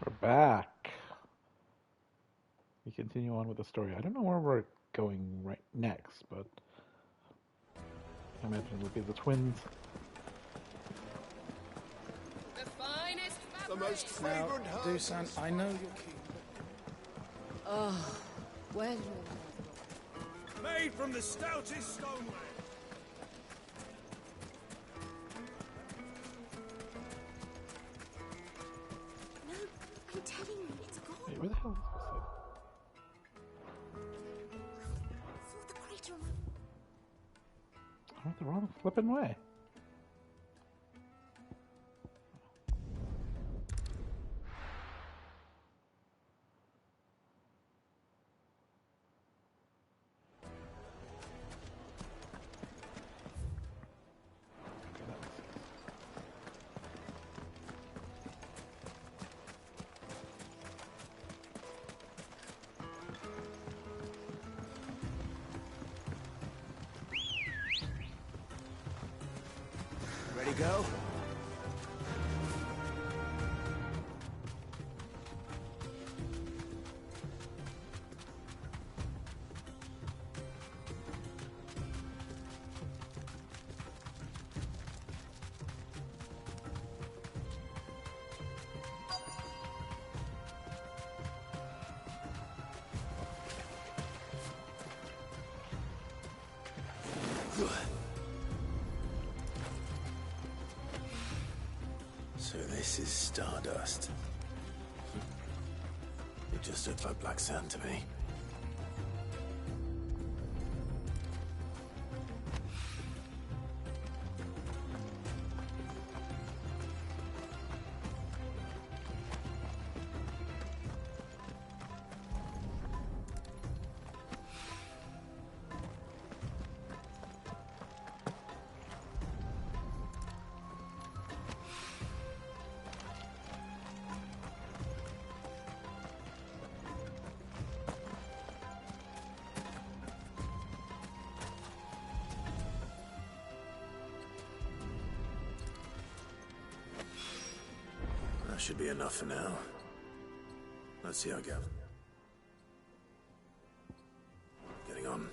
We're back. We continue on with the story. I don't know where we're going right next, but I imagine it'll be the twins. The finest The most Now, fragrant herb. Dusan, I know you're keen. Oh, well. Made from the stoutest stoneware. No, I'm telling you, it's gone. Wait, where the hell is Thought the crater. this? I went the wrong flipping way. Ready, go? So this is stardust. It just looked like black sand to me. That should be enough for now. Let's see how it goes. Getting on.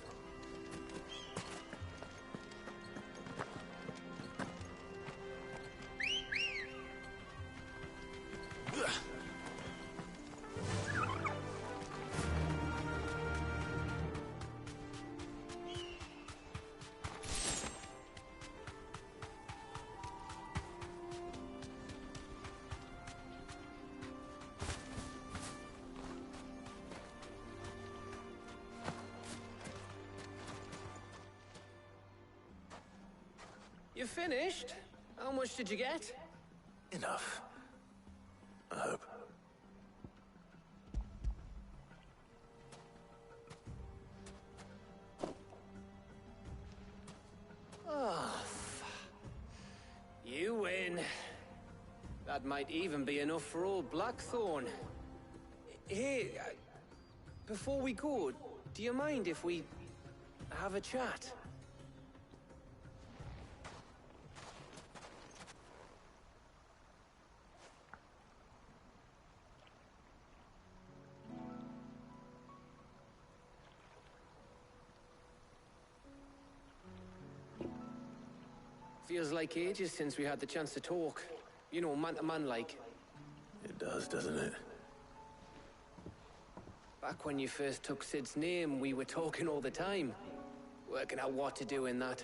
You finished? How much did you get? Enough. I hope. Oh, you win. That might even be enough for old Blackthorn. Hey, before we go, do you mind if we have a chat? Feels like ages since we had the chance to talk. You know, man to man like. It does, doesn't it? Back when you first took Sid's name, we were talking all the time. Working out what to do in that.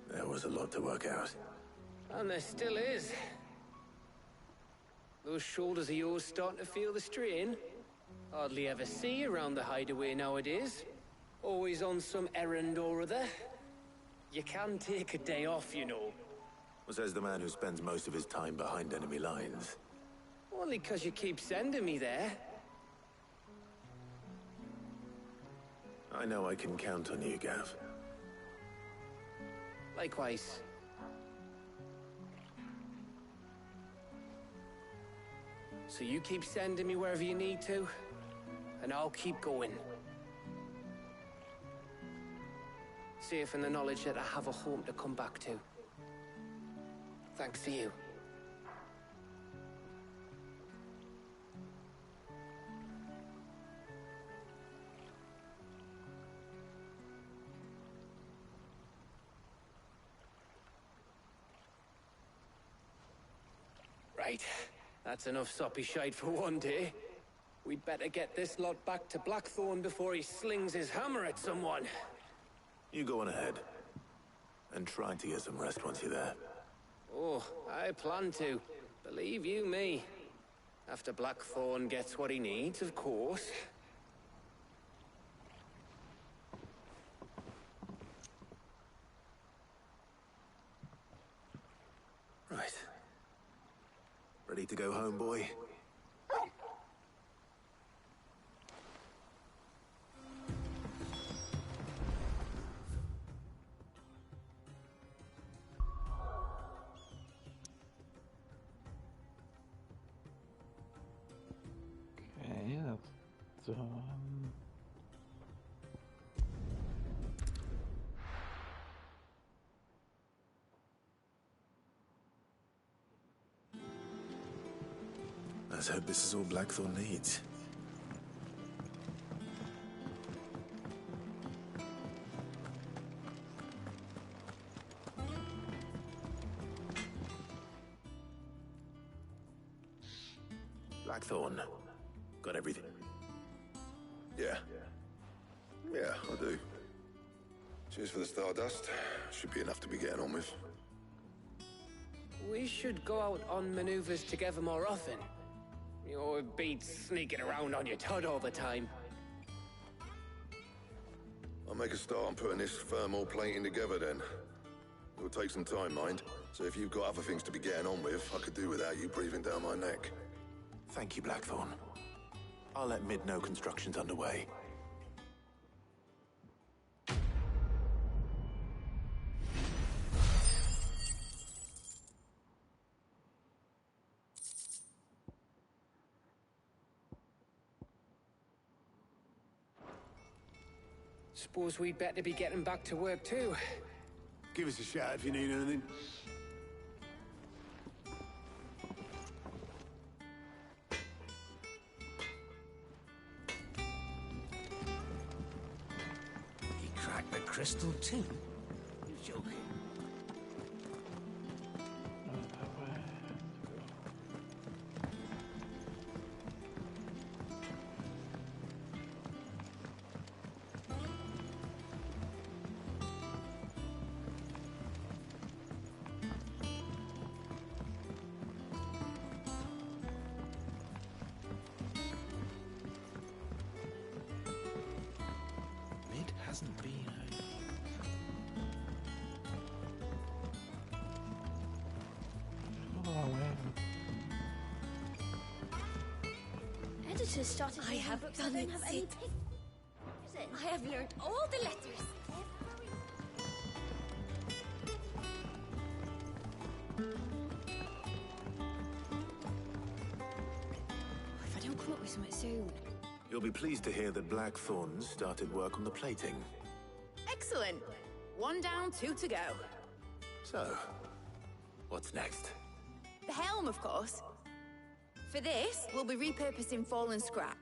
There was a lot to work out. And there still is. Those shoulders of yours starting to feel the strain. Hardly ever see you around the hideaway nowadays. Always on some errand or other. You can take a day off, you know. Says the man who spends most of his time behind enemy lines. Only 'cause you keep sending me there. I know I can count on you, Gav. Likewise. So you keep sending me wherever you need to, and I'll keep going. Safe in the knowledge that I have a home to come back to. Thanks to you. Right. That's enough soppy shite for one day. We'd better get this lot back to Blackthorn before he slings his hammer at someone. You go on ahead. And try to get some rest once you're there. Oh, I plan to. Believe you me. After Blackthorn gets what he needs, of course. Right. Ready to go home, boy? Okay, that's done. Let's hope this is all Blackthorn needs. Blackthorn. Got everything? Yeah. Yeah, I do. Cheers for the stardust. Should be enough to be getting on with. We should go out on maneuvers together more often. You know, it beats sneaking around on your Todd all the time. I'll make a start on putting this thermal plating together then. It'll take some time, mind. So if you've got other things to be getting on with, I could do without you breathing down my neck. Thank you, Blackthorn. I'll let Mid know construction's underway. Suppose we'd better be getting back to work too. Give us a shout if you need anything. He cracked the crystal too? You're joking. Mid hasn't been Editors started I reading have books done that don't it, have any Sid. pictures. I have learned all the letters. If I don't come up with something soon. You'll be pleased to hear that Blackthorn started work on the plating. Excellent. One down, two to go. So, what's next? The helm, of course. For this, we'll be repurposing fallen scrap.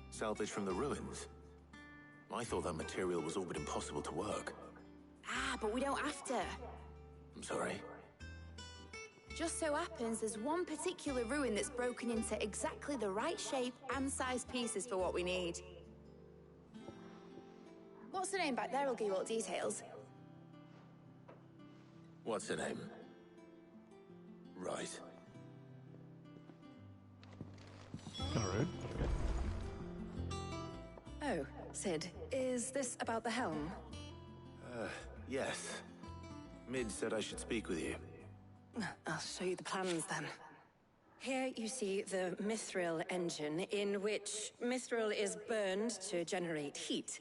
Salvage from the ruins? I thought that material was all but impossible to work. Ah, but we don't have to. I'm sorry. Just so happens there's one particular ruin that's broken into exactly the right shape and size pieces for what we need. What's the name back there? I'll give you all the details. What's her name? Right. Alright. Oh, Sid, is this about the helm? Yes. Mid said I should speak with you. I'll show you the plans then. Here you see the mithril engine, in which mithril is burned to generate heat.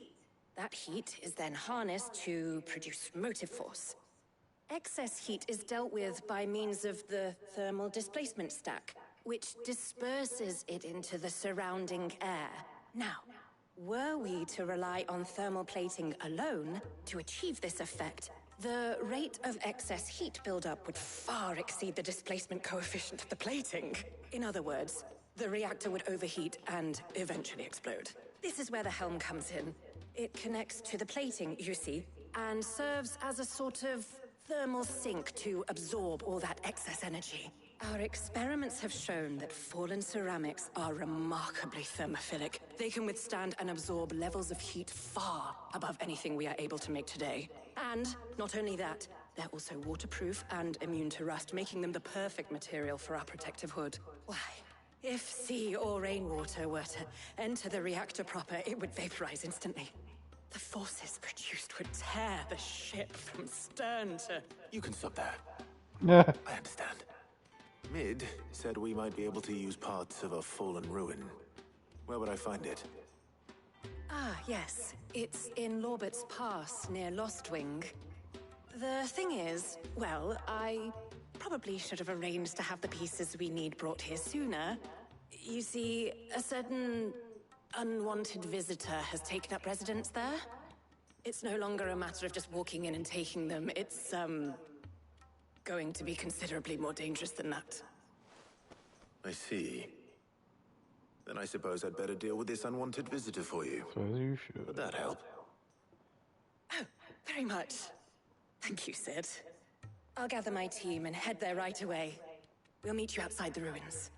That heat is then harnessed to produce motive force. Excess heat is dealt with by means of the thermal displacement stack, which disperses it into the surrounding air. Now, were we to rely on thermal plating alone to achieve this effect, the rate of excess heat buildup would far exceed the displacement coefficient of the plating. In other words, the reactor would overheat and eventually explode. This is where the helm comes in. It connects to the plating, you see, and serves as a sort of thermal sink to absorb all that excess energy. Our experiments have shown that fallen ceramics are remarkably thermophilic. They can withstand and absorb levels of heat far above anything we are able to make today. And not only that, they're also waterproof and immune to rust, making them the perfect material for our protective hood. Why, if sea or rainwater were to enter the reactor proper, it would vaporize instantly. The forces produced would tear the ship from stern to... You can stop there. Yeah. I understand. Mid said we might be able to use parts of a fallen ruin. Where would I find it? Ah, yes. It's in Lorbert's Pass, near Lostwing. The thing is, well, I probably should have arranged to have the pieces we need brought here sooner. You see, a certain unwanted visitor has taken up residence there. It's no longer a matter of just walking in and taking them. It's, going to be considerably more dangerous than that. I see. Then I suppose I'd better deal with this unwanted visitor for you. So you should. Would that help? Oh, very much. Thank you, Sid. I'll gather my team and head there right away. We'll meet you outside the ruins.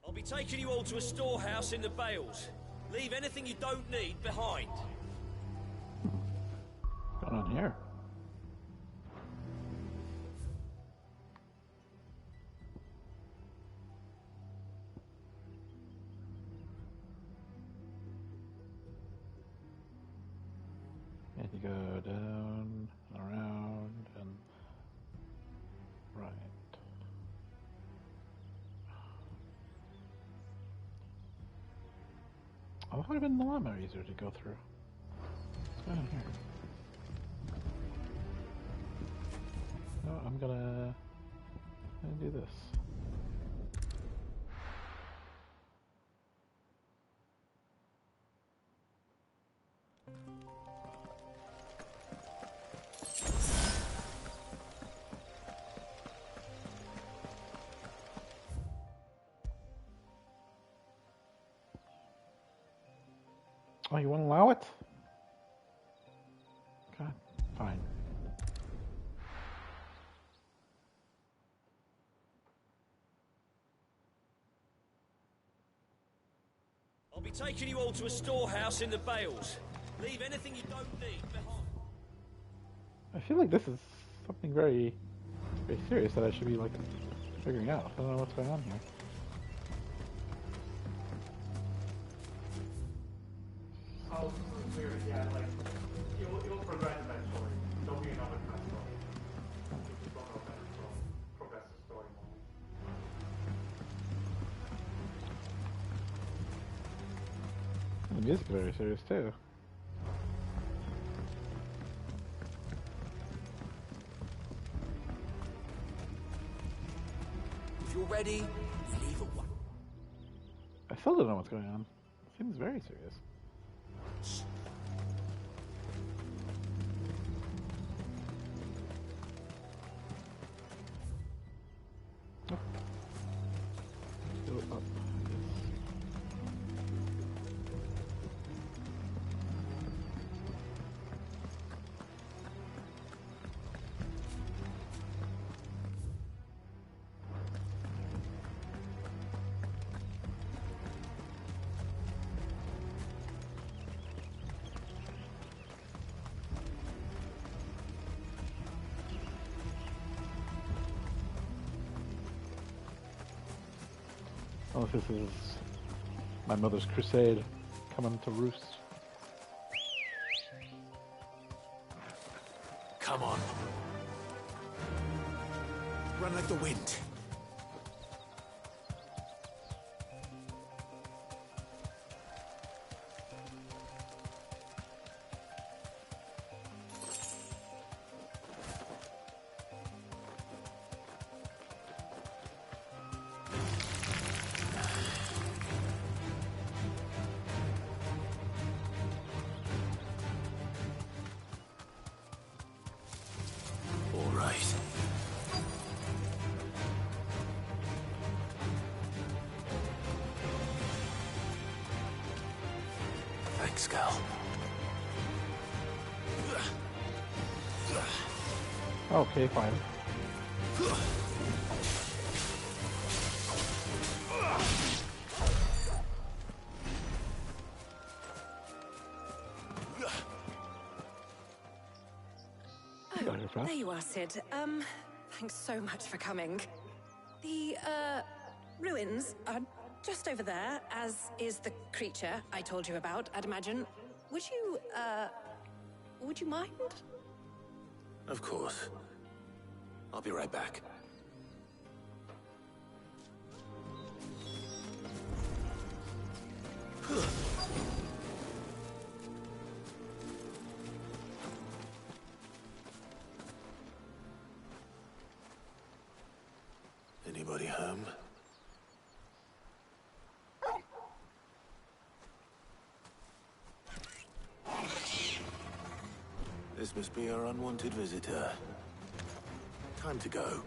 I'll be taking you all to a storehouse in the Bales. Leave anything you don't need behind. What's going on here? And you go down, around, and right. Oh, it would have been a lot more easier to go through. What's going on here? No, I'm gonna do this. Oh, you won't allow it? Okay, fine. I'll be taking you all to a storehouse in the Bales. Leave anything you don't need behind. I feel like this is something very, very serious that I should be, like, figuring out. I don't know what's going on here. Oh, weird, yeah, like, you'll progress eventually. There'll be another kind of story. You just don't know that it'll progress the story more. The music's very serious, too. If you're ready, leave a one. I still don't know what's going on. It seems very serious. Go up. Oh, this is my mother's crusade coming to roost. Come on. Run like the wind. skull. Okay, fine. Oh, there you are, Sid. Thanks so much for coming. The, ruins are just over there, as is the creature I told you about, I'd imagine. Would you mind? Of course. I'll be right back. Anybody home? This must be our unwanted visitor. Time to go.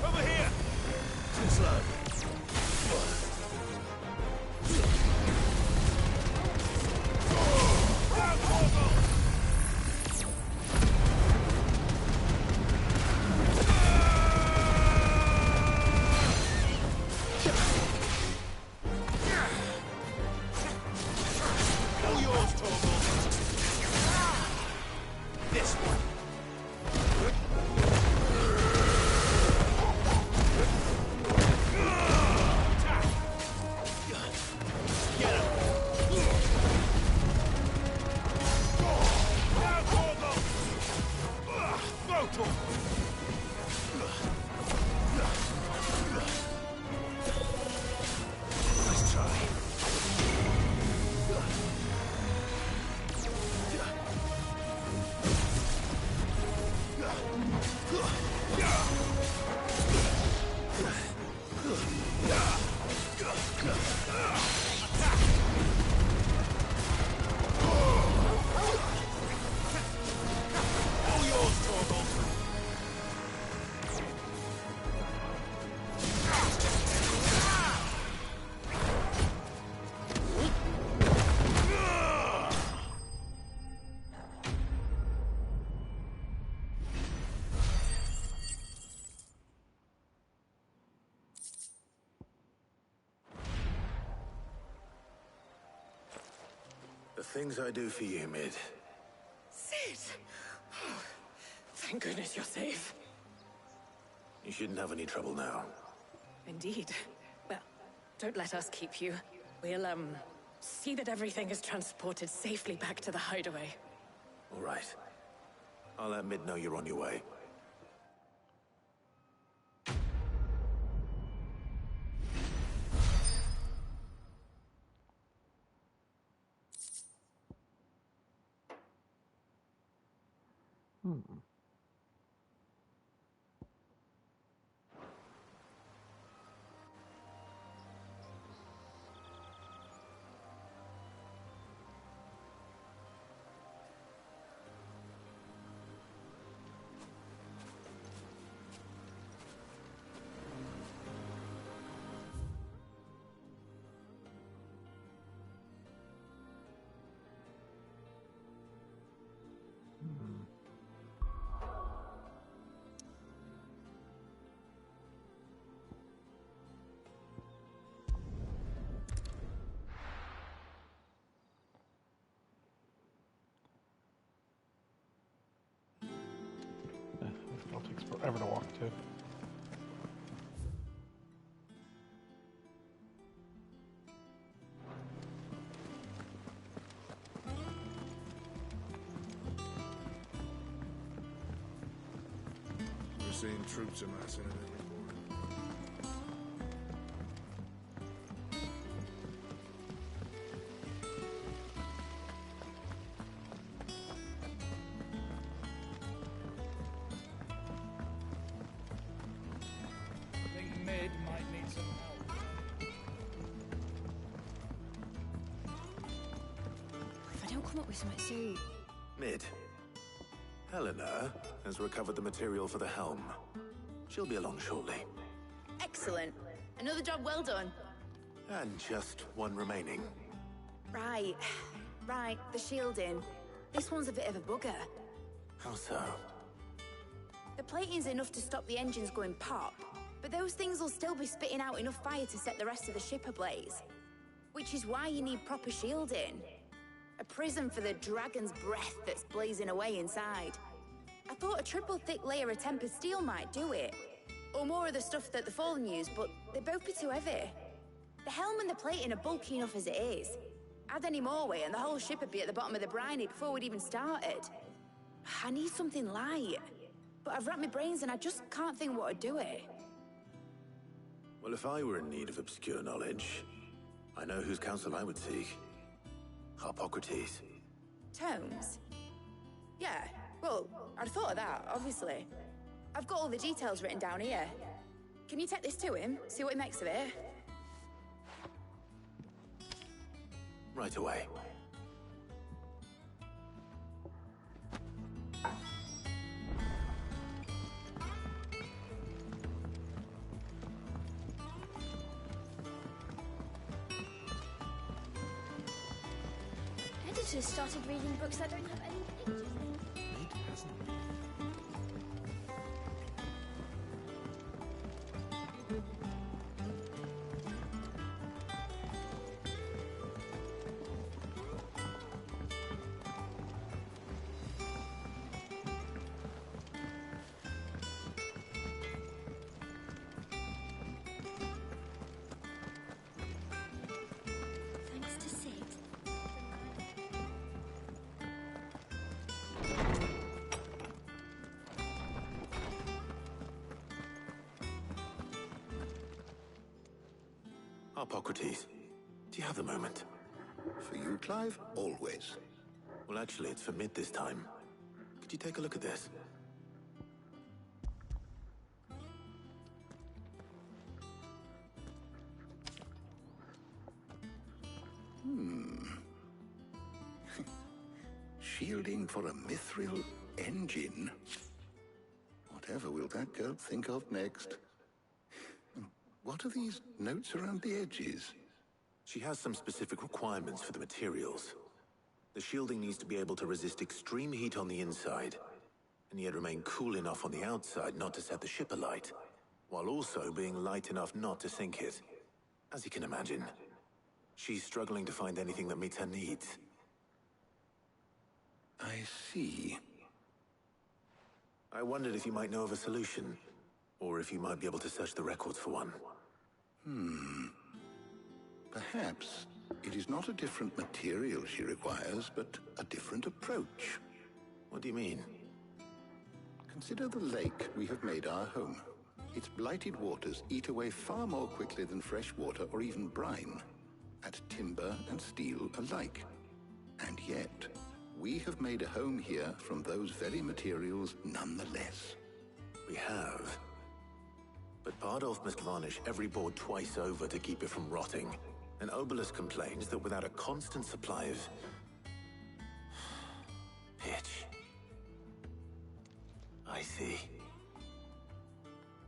Over here! Too slow. All yours, Torgal. This one. Get him. Now, Torgal. Go, Torgal. Nice try. All yours, Torgal. The things I do for you, Mid. Sid! Oh, thank goodness you're safe. You shouldn't have any trouble now. Indeed. Well, don't let us keep you. We'll, see that everything is transported safely back to the hideaway. All right. I'll let Mid know you're on your way. It takes forever to walk to. We're seeing troops amassing in every corner. some help. If I don't come up with something soon. Mid. Helena has recovered the material for the helm. She'll be along shortly. Excellent. Another job well done. And just one remaining. Right. Right, the shielding. This one's a bit of a bugger. How so? The plating's enough to stop the engines going pop, but those things will still be spitting out enough fire to set the rest of the ship ablaze. Which is why you need proper shielding. A prison for the dragon's breath that's blazing away inside. I thought a triple thick layer of tempered steel might do it. Or more of the stuff that the Fallen use, but they'd both be too heavy. The helm and the plating are bulky enough as it is. Add any more weight and the whole ship would be at the bottom of the briny before we'd even started. I need something light. But I've racked my brains and I just can't think what would do it. Well, if I were in need of obscure knowledge, I know whose counsel I would seek. Harpocrates. Tomes? Yeah, well, I'd thought of that, obviously. I've got all the details written down here. Can you take this to him, see what he makes of it? Right away. Editors started reading books that don't have any pictures in. Mid hasn't. Thanks to Sid. Harpocrates, do you have a moment? For you, Clive? Always. Well, actually, it's for Mid this time. Could you take a look at this? Shielding for a mithril engine? Whatever will that girl think of next? What are these notes around the edges? She has some specific requirements for the materials. The shielding needs to be able to resist extreme heat on the inside, and yet remain cool enough on the outside not to set the ship alight, while also being light enough not to sink it. As you can imagine, she's struggling to find anything that meets her needs. I see. I wondered if you might know of a solution, or if you might be able to search the records for one. Perhaps it is not a different material she requires, but a different approach. What do you mean? Consider the lake we have made our home. Its blighted waters eat away far more quickly than fresh water or even brine, at timber and steel alike. And yet, we have made a home here from those very materials nonetheless. We have. But Bardolph must varnish every board twice over to keep it from rotting. And Obelisk complains that without a constant supply of pitch. I see.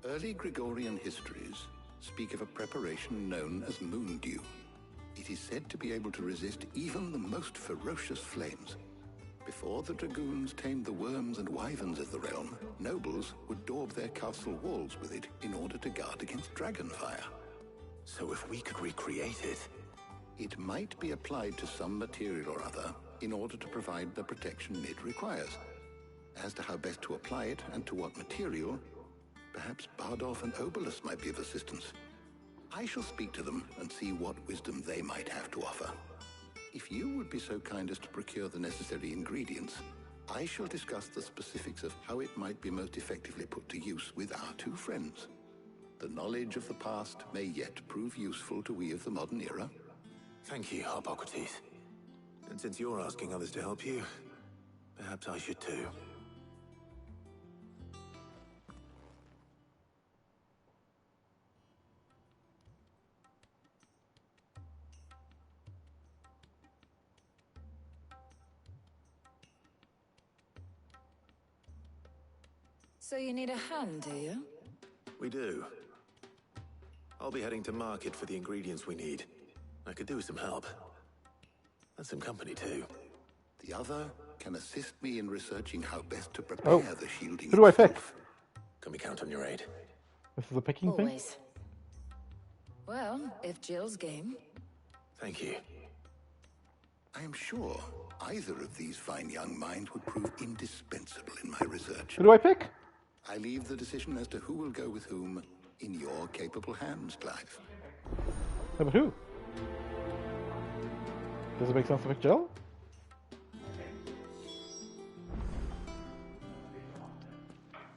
Early Gregorian histories speak of a preparation known as moon dew. It is said to be able to resist even the most ferocious flames. Before the dragoons tamed the worms and wyverns of the realm, nobles would daub their castle walls with it in order to guard against dragonfire. So if we could recreate it... It might be applied to some material or other in order to provide the protection Mid requires. As to how best to apply it and to what material, perhaps Bardolph and Obelisk might be of assistance. I shall speak to them and see what wisdom they might have to offer. If you would be so kind as to procure the necessary ingredients, I shall discuss the specifics of how it might be most effectively put to use with our two friends. The knowledge of the past may yet prove useful to we of the modern era. Thank you, Harpocrates. And since you're asking others to help you, perhaps I should too. So you need a hand, do you? We do. I'll be heading to market for the ingredients we need. I could do with some help. And some company, too. The other can assist me in researching how best to prepare the shielding. Who do I pick? itself. Can we count on your aid? This is a picking thing? Always. Well, if Jill's game. Thank you. I am sure either of these fine young minds would prove indispensable in my research. Who do I pick? I leave the decision as to who will go with whom in your capable hands, Clive. Yeah, but who? Does it make sense to pick Jill?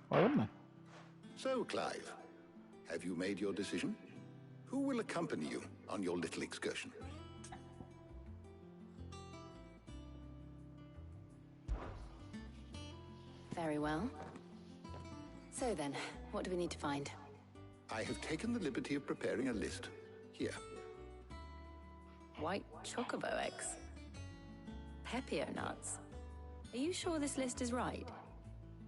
Why wouldn't I? So, Clive, have you made your decision? Who will accompany you on your little excursion? Very well. So then, what do we need to find? I have taken the liberty of preparing a list. Here. White chocobo eggs. Pepio nuts. Are you sure this list is right?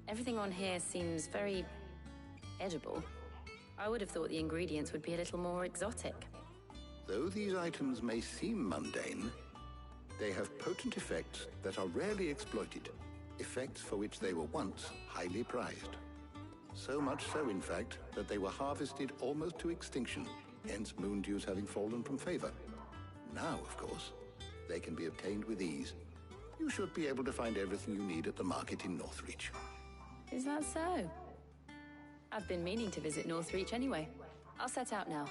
Everything on here seems very edible. I would have thought the ingredients would be a little more exotic. Though these items may seem mundane, they have potent effects that are rarely exploited. Effects for which they were once highly prized. So much so, in fact, that they were harvested almost to extinction, hence moon dews having fallen from favor. Now, of course, they can be obtained with ease. You should be able to find everything you need at the market in Northreach. Is that so? I've been meaning to visit Northreach anyway. I'll set out now.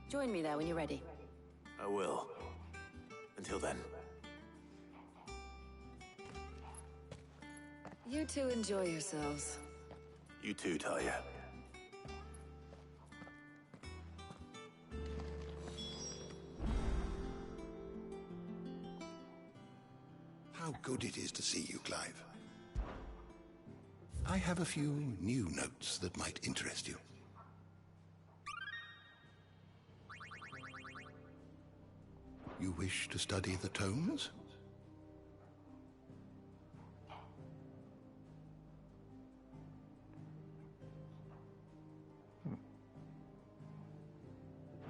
Join me there when you're ready. I will. Until then. You two enjoy yourselves. You too, Talia. How good it is to see you, Clive. I have a few new notes that might interest you. You wish to study the tomes?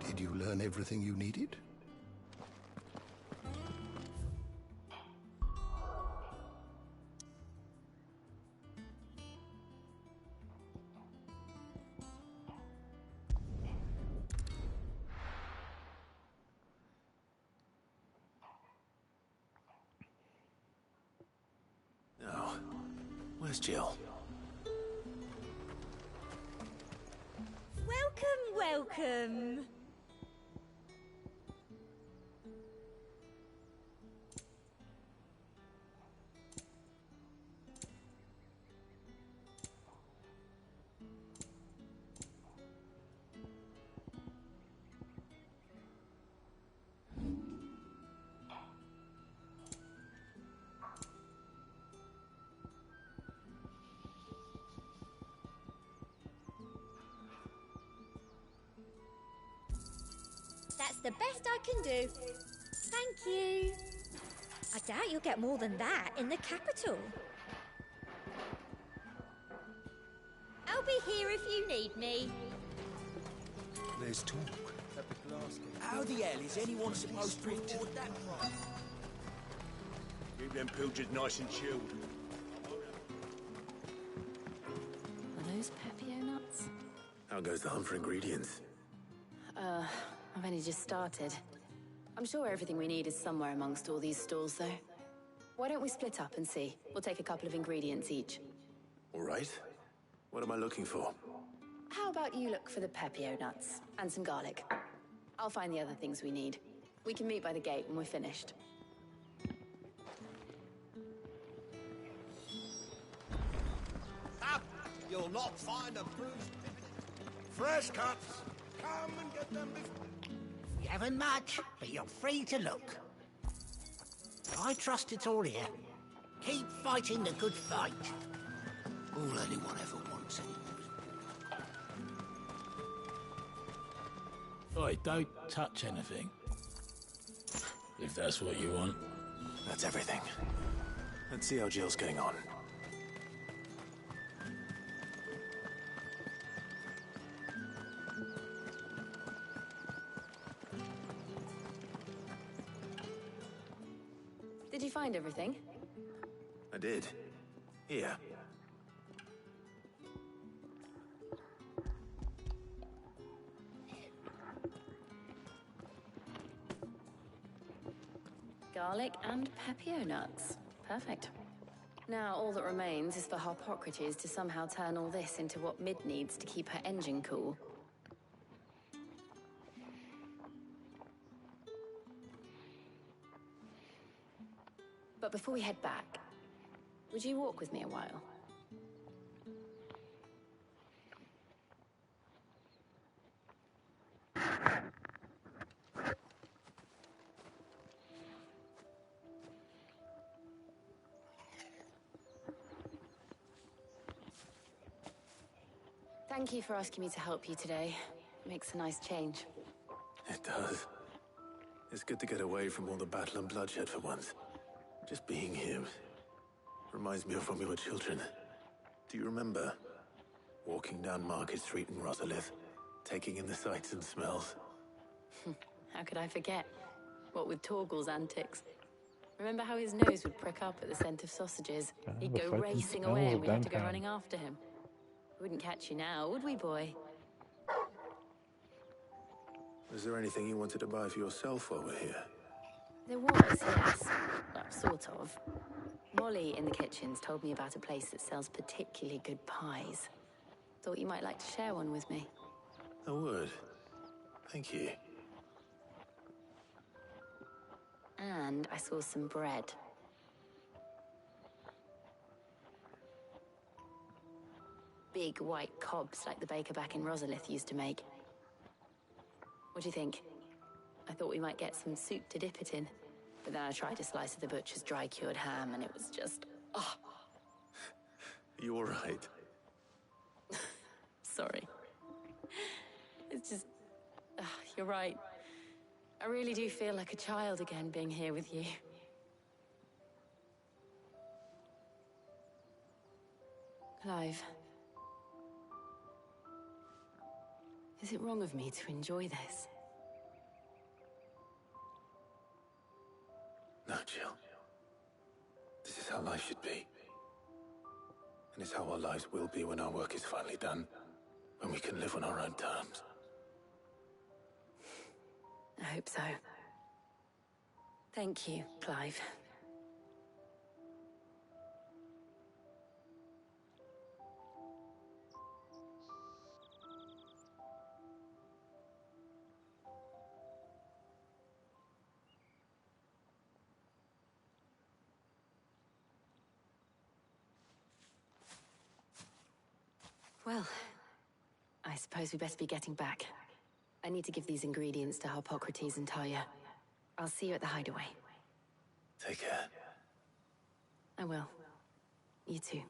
Did you learn everything you needed? No. Where's Jill? Welcome. That's the best I can do. Thank you. I doubt you'll get more than that in the capital. I'll be here if you need me. There's talk. How the hell is anyone supposed to afford that price? Keep them pilgers nice and chilled. Are those Pepio nuts? How goes the hunt for ingredients? I've only just started. I'm sure everything we need is somewhere amongst all these stalls, though. Why don't we split up and see? We'll take a couple of ingredients each. All right. What am I looking for? How about you look for the Pepio nuts and some garlic? I'll find the other things we need. We can meet by the gate when we're finished. Up! You'll not find a bruised... Fresh cuts! Come and get them before... You haven't much, but you're free to look. I trust it's all here. Keep fighting the good fight. All anyone ever wants anymore. Oi, don't touch anything. If that's what you want. That's everything. Let's see how Jill's getting on. Did you find everything? I did. Here. Garlic and pepio nuts. Perfect. Now all that remains is for Harpocrates to somehow turn all this into what Mid needs to keep her engine cool. But before we head back, would you walk with me a while? Thank you for asking me to help you today. Makes a nice change. It does. It's good to get away from all the battle and bloodshed for once. Just being here reminds me of when we were children. Do you remember? Walking down Market Street in Rosalith, taking in the sights and smells. How could I forget? What with Torgal's antics. Remember how his nose would prick up at the scent of sausages? He'd go racing away and we'd have to go running after him. We wouldn't catch you now, would we, boy? Was there anything you wanted to buy for yourself while we're here? There was, yes. Well, sort of. Molly in the kitchens told me about a place that sells particularly good pies. Thought you might like to share one with me. I would. Thank you. And I saw some bread. Big white cobs like the baker back in Rosalith used to make. What do you think? I thought we might get some soup to dip it in. But then I tried a slice of the butcher's dry-cured ham and it was just... oh. You all right? Sorry. It's just... you're right. I really do feel like a child again being here with you. Clive. Is it wrong of me to enjoy this? No, Jill. This is how life should be. And it's how our lives will be when our work is finally done. When we can live on our own terms. I hope so. Thank you, Clive. Well, I suppose we best be getting back. I need to give these ingredients to Harpocrates and Talia. I'll see you at the hideaway. Take care. I will. You too.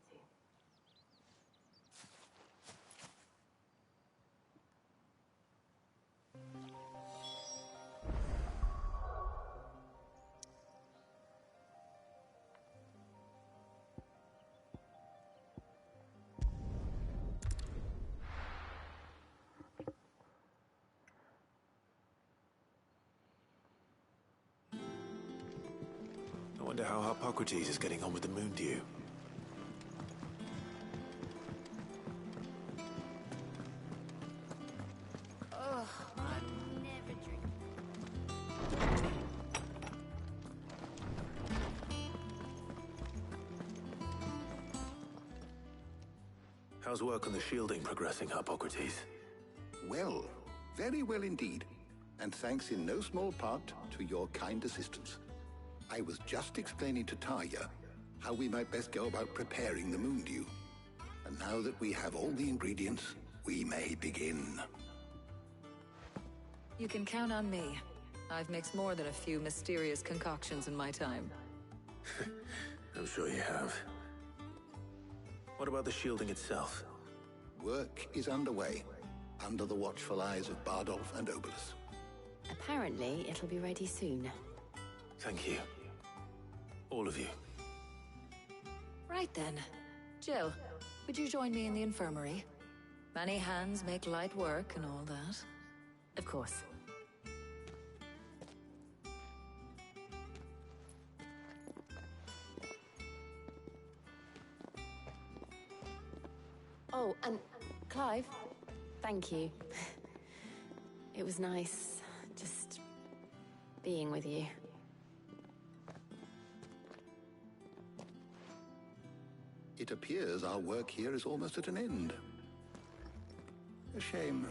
I wonder how Harpocrates is getting on with the moon dew. Ugh, I never drink. How's work on the shielding progressing, Harpocrates? Well, very well indeed. And thanks in no small part to your kind assistance. I was just explaining to Talia how we might best go about preparing the moon dew. And now that we have all the ingredients, we may begin. You can count on me. I've mixed more than a few mysterious concoctions in my time. I'm sure you have. What about the shielding itself? Work is underway, under the watchful eyes of Bardolph and Obolus. Apparently, it'll be ready soon. Thank you. All of you. Right then. Jill, would you join me in the infirmary? Many hands make light work and all that. Of course. Oh, and Clive, thank you. It was nice just being with you. It appears our work here is almost at an end. A shame.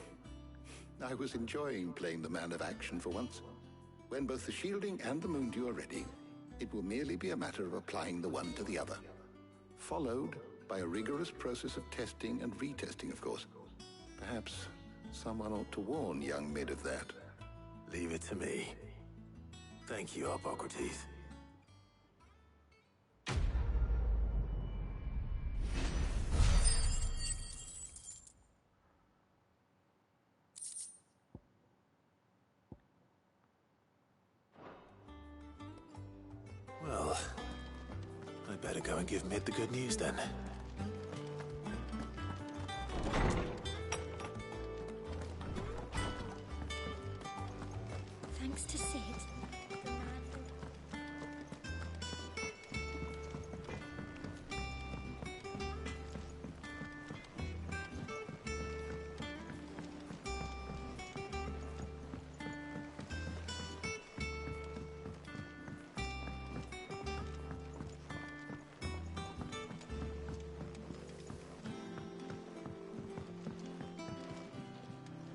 I was enjoying playing the man of action for once. When both the shielding and the moondew are ready, it will merely be a matter of applying the one to the other. Followed by a rigorous process of testing and retesting, of course. Perhaps someone ought to warn young Mid of that. Leave it to me. Thank you, Hippocrates. Well, I'd better go and give Mid the good news then. Thanks to Sid, the man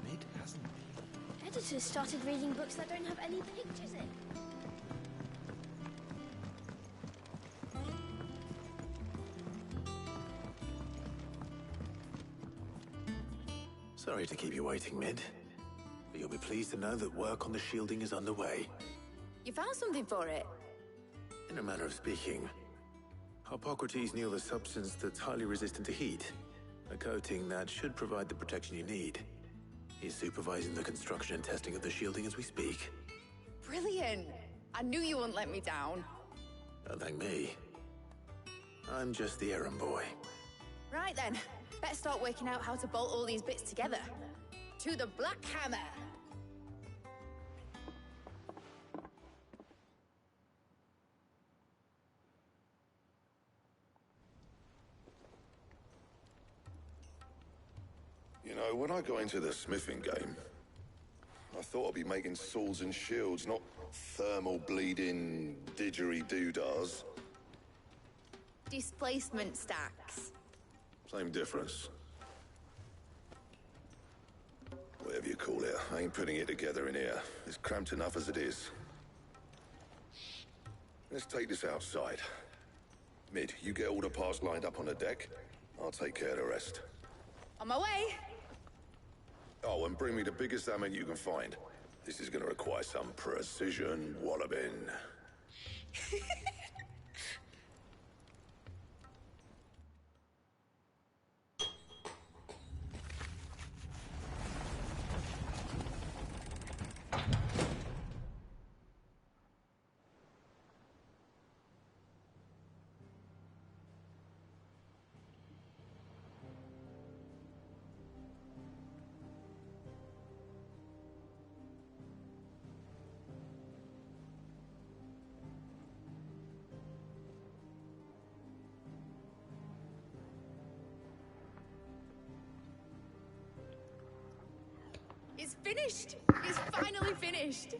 Mid hasn't been. Editors started reading books that don't have any pictures in. Sorry to keep you waiting, Mid. But you'll be pleased to know that work on the shielding is underway. You found something for it? In a manner of speaking, Hippocrates knew of a substance that's highly resistant to heat. A coating that should provide the protection you need. He's supervising the construction and testing of the shielding as we speak. Brilliant! I knew you wouldn't let me down. Don't thank me. I'm just the errand boy. Right then, let's start working out how to bolt all these bits together. To the Black Hammer! You know, when I got into the smithing game, I thought I'd be making swords and shields, not thermal bleeding didgeridoo-dahs. Displacement stacks. Same difference. Whatever you call it, I ain't putting it together in here. It's cramped enough as it is. Let's take this outside. Mid, you get all the parts lined up on the deck. I'll take care of the rest. On my way! Oh, and bring me the biggest hammer you can find. This is gonna require some precision walloping. It's finished! It's finally finished!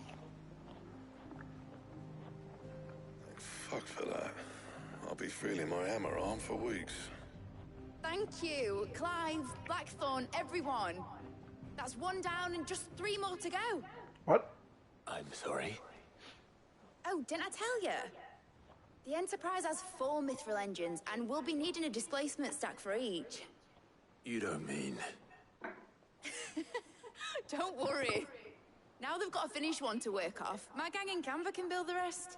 Fuck for that. I'll be feeling my hammer arm for weeks. Thank you, Clive, Blackthorn, everyone. That's one down and just 3 more to go. What? I'm sorry. Oh, didn't I tell you? The Enterprise has 4 mithril engines, and we'll be needing a displacement stack for each. You don't mean... Don't worry. Now they've got a finished one to work off. My gang in Canva can build the rest.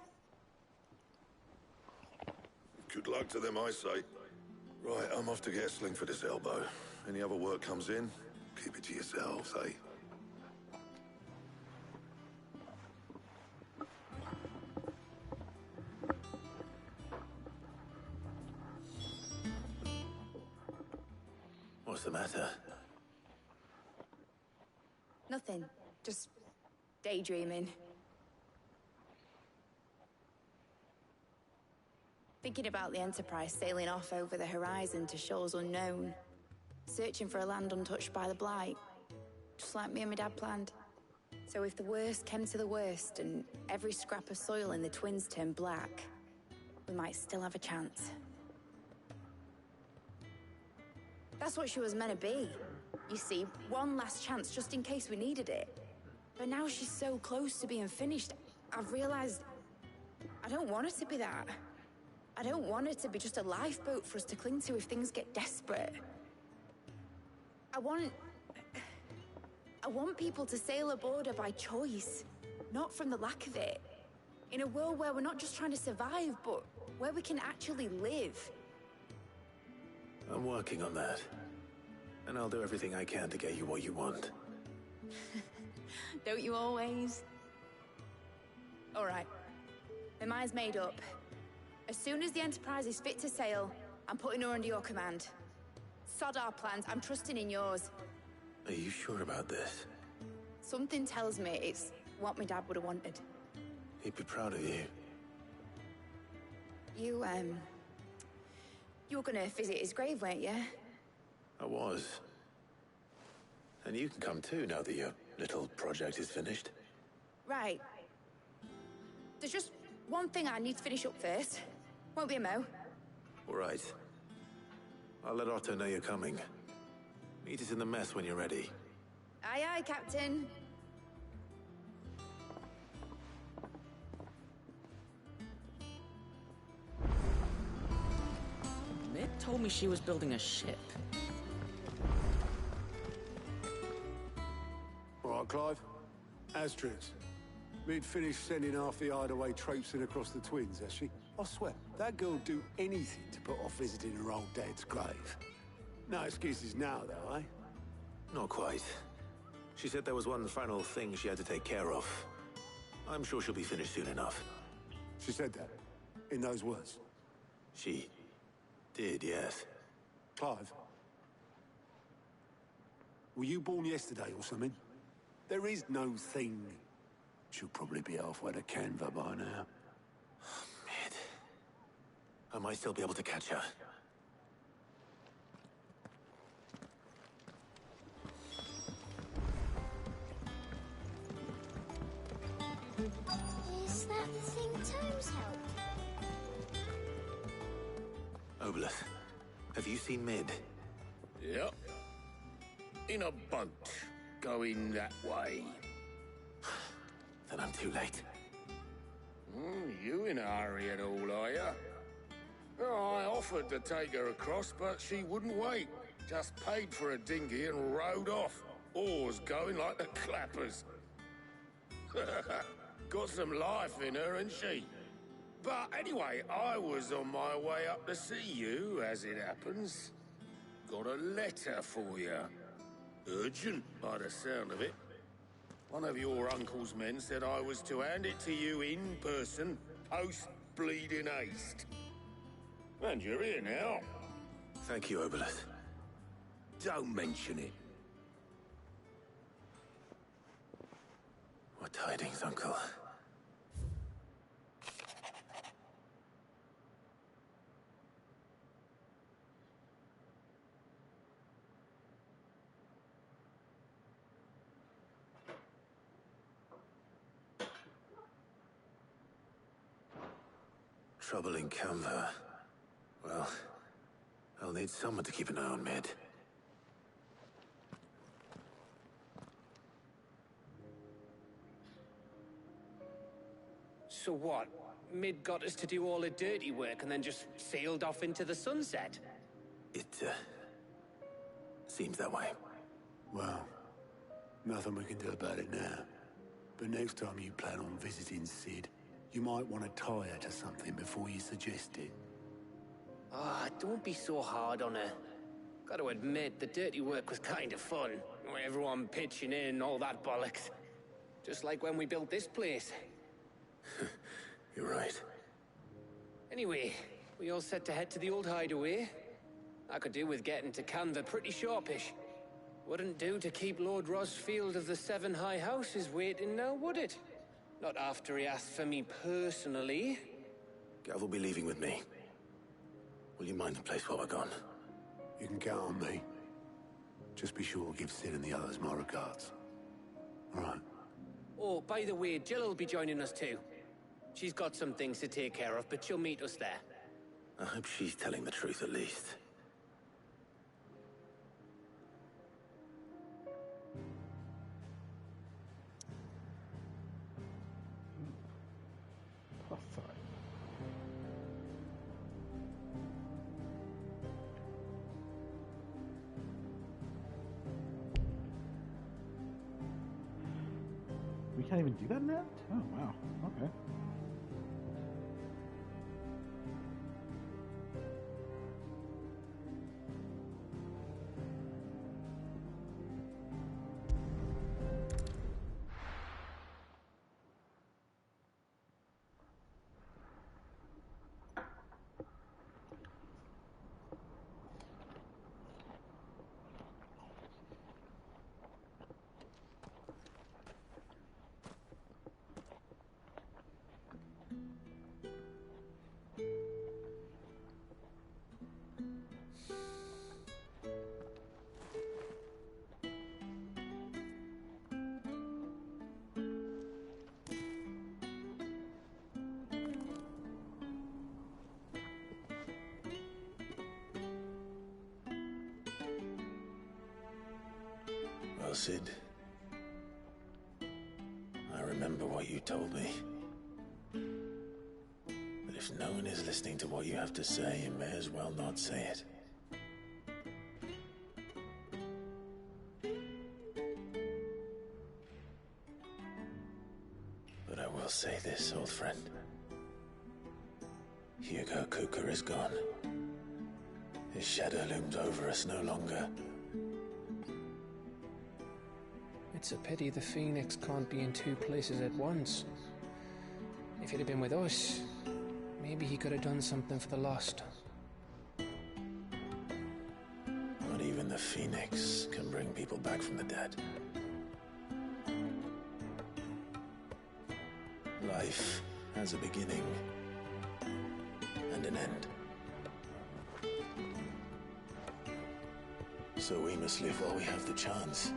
Good luck to them, I say. Right, I'm off to get a sling for this elbow. Any other work comes in, keep it to yourselves, eh? What's the matter? Nothing. Just daydreaming. Thinking about the Enterprise sailing off over the horizon to shores unknown. searching for a land untouched by the Blight. Just like me and my dad planned. So if the worst came to the worst and every scrap of soil in the Twins turned black, we might still have a chance. That's what she was meant to be. You see, one last chance just in case we needed it. But now she's so close to being finished, I've realized I don't want her to be that. I don't want her to be just a lifeboat for us to cling to if things get desperate. I want people to sail aboard her by choice, not from the lack of it. In a world where we're not just trying to survive, but where we can actually live. I'm working on that. And I'll do everything I can to get you what you want. Don't you always? All right. My mind's made up. As soon as the Enterprise is fit to sail, I'm putting her under your command. Sod our plans, I'm trusting in yours. Are you sure about this? Something tells me it's what my dad would have wanted. He'd be proud of you. You were gonna visit his grave, weren't you? I was. And you can come too now that your little project is finished. Right. There's just one thing I need to finish up first. Won't be a mo. All right. I'll let Otto know you're coming. Meet us in the mess when you're ready. Aye, aye, Captain. Mid told me she was building a ship. All right, Clive. Asterix. We'd finished sending half the hideaway traipsing across the Twins, has she? I swear, that girl'd do anything to put off visiting her old dad's grave. No excuses now, though, eh? Not quite. She said there was one final thing she had to take care of. I'm sure she'll be finished soon enough. She said that? In those words? She did, yes. Clive? Were you born yesterday or something? There is no thing. She'll probably be halfway to Canva by now. Mid. I might still be able to catch her. Is that the thing Tomes helped? Obelus, have you seen Mid? Yep. In a boat, going that way. Then I'm too late. You in a hurry at all, are ya? Oh, I offered to take her across, but she wouldn't wait. Just paid for a dinghy and rowed off. Oars going like the clappers. Got some life in her, ain't she? But anyway, I was on my way up to see you, as it happens. Got a letter for you. Urgent, by the sound of it. One of your uncle's men said I was to hand it to you in person, post-bleeding haste. And you're here now. Thank you, Obelus. Don't mention it. What tidings, Uncle? Trouble in Canva. Well, I'll need someone to keep an eye on Mid. So what? Mid got us to do all the dirty work and then just sailed off into the sunset? It, seems that way. Well, nothing we can do about it now. But next time you plan on visiting Sid, you might want to tie her to something before you suggest it. Ah, don't be so hard on her. Gotta admit, the dirty work was kind of fun. Everyone pitching in and all that bollocks. Just like when we built this place. You're right. Anyway, we all set to head to the old hideaway. I could do with getting to Canva pretty sharpish. Wouldn't do to keep Lord Rosfield of the Seven High Houses waiting now, would it? Not after he asked for me personally. Gav will be leaving with me. Will you mind the place while we're gone? You can count on me. Just be sure to give Sid and the others my regards. All right. Oh, by the way, Jill will be joining us too. She's got some things to take care of, but she'll meet us there. I hope she's telling the truth at least. Plus side. We can't even do that now? Oh, wow. Okay. Well, Sid, I remember what you told me. But if no one is listening to what you have to say, you may as well not say it. But I will say this, old friend. Hugo Cooker is gone. His shadow looms over us no longer. It's a pity the Phoenix can't be in two places at once. If he'd have been with us, maybe he could have done something for the Lost. Not even the Phoenix can bring people back from the dead. Life has a beginning and an end. So we must live while we have the chance.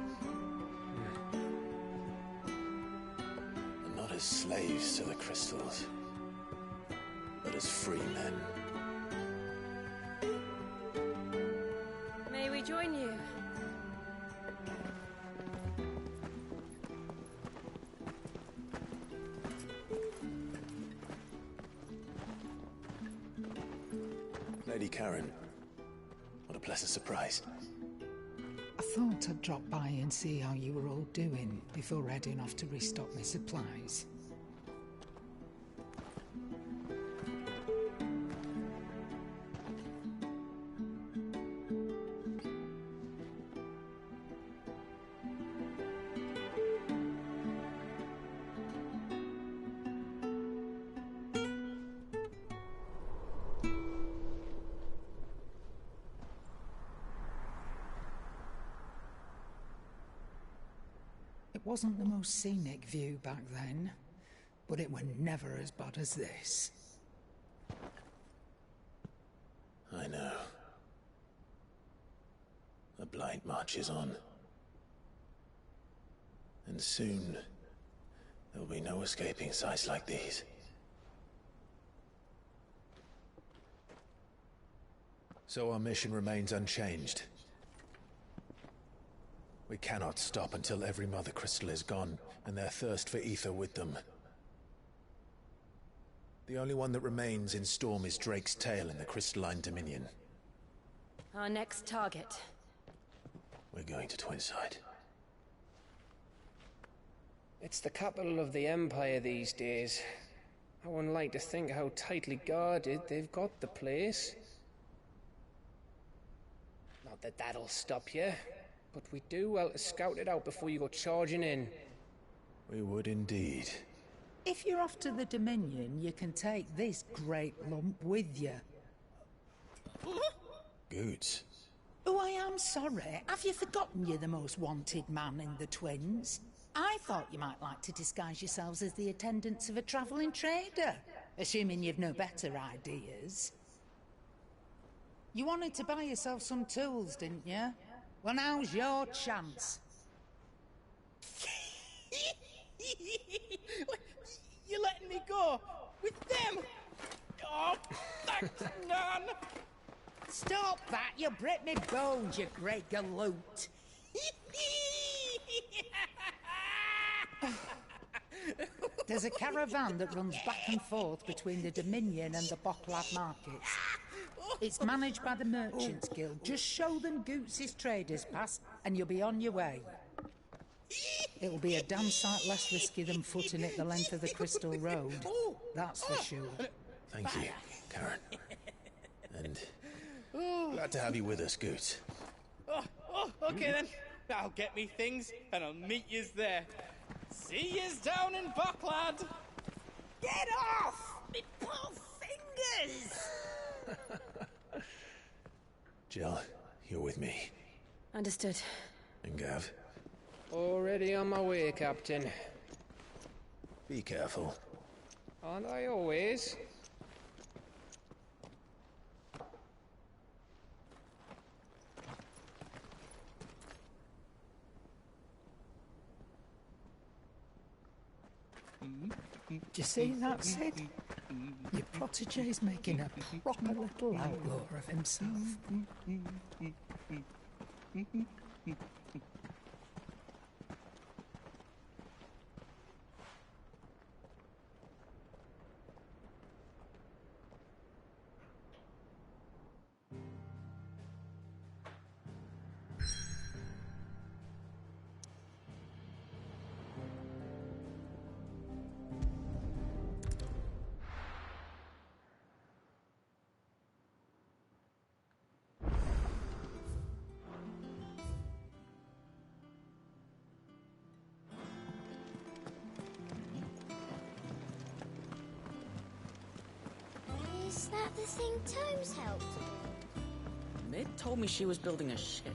And not as slaves to the crystals, but as free men. May we join you? Lady Karen, what a pleasant surprise. I thought I'd drop by and see how you were all doing before heading off to restock my supplies. It wasn't the most scenic view back then, but it were never as bad as this. I know. The Blight marches on. And soon, there'll be no escaping sights like these. So our mission remains unchanged. We cannot stop until every Mother Crystal is gone, and their thirst for ether with them. The only one that remains in Storm is Drake's Tail in the Crystalline Dominion. Our next target. We're going to Twinside. It's the capital of the Empire these days. I wouldn't like to think how tightly guarded they've got the place. Not that that'll stop you, but we do well to scout it out before you go charging in. We would indeed. If you're off to the Dominion, you can take this great lump with you. Goods. Oh, I am sorry. Have you forgotten you're the most wanted man in the Twins? I thought you might like to disguise yourselves as the attendants of a travelling trader, assuming you've no better ideas. You wanted to buy yourself some tools, didn't you? Well, now's your chance. You're letting me go? With them? Oh, thanks, Nan! Stop that! You'll break me bones, you great galoot! There's a caravan that runs back and forth between the Dominion and the Bocklad markets. It's managed by the Merchants Guild. Just show them Goots' traders pass and you'll be on your way. It'll be a damn sight less risky than footing it the length of the Crystal Road. That's for sure. Thank you, Karen. And glad to have you with us, Goots. Okay then. I'll get me things and I'll meet yous there. See yous down in Bocklad! Get off! Me poor fingers! Jill, you're with me. Understood. And Gav, Already on my way, Captain. be careful. Aren't I always? Do you see that, Sid? Your protege's making a proper little outlaw of himself. Is that the thing Tomes helped with? Mid told me she was building a ship.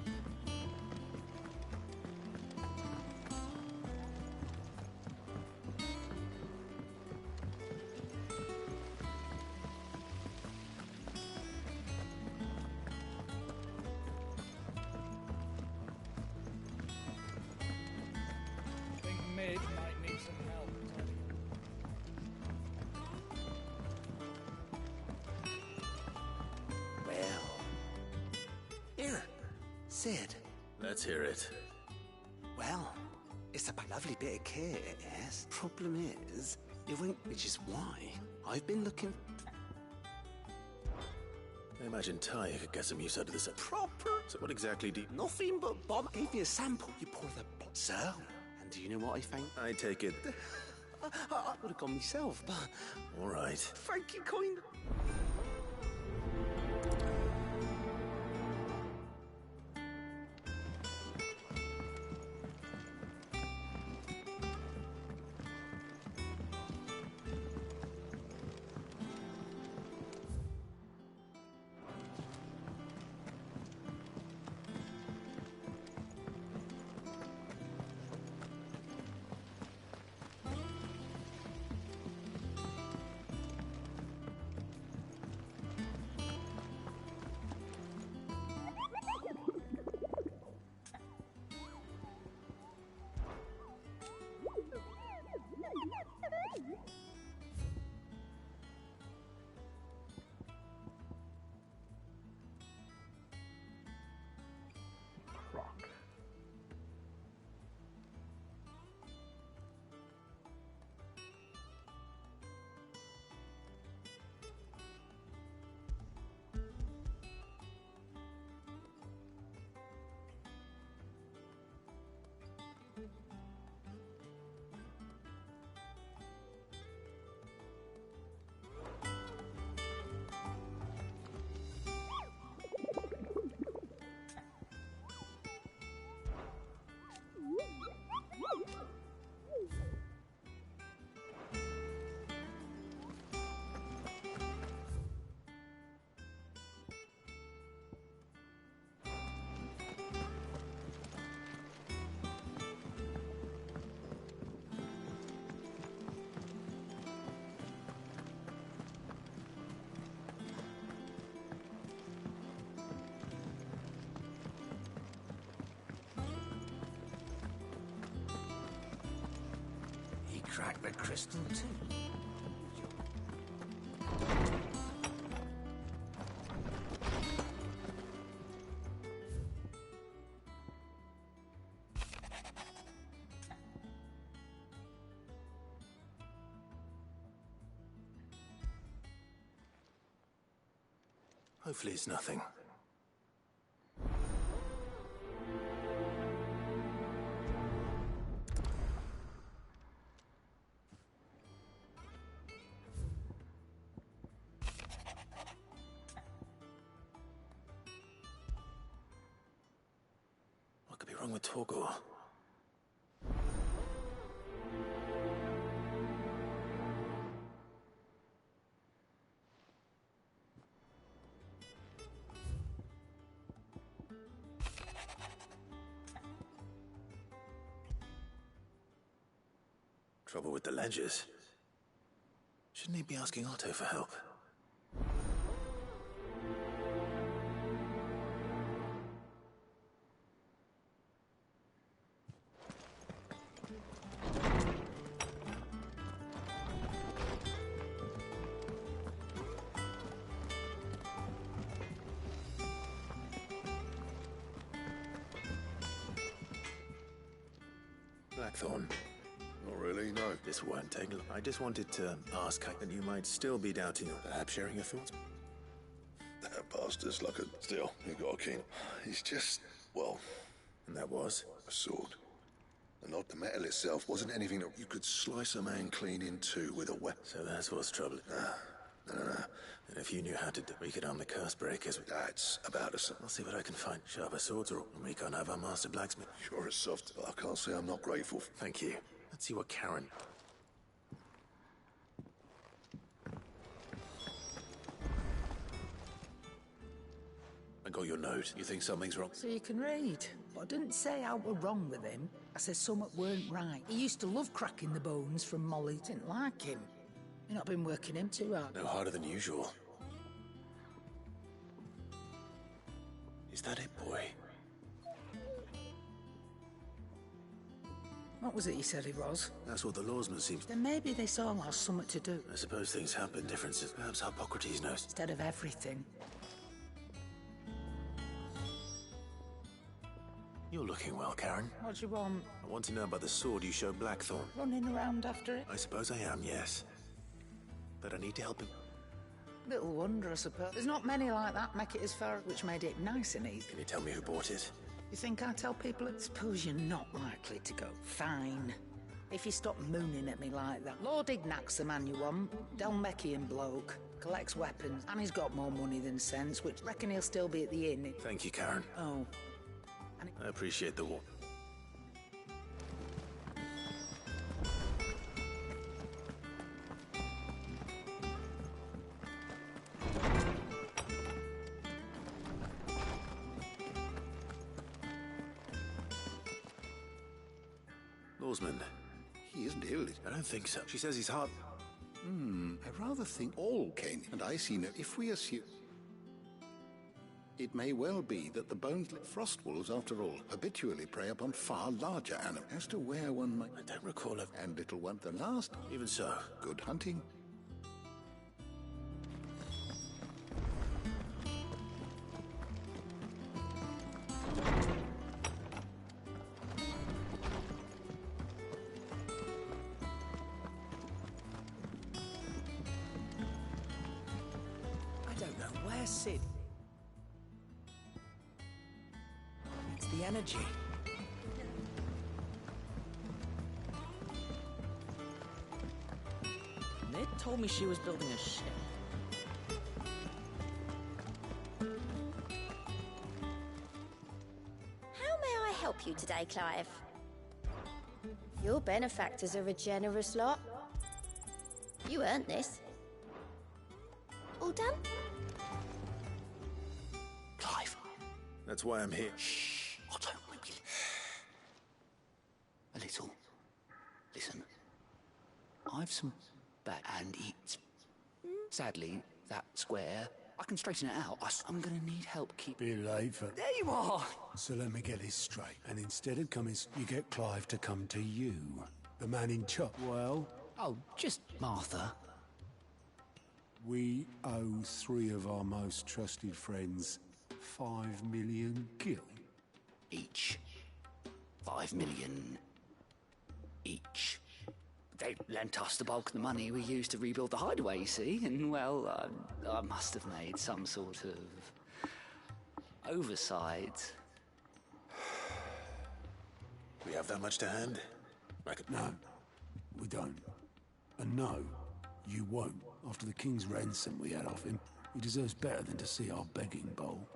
I think Mid might need some help, Well. Here, Sid. Let's hear it. Well, it's a lovely bit of kit, yes. Problem is, it won't, which is why I've been looking I imagine Ty could get some use out of this. proper. So what exactly do you... Nothing but bomb. Gave me a sample. You pour the so. And do you know what I think? I take it... I would have gone myself, but All right. thank you, kind. crystal, too. Hopefully it's nothing. What could be wrong with Torgor? Trouble with the ledgers. Shouldn't he be asking Otto for help? Blackthorn. Not really, no. This won't take long. I just wanted to ask, and you might still be doubting, or perhaps sharing your thoughts. That bastard's like a... Still, you got a king. He's just... well... And that was? A sword. And not the metal itself wasn't anything that you could slice a man clean in two with a weapon. So that's what's troubling. No. And if you knew how to do, we could arm the curse breakers. That's about us. I'll see what I can find. Sharper swords, or we can't have our master blacksmith. Sure is soft, but I can't say I'm not grateful. Thank you. Let's see what Karen... I got your note. You think something's wrong? So you can read. But I didn't say I were wrong with him. I said something weren't right. He used to love cracking the bones from Molly. Didn't like him. You've not been working him too hard. No harder than usual. Is that it, boy? What was it he said he was? That's what the lawsman seems... Then maybe this all has something to do. I suppose things happen, differences. Perhaps Hippocrates knows. Instead of everything. You're looking well, Karen. What do you want? I want to know about the sword you showed Blackthorn. Running around after it? I suppose I am, yes. But I need to help him. Little wonder, I suppose. There's not many like that make it as far, which made it nice and easy. Can you tell me who bought it? You think I tell people it? Suppose you're not likely to go. Fine. If you stop mooning at me like that. Lord Ignac's the man you want. Delmecian bloke. Collects weapons. And he's got more money than sense, which reckon he'll still be at the inn. Thank you, Karen. Oh. I appreciate the war. Lawsman. He isn't ill. I don't think so. She says he's hard. I rather think all came, and I see no... If we assume... It may well be that the bones... Frost wolves, after all, habitually prey upon far larger animals. As to where one might... I don't recall it. And little one, the last... Even so. Good hunting. I don't know where Sid... It's the energy. Ned told me she was building a ship. How may I help you today, Clive? Your benefactors are a generous lot. You earned this. All done? Clive. That's why I'm here. Shh. Otto, maybe... A little. Listen. I've some bad and it's... Sadly, that square... I can straighten it out. I'm gonna need help keep... Be late for... There you are! So let me get this straight. And instead of coming, you get Clive to come to you. The man in charge. Well, Oh, just Martha. We owe 3 of our most trusted friends 5 million gil. Each. 5 million each. They lent us the bulk of the money we used to rebuild the hideaway, you see, and, well, I must have made some sort of oversight. We have that much to hand? No, we don't. And no, you won't. After the king's ransom we had off him, he deserves better than to see our begging bowl.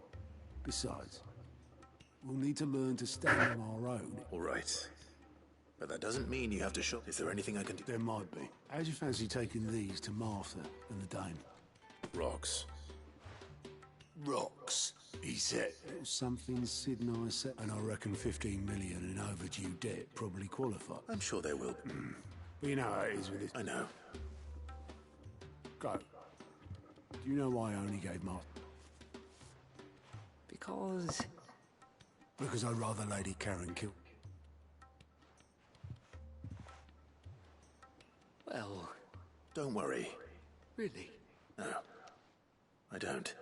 Besides, we'll need to learn to stand on our own. All right. But that doesn't mean you have to show... Is there anything I can do? There might be. How'd you fancy taking these to Martha and the dame? Rocks. Rocks, he said. It was something Sid and I said, and I reckon 15 million in overdue debt probably qualify. I'm sure they will. But you know how it is with this. I know. Go. Do you know why I only gave Martha? Because I'd rather Lady Karen kill. Well... Don't worry. Really? No. I don't.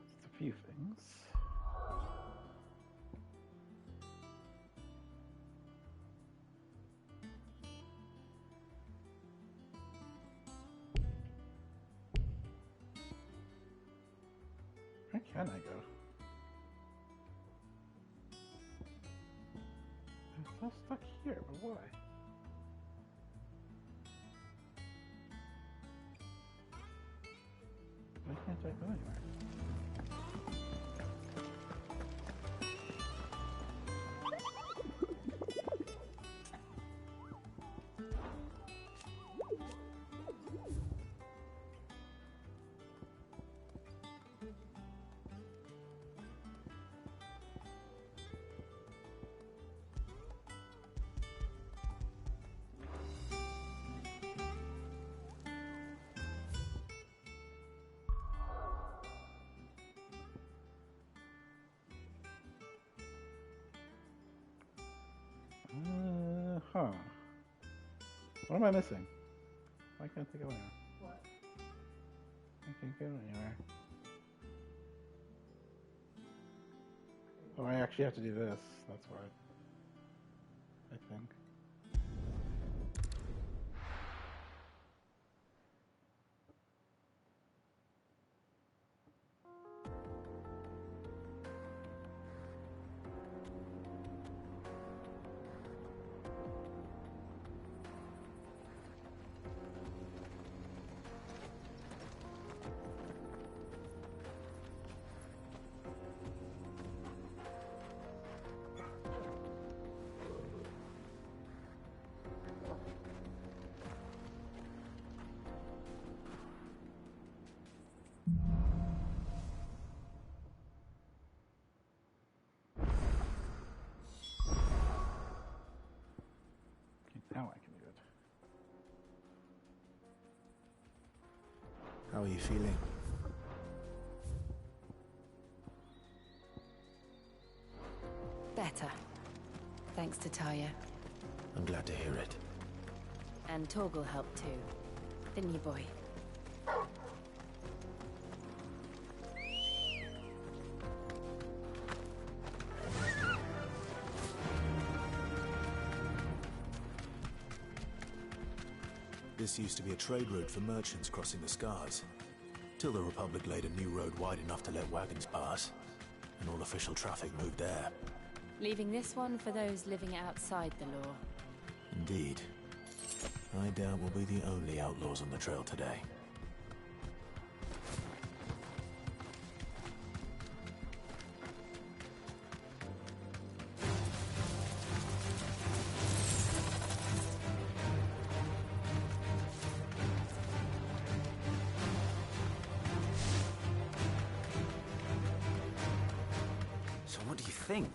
Just a few things. Where can I go? I'm still stuck here, but why? Why can't I go anywhere? Huh. What am I missing? Why can't I go anywhere? What? I can't go anywhere. Oh, I actually have to do this. That's why. I think. Now I can do it. How are you feeling? Better. Thanks to Taya. I'm glad to hear it. And Torgal helped too. Didn't you, boy? This used to be a trade route for merchants crossing the Scars, till the Republic laid a new road wide enough to let wagons pass, and all official traffic moved there. Leaving this one for those living outside the law. Indeed. I doubt we'll be the only outlaws on the trail today. So what do you think?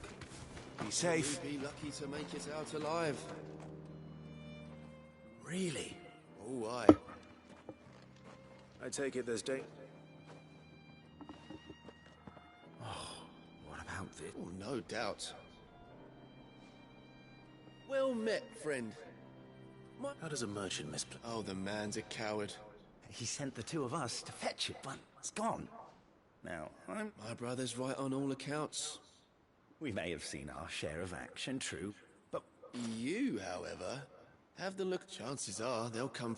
Be safe? You'd be lucky to make it out alive. Really? Oh, aye. I take it there's this. Oh, no doubt. Well met, friend. How does a merchant misplay? Oh, the man's a coward. He sent the two of us to fetch it, but it's gone. Now, My brother's right on all accounts. we may have seen our share of action, true, but... You, however, have the look. Chances are they'll come...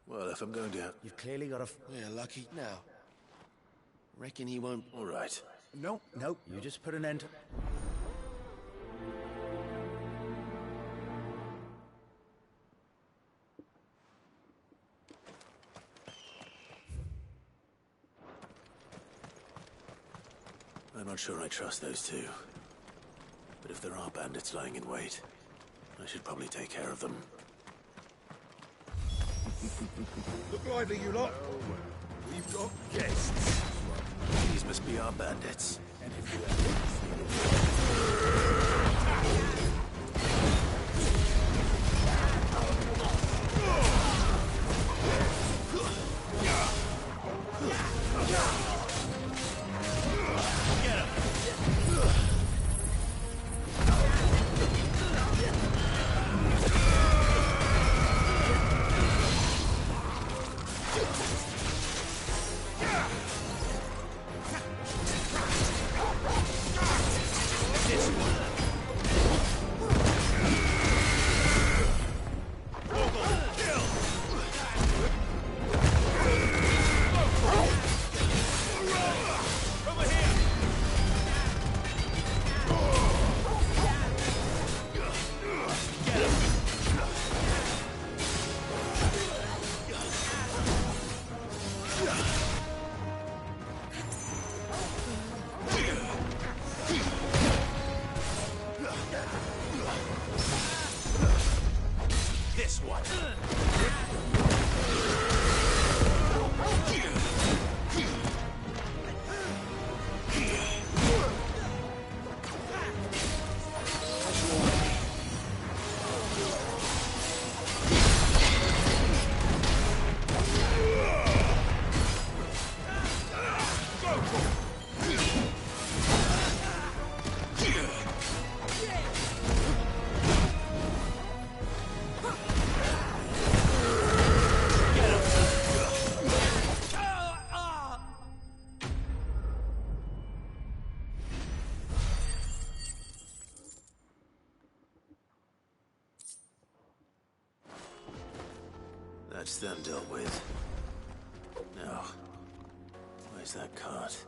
Well, if I'm going to... You've clearly got a... We're lucky. Now, reckon he won't... All right. No, you just put an end to... I'm not sure I trust those two. But if there are bandits lying in wait, I should probably take care of them. Look lively, you lot. We've got guests. These must be our bandits. And if you That's them dealt with. Now, where's that cart?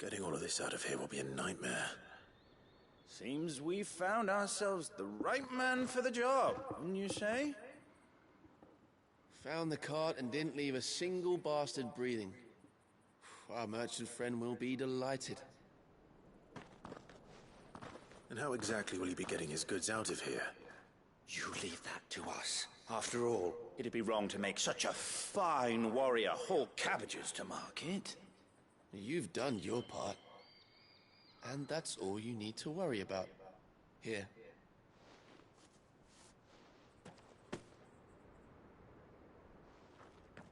Getting all of this out of here will be a nightmare. Seems we've found ourselves the right man for the job, wouldn't you say? Found the cart and didn't leave a single bastard breathing. Our merchant friend will be delighted. And how exactly will he be getting his goods out of here? You leave that to us. After all, it'd be wrong to make such a fine warrior haul cabbages to market. You've done your part. And that's all you need to worry about. Here.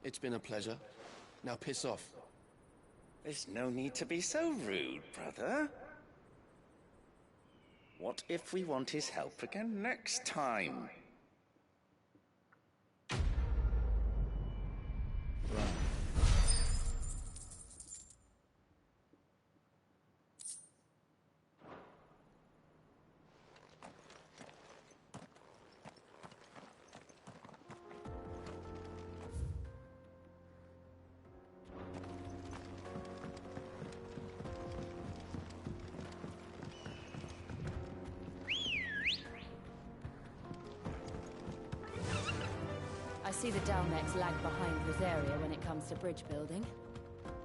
It's been a pleasure. Now piss off. There's no need to be so rude, brother. What if we want his help again next time? I see the Dalmex lag behind Rosaria when it comes to bridge building.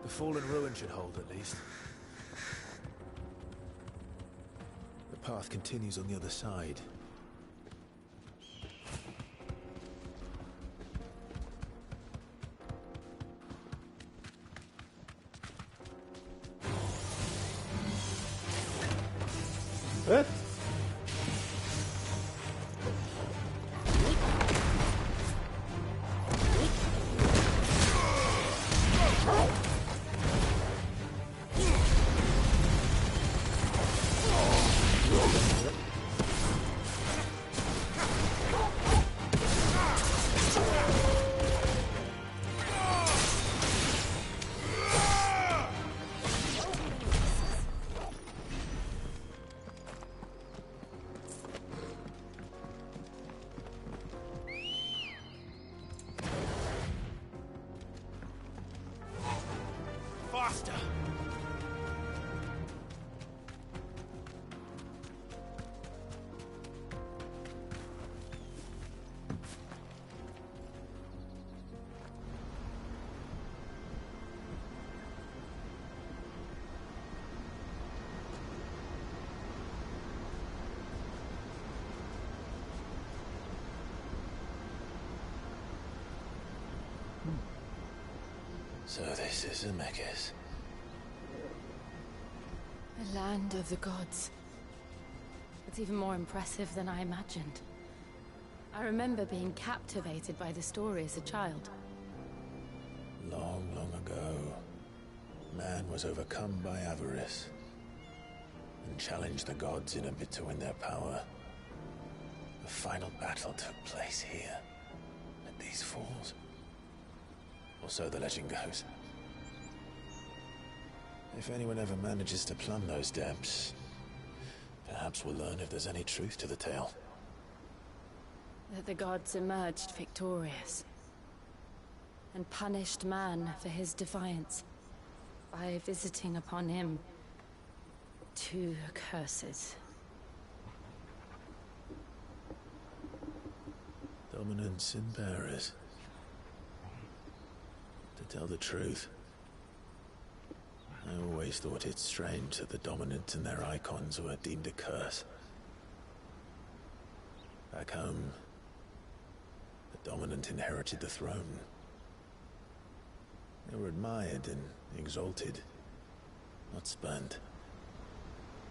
The fallen ruin should hold, at least. The path continues on the other side. master. So this is Zemeckis. The land of the gods. It's even more impressive than I imagined. I remember being captivated by the story as a child. Long, long ago, man was overcome by avarice and challenged the gods in a bid to win their power. The final battle took place here, at these falls. Or so the legend goes. If anyone ever manages to plumb those depths, perhaps we'll learn if there's any truth to the tale. That the gods emerged victorious and punished man for his defiance by visiting upon him 2 curses. Dominance in Paris. To tell the truth, I always thought it strange that the dominant and their icons were deemed a curse. Back home, the dominant inherited the throne. They were admired and exalted, not spurned.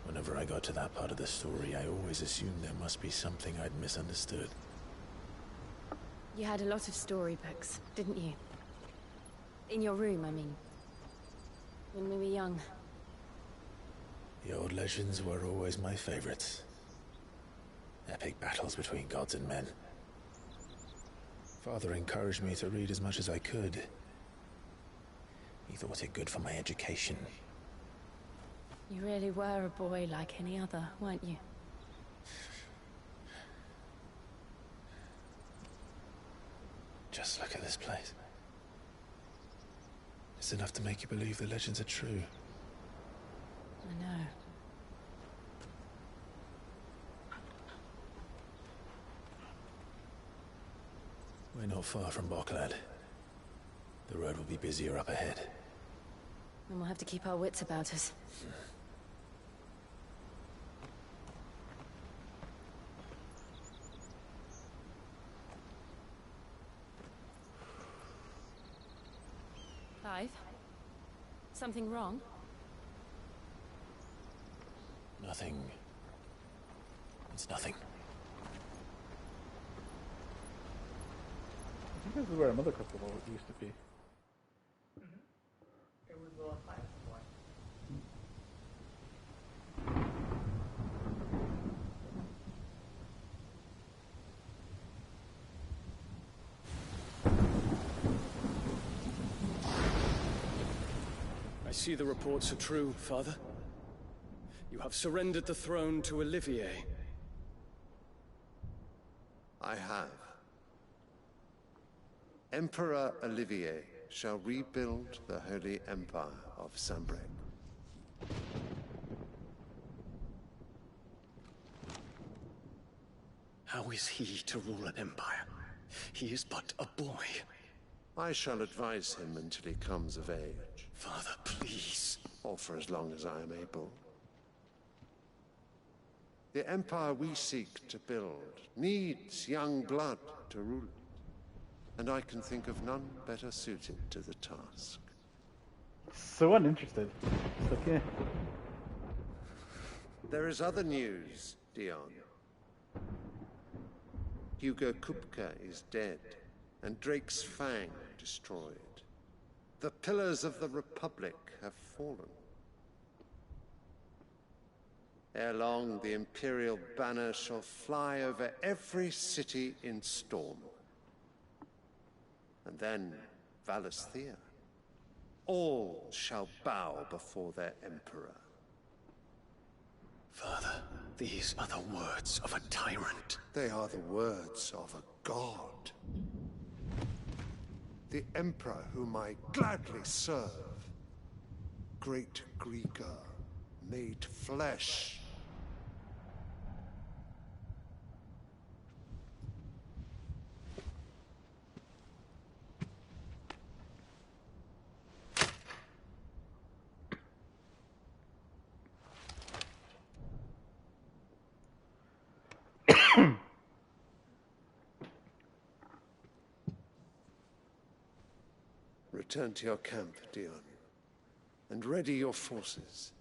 Whenever I got to that part of the story, I always assumed there must be something I'd misunderstood. You had a lot of storybooks, didn't you? In your room, I mean. When we were young. The old legends were always my favorites. Epic battles between gods and men. Father encouraged me to read as much as I could. He thought it good for my education. You really were a boy like any other, weren't you? Just look at this place. It's enough to make you believe the legends are true. I know. We're not far from Boklad. The road will be busier up ahead. And we'll have to keep our wits about us. Clive? Something wrong? Nothing. It's nothing. I think this is where another crystal ball used to be. It was the last one. I see the reports are true, Father. You have surrendered the throne to Olivier. I have. Emperor Olivier shall rebuild the Holy Empire of Sanbreque. How is he to rule an empire? He is but a boy. I shall advise him until he comes of age. Father, please. Or for as long as I am able. The empire we seek to build needs young blood to rule it. And I can think of none better suited to the task. So uninterested. It's okay. There is other news, Dion. Hugo Kupka is dead, and Drake's Fang destroyed. The pillars of the Republic have fallen. Ere long, the Imperial banner shall fly over every city in Storm. And then Valisthea. All shall bow before their Emperor. Father, these are the words of a tyrant. They are the words of a god. The Emperor whom I gladly serve. great Greeker, made flesh. Return to your camp, Dion, and ready your forces.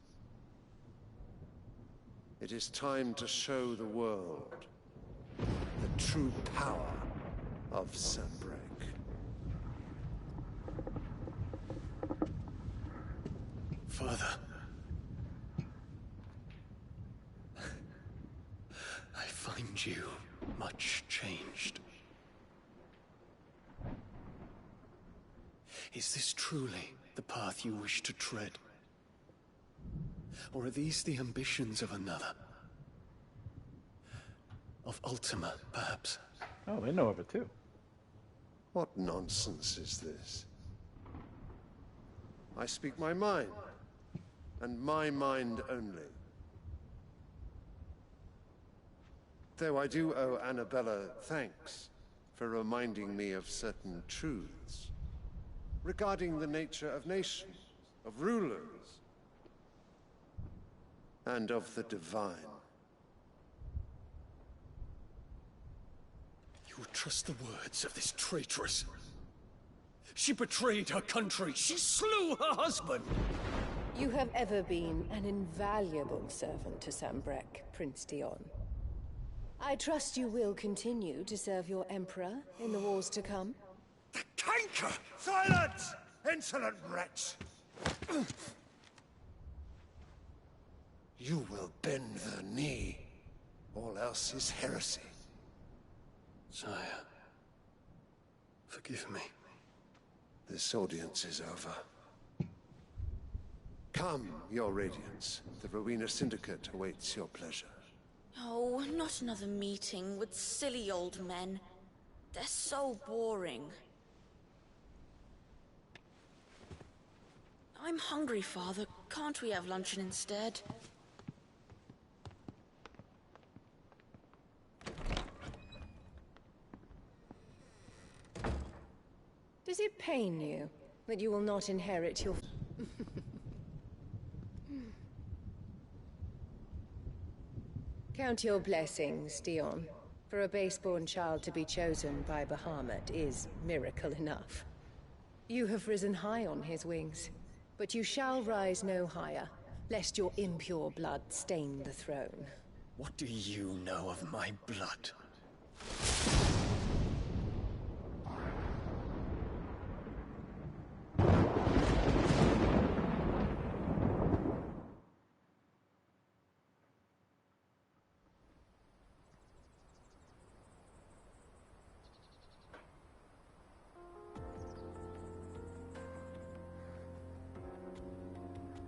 It is time to show the world the true power of Sanbreque. Father. I find you much changed. Is this truly the path you wish to tread? Or are these the ambitions of another? Of Ultima, perhaps? Oh, they know of it too. What nonsense is this? I speak my mind, and my mind only. Though I do owe Annabella thanks for reminding me of certain truths regarding the nature of nations, of rulers, and of the divine. You would trust the words of this traitress? She betrayed her country. She slew her husband. You have ever been an invaluable servant to Sanbreque, Prince Dion. I trust you will continue to serve your Emperor in the wars to come. The canker! Silence! Insolent wretch! You will bend the knee. All else is heresy. Sire, forgive me. This audience is over. Come, your Radiance. The Rowena Syndicate awaits your pleasure. Oh, not another meeting with silly old men. They're so boring. I'm hungry, Father. Can't we have luncheon instead? Does it pain you that you will not inherit your... Count your blessings, Dion. For a base-born child to be chosen by Bahamut is miracle enough. You have risen high on his wings, but you shall rise no higher, lest your impure blood stain the throne. What do you know of my blood?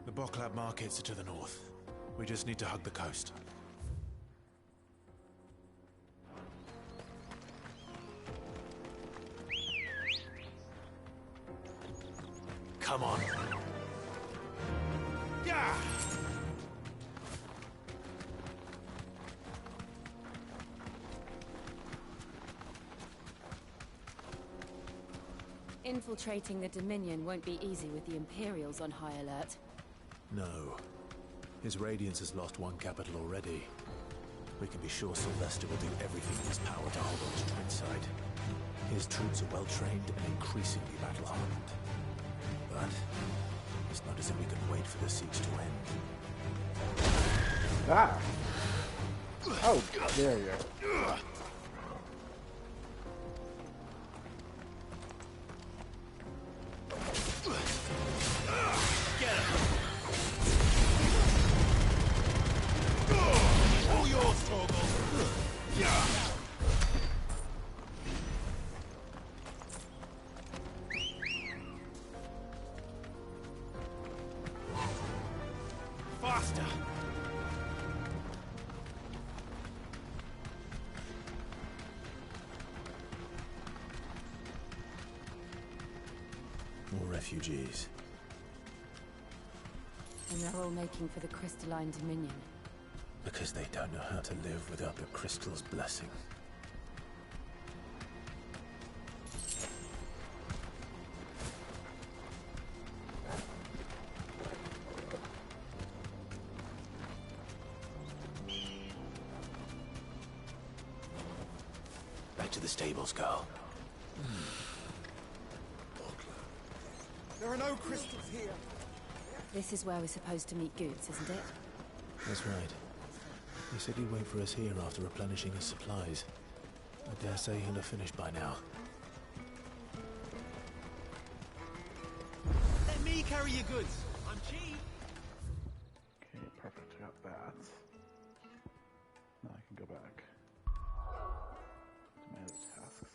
The Boklab markets are to the north. We just need to hug the coast. Come on. Yeah! Infiltrating the Dominion won't be easy with the Imperials on high alert. No. His Radiance has lost one capital already. We can be sure Sylvester will do everything in his power to hold on to Twinside. His troops are well-trained and increasingly battle-hardened. But it's not as if we can wait for the siege to end. Ah! Oh, there you go. Faster! More refugees. And they're all making for the crystalline dominion. Because they don't know how to live without the crystal's blessing. Back to the stables, girl. There are no crystals here. This is where we're supposed to meet Goots, isn't it? That's right. He said he'd wait for us here after replenishing his supplies. I dare say he'll have finished by now. Let me carry your goods. I'm cheap. Okay, perfect. I got that. Now I can go back to my other tasks.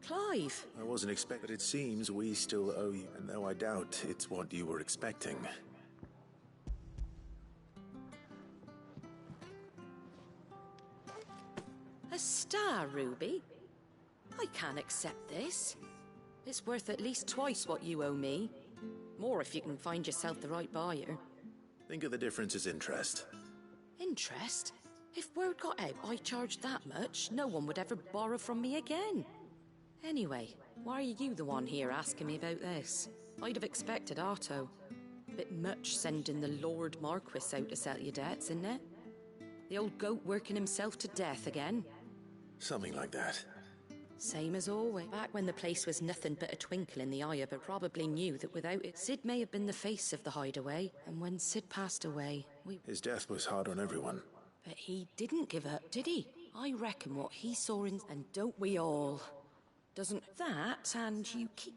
Clive! I wasn't expecting, but it seems we still owe you, and though I doubt it's what you were expecting. A star, Ruby? I can't accept this. It's worth at least twice what you owe me. More if you can find yourself the right buyer. Think of the difference as interest. Interest? If word got out I charged that much, no one would ever borrow from me again. Anyway, why are you the one here asking me about this? I'd have expected Otto. Bit much sending the Lord Marquis out to settle your debts, isn't it? The old goat working himself to death again. Something like that. Same as always. Back when the place was nothing but a twinkle in the eye of it, probably knew that without it, Sid may have been the face of the hideaway. And when Sid passed away, His death was hard on everyone. But he didn't give up, did he? I reckon what he saw in... And don't we all? Doesn't that, and you keep...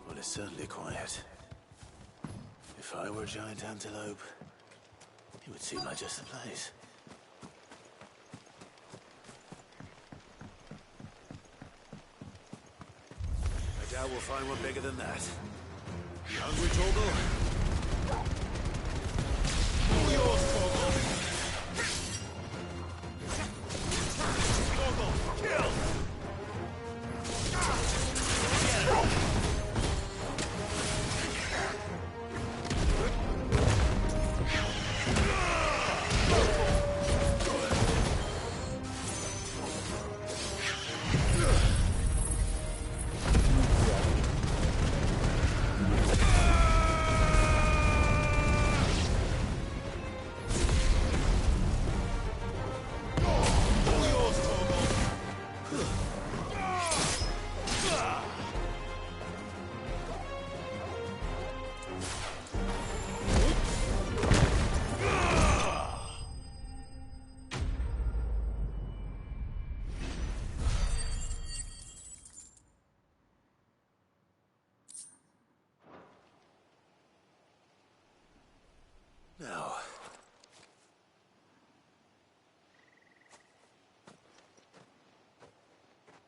Well, it's certainly quiet. If I were a giant antelope, it would seem like just the place. I doubt we'll find one bigger than that. You hungry, Torgal? All yours, Torgal! Torgal, kill!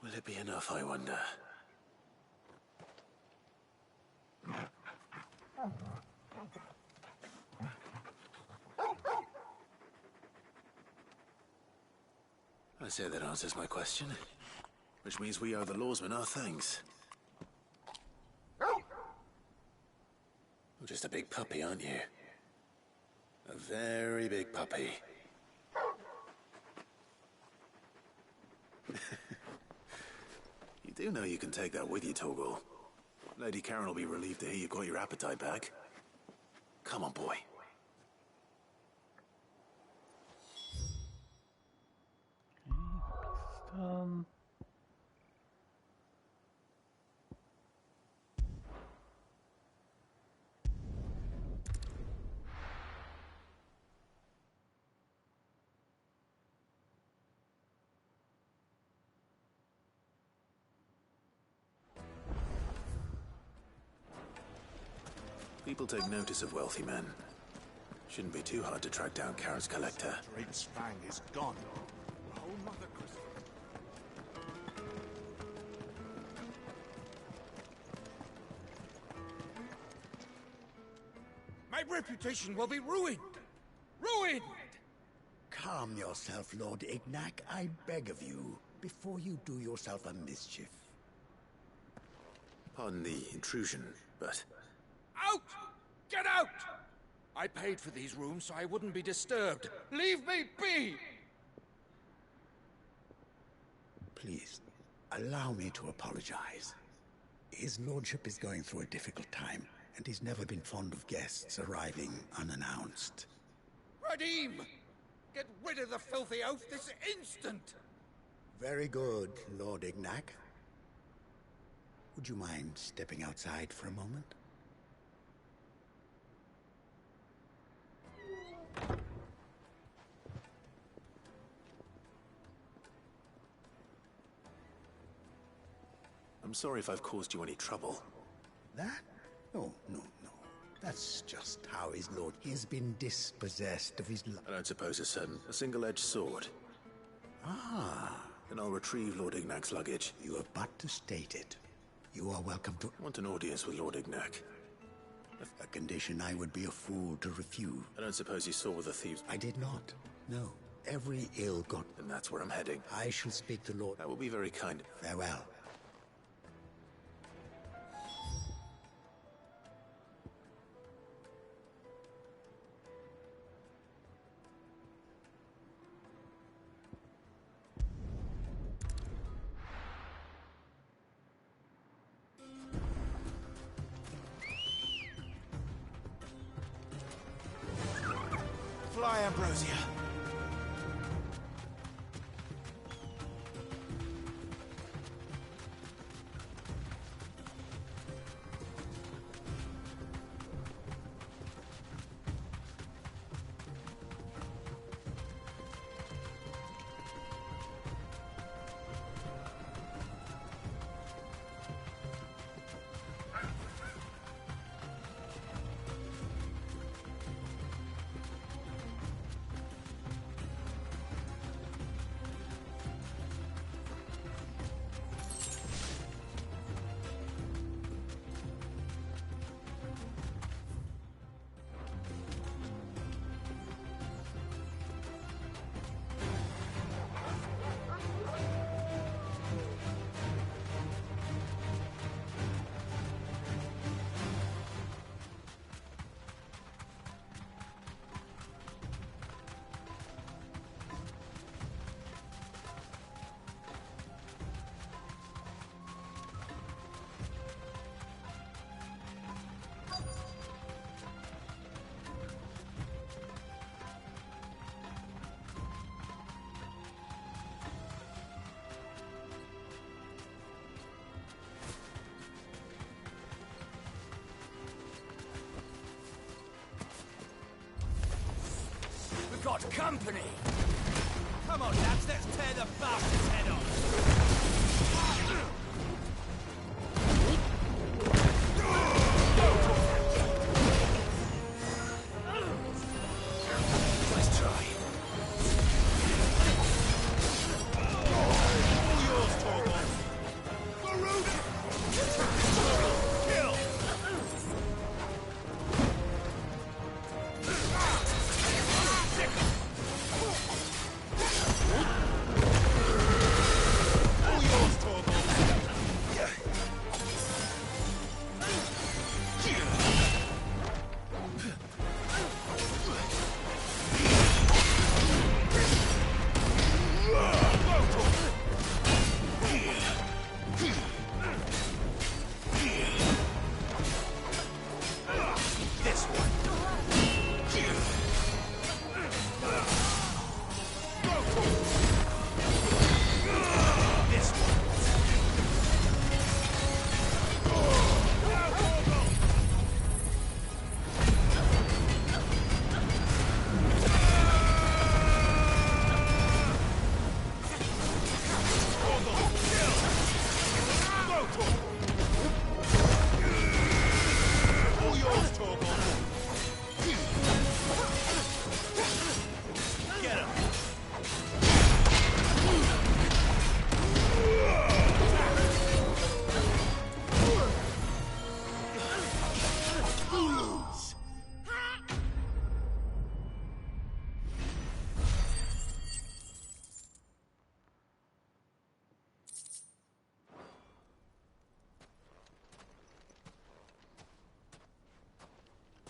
Will it be enough, I wonder? I say that answers my question. Which means we owe the lawsmen our thanks. You're just a big puppy, aren't you? A very big puppy. You do know you can take that with you, Torgal. Lady Karen will be relieved to hear you've got your appetite back. Come on, boy. Done. People take notice of wealthy men. Shouldn't be too hard to track down Karen's collector. Drake's fang is gone. Oh, Mother Christmas. My reputation will be ruined! Ruined! Calm yourself, Lord Ignac, I beg of you, before you do yourself a mischief. Pardon the intrusion, but... Out! Get out! I paid for these rooms so I wouldn't be disturbed. Leave me be! Please, allow me to apologize. His lordship is going through a difficult time, and he's never been fond of guests arriving unannounced. Radim! Get rid of the filthy oaf this instant! Very good, Lord Ignac. Would you mind stepping outside for a moment? I'm sorry if I've caused you any trouble. That? No. That's just how his lord... He has been dispossessed of his... I don't suppose a single-edged sword. Ah. Then I'll retrieve Lord Ignac's luggage. You have but to state it. You are welcome to... I want an audience with Lord Ignac. A condition I would be a fool to refuse. I don't suppose you saw the thieves... I did not. No. Every ill got... And that's where I'm heading. I shall speak to Lord... That will be very kind. Farewell. Fly, Ambrosia. We've got company! Come on, lads, let's tear the bastard's head off! Nice try. All yours, Torgal!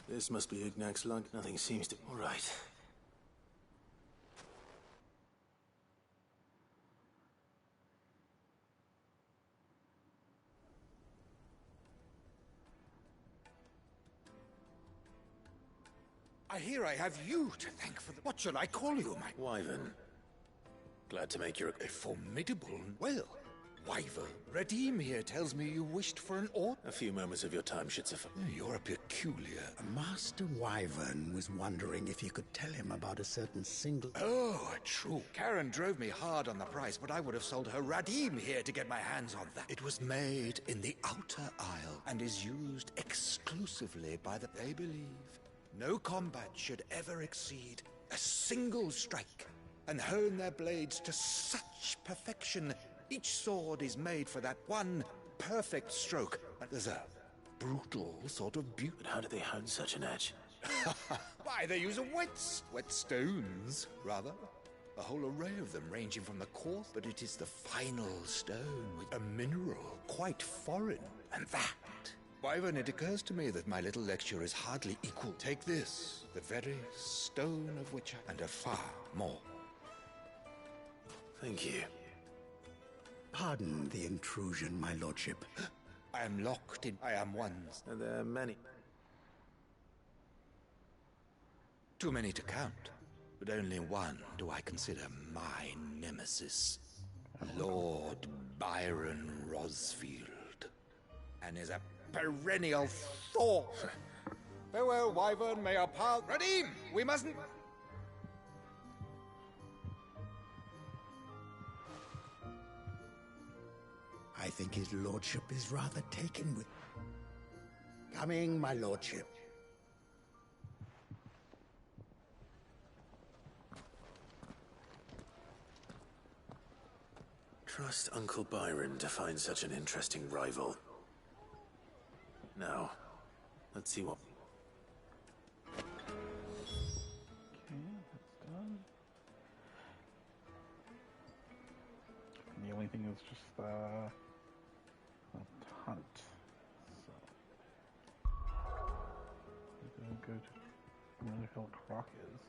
This must be Ignac's lug. Nothing seems to... All right. I hear I have you to thank for the... What shall I call you, my... Wyvern. Glad to make your... A formidable... Well, Wyvern. Radim here tells me you wished for an order. A few moments of your time should suffice. You're a peculiar... Master Wyvern was wondering if you could tell him about a certain single... Oh, true. Karen drove me hard on the price, but I would have sold her Radim here to get my hands on that. It was made in the Outer Isle and is used exclusively by the... They believe no combat should ever exceed a single strike and hone their blades to such perfection. Each sword is made for that one perfect stroke. There's a brutal sort of beauty. But how do they hone such an edge? Why, they use wet stones, rather. A whole array of them, ranging from the coarse, but it is the final stone, with a mineral quite foreign. And that, Wyvern, it occurs to me that my little lecture is hardly equal. Take this, the very stone of which and a far more. Thank you. Pardon the intrusion, my lordship. I am locked in. I am one. And there are many. Too many to count, but only one do I consider my nemesis. Lord Byron Rosfield. And is a perennial thorn. Farewell, Wyvern, may our path... Radim! We mustn't... I think his lordship is rather taken with... Coming, my lordship. Trust Uncle Byron to find such an interesting rival. Now, let's see what... Okay, that's done. And the only thing is just the hunt. So we're gonna go to where the hell Croc is.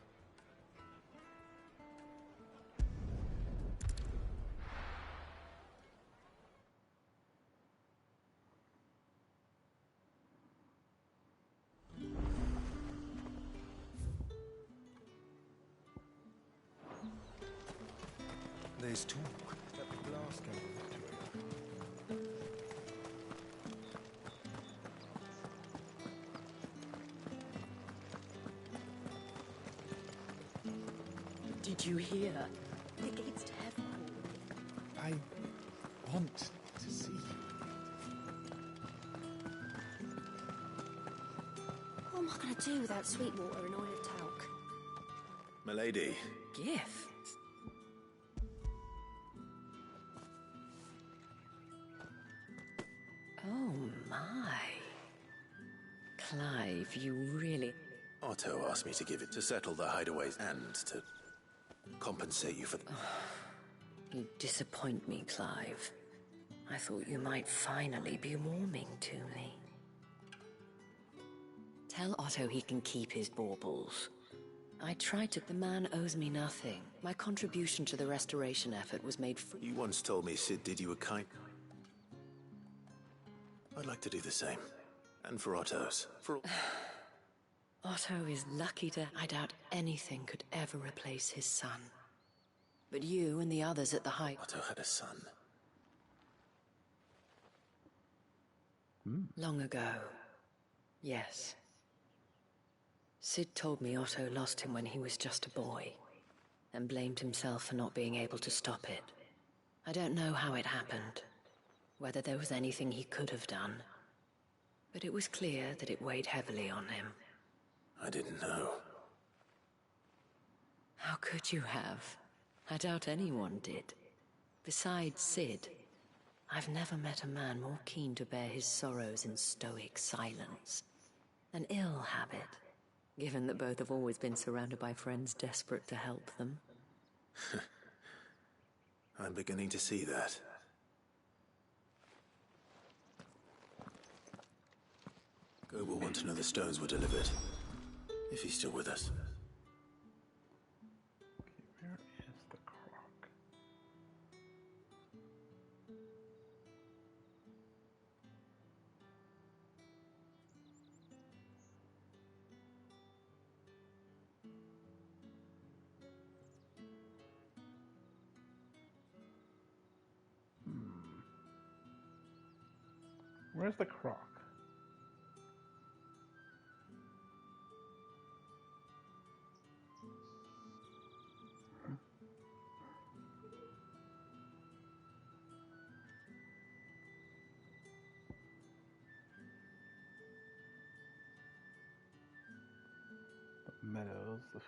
There's talk that the Glasgow victory. Did you hear? The gates to heaven. I want to see you. What am I going to do without sweet water and oil of talc? Milady. Gift? Oh my. Clive, you really... Otto asked me to give it to settle the hideaways and to compensate you for the... You disappoint me, Clive. I thought you might finally be warming to me. Tell Otto he can keep his baubles. I tried to... The man owes me nothing. My contribution to the restoration effort was made free. You once told me Sid did you a kind... I'd like to do the same. And for Otto's. For... Otto is lucky to... I doubt anything could ever replace his son. But you and the others at the height... Otto had a son. Long ago. Yes. Sid told me Otto lost him when he was just a boy, and blamed himself for not being able to stop it. I don't know how it happened, whether there was anything he could have done, but it was clear that it weighed heavily on him. I didn't know. How could you have? I doubt anyone did. Besides Sid, I've never met a man more keen to bear his sorrows in stoic silence. An ill habit, given that both have always been surrounded by friends desperate to help them. I'm beginning to see that. Go will want to know the stones were delivered. If he's still with us. Where is the croc? Where's the croc? The meadows, the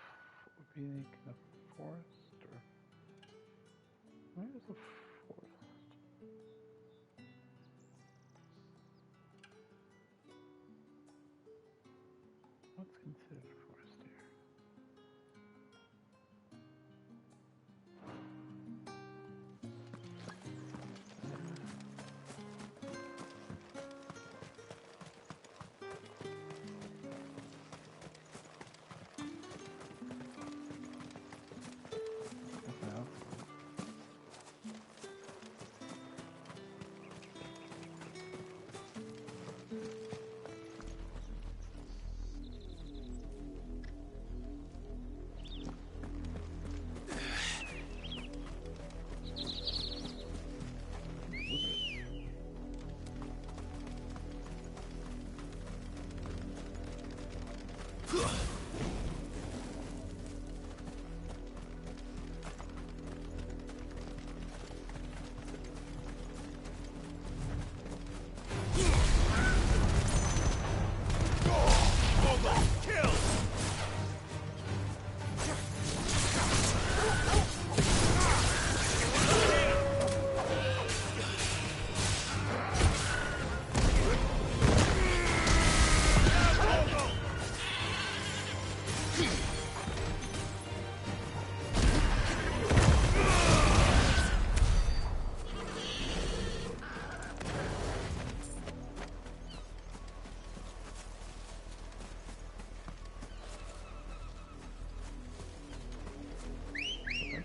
being a forest, or where is the forest? What's considered a forest here?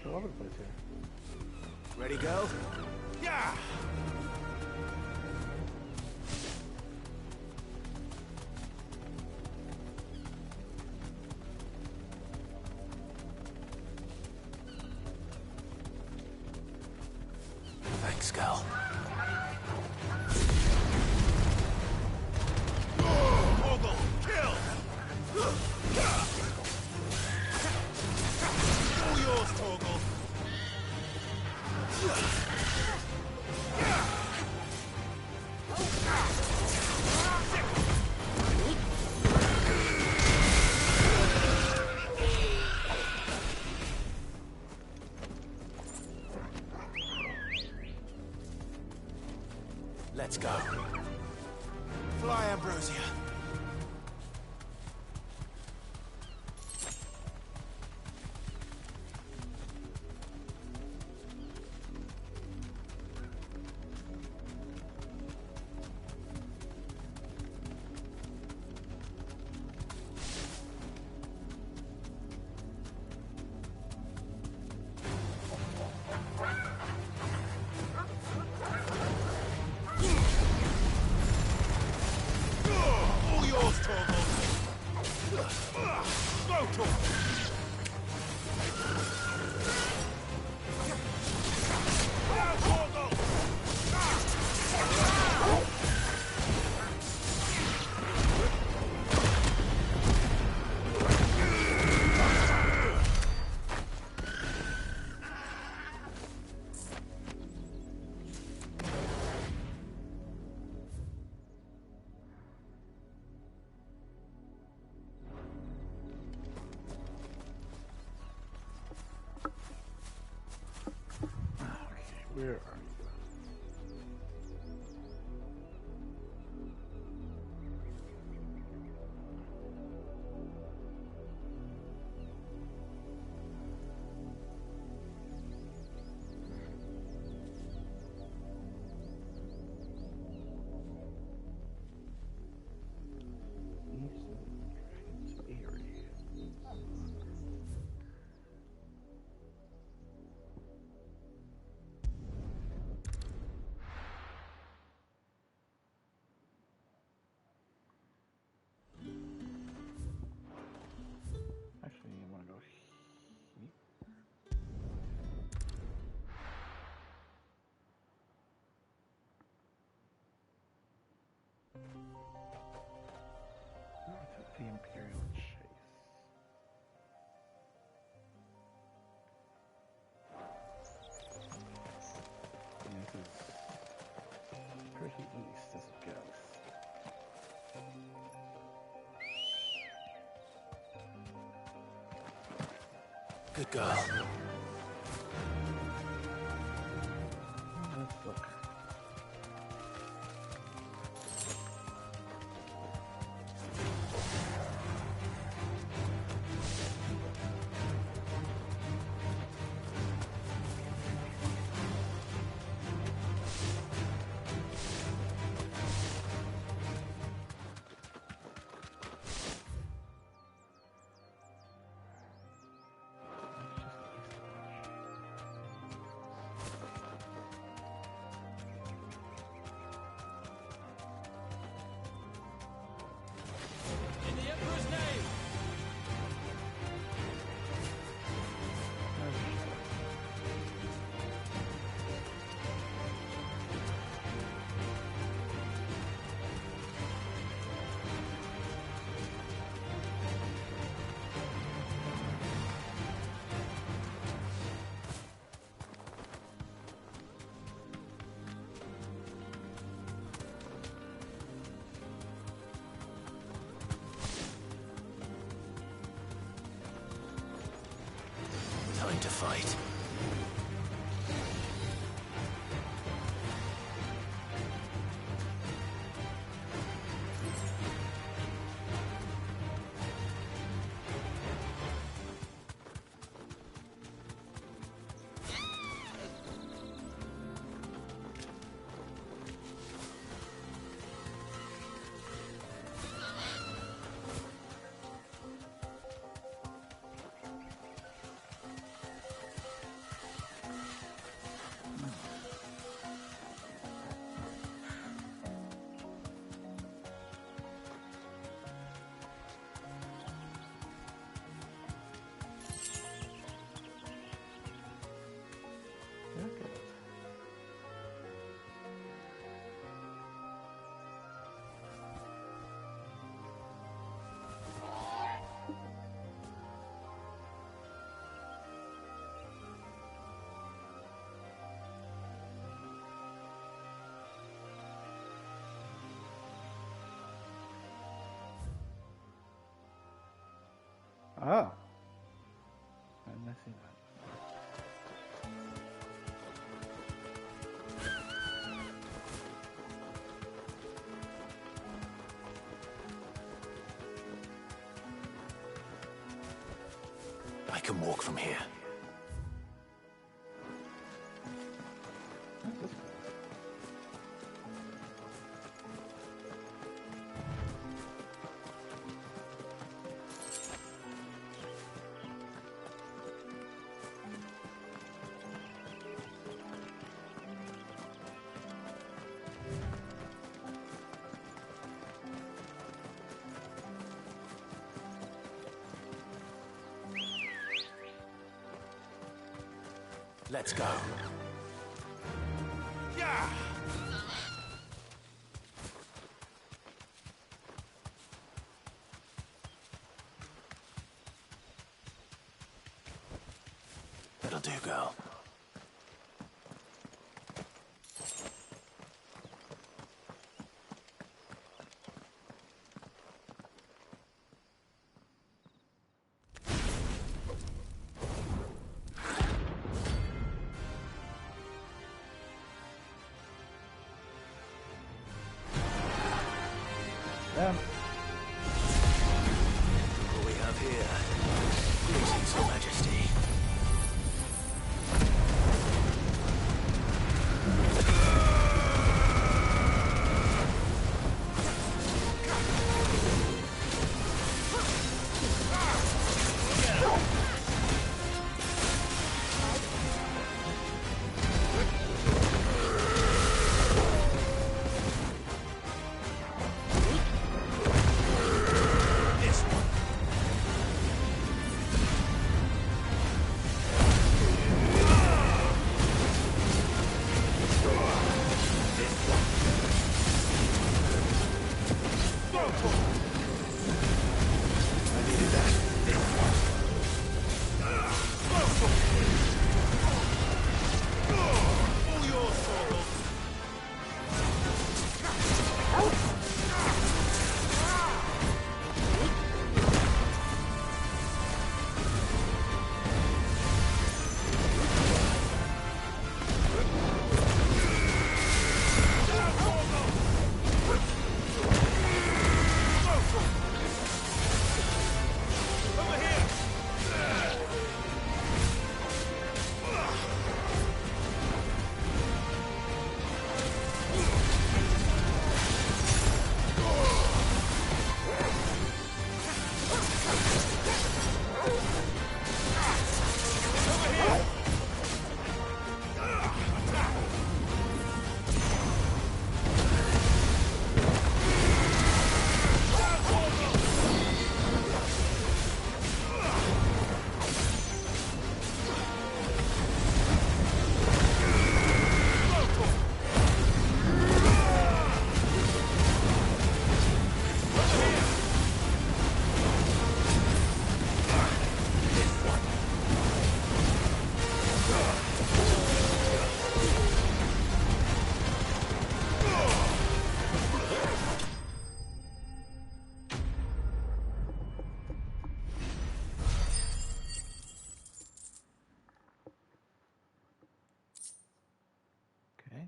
All over the place here. Ready, go? Yeah! Thanks, Gal. Mogul, kill! All yours, Torgal. Let's go. Fly, Ambrosia. All yours, Torgal. Go, Torgal. Now, Torgal. Where are you? Good girl. Let's look. In the Emperor's name! Time to fight. Oh. I'm missing that. I can walk from here. Let's go. Yeah! That'll do, girl. Yeah. What we have here? Greetings, Your Majesty.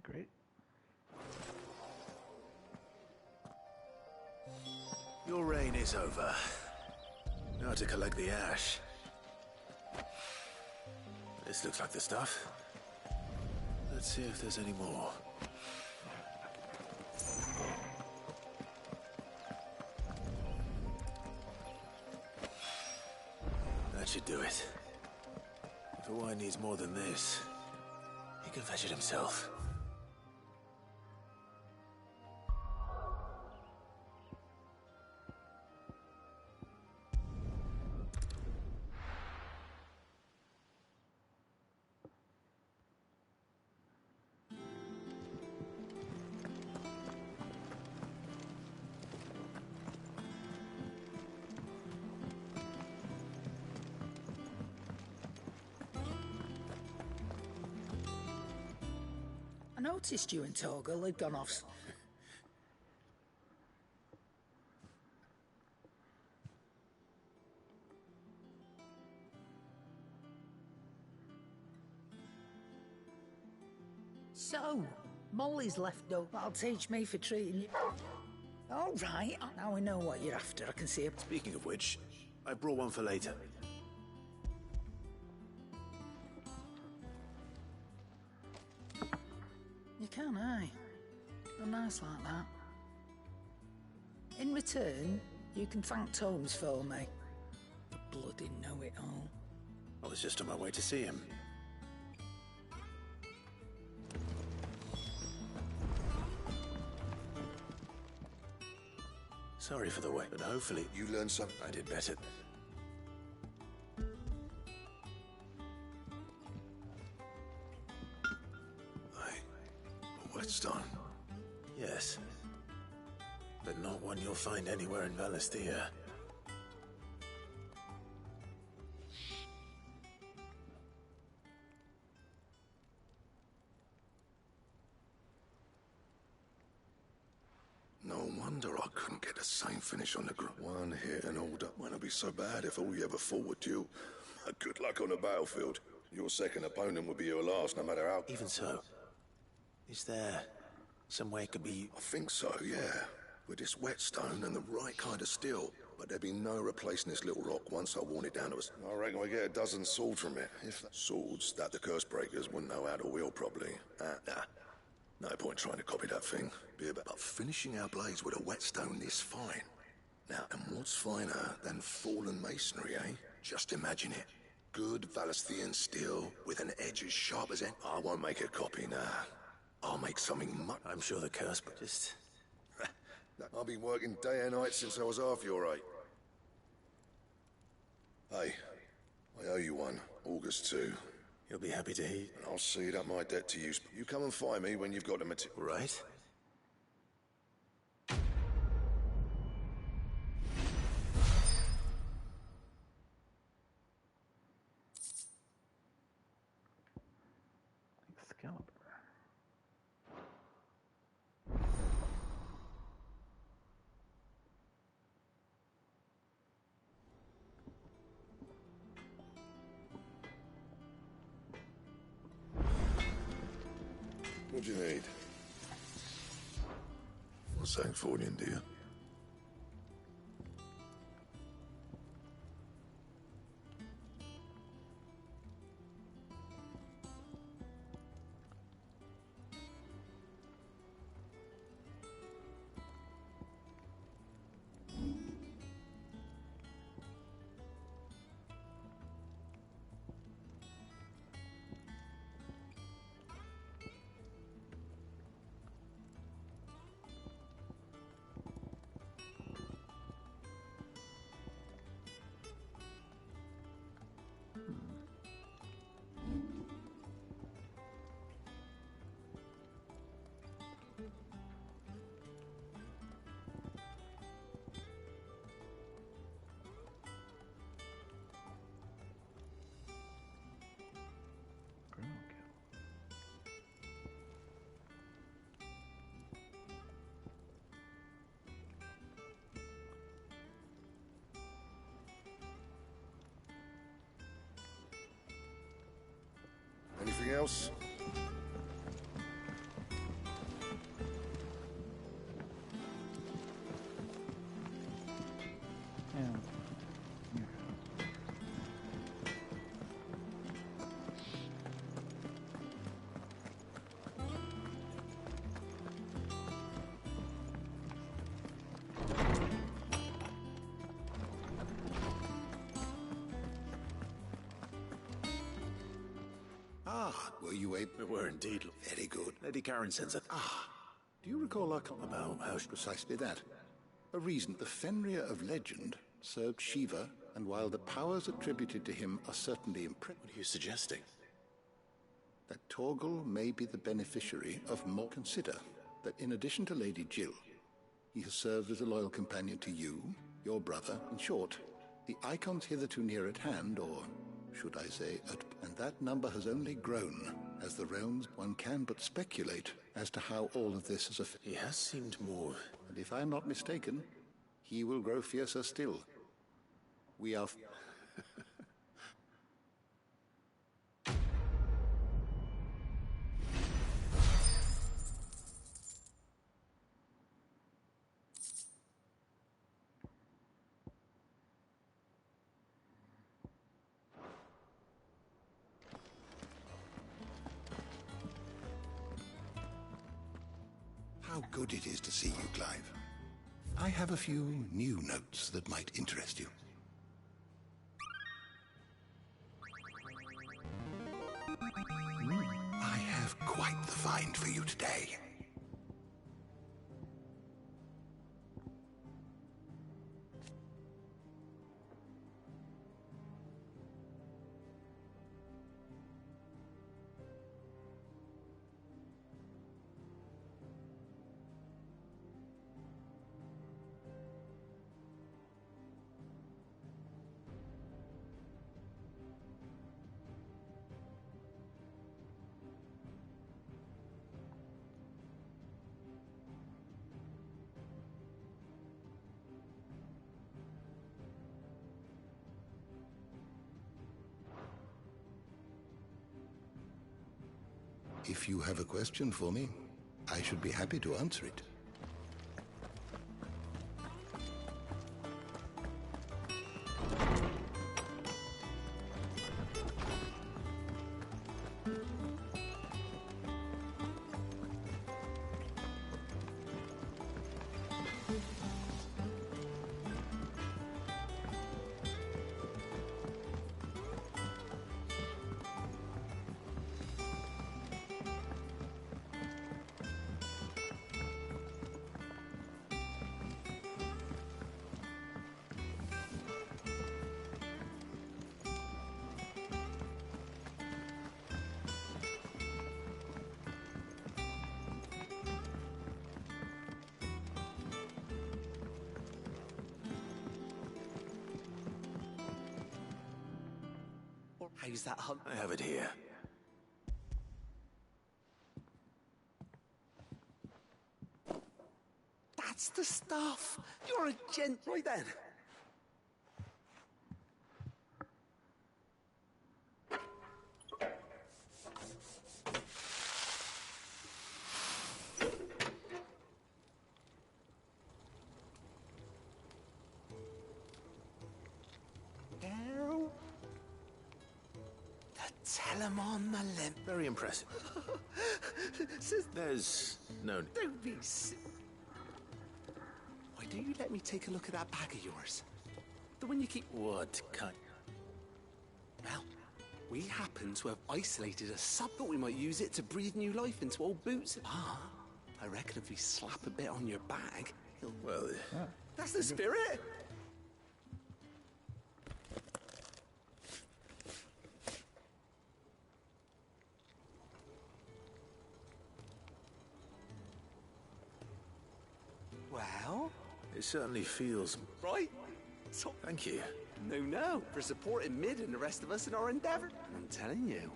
great. Your reign is over. Now to collect the ash. This looks like the stuff. Let's see if there's any more. That should do it. If the wine needs more than this, he can fetch it himself. I noticed you and Torgal had gone off. So, Molly's left though. That'll teach me for treating you. All right, now we know what you're after. I can see it. Speaking of which, I brought one for later. You can, aye. You're nice like that. In return, you can thank Tomes for me. The bloody know-it-all. I was just on my way to see him. Sorry for the wait, but hopefully You learned something. I did better. A whetstone. Yes. But not one you'll find anywhere in Valisthea. No wonder I couldn't get the same finish on the one hit and all that. Won't be so bad if all you ever fought were duel. Good luck on the battlefield. Your second opponent will be your last, no matter how. Even so, is there some way it could be... I think so, yeah. With this whetstone and the right kind of steel. But there'd be no replacing this little rock once I worn it down to us. I reckon we get a dozen swords from it. If swords that the curse breakers wouldn't know how to wield properly. Nah. No point trying to copy that thing. Be about finishing our blades with a whetstone this fine. Now, and what's finer than fallen masonry, eh? Just imagine it. Good Valisthean steel with an edge as sharp as any. I won't make a copy, nah. I'll make something much... I'm sure the curse, but just... I've been working day and night since I was half your age. Hey, I owe you one. August 2. You'll be happy to hear. And I'll cede up my debt to you. You come and find me when you've got the material. Right? Excalibur. What do you need? What's that for you, dear? Anything else? Ah, were you able? We were indeed. Very good. Lady Karen sends it. Do you recall our about how precisely that? A reason the Fenrir of legend served Shiva, and while the powers attributed to him are certainly impressive. What are you suggesting? That Torgal may be the beneficiary of more. Consider that in addition to Lady Jill, he has served as a loyal companion to you, your brother, in short, the icons hitherto near at hand, or should I say, and that number has only grown. As the realms, one can but speculate as to how all of this has affected. He has seemed more... And if I am not mistaken, he will grow fiercer still. We are... How good it is to see you, Clive. I have a few new notes that might interest you. I have quite the find for you today. If you have a question for me, I should be happy to answer it. How's that hunt? I have it here. That's the stuff. You're a gent, right then. Tell him on the limp. Very impressive. There's no... Don't be Why don't you let me take a look at that bag of yours? The one you keep... What kind? Well, we happen to have isolated a sub, but we might use it to breathe new life into old boots. I reckon if we slap a bit on your bag, he'll... Well... That's the spirit! Well? It certainly feels... Right? So... Thank you. No, for supporting Mid and the rest of us in our endeavor. I'm telling you.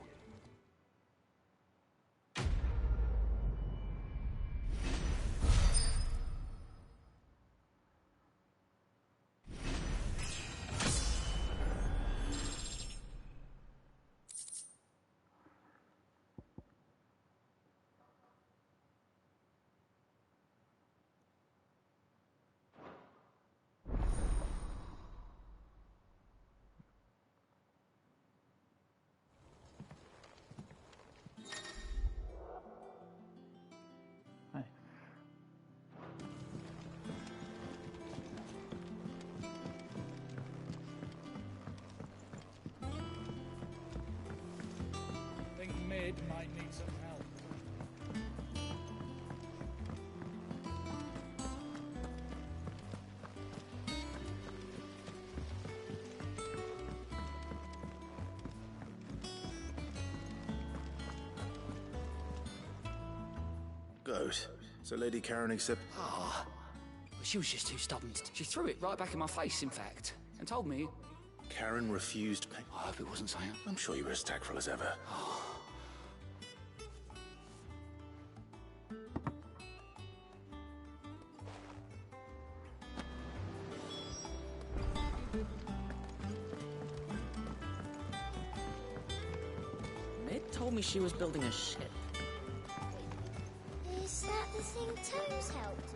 Sid might need some help. Goat. So Lady Karen accept... Ah, she was just too stubborn. She threw it right back in my face, in fact, and told me... Karen refused pay... I hope it wasn't Sam. I'm sure you were as tactful as ever. Mid told me she was building a ship. Is that the thing Tomes helped?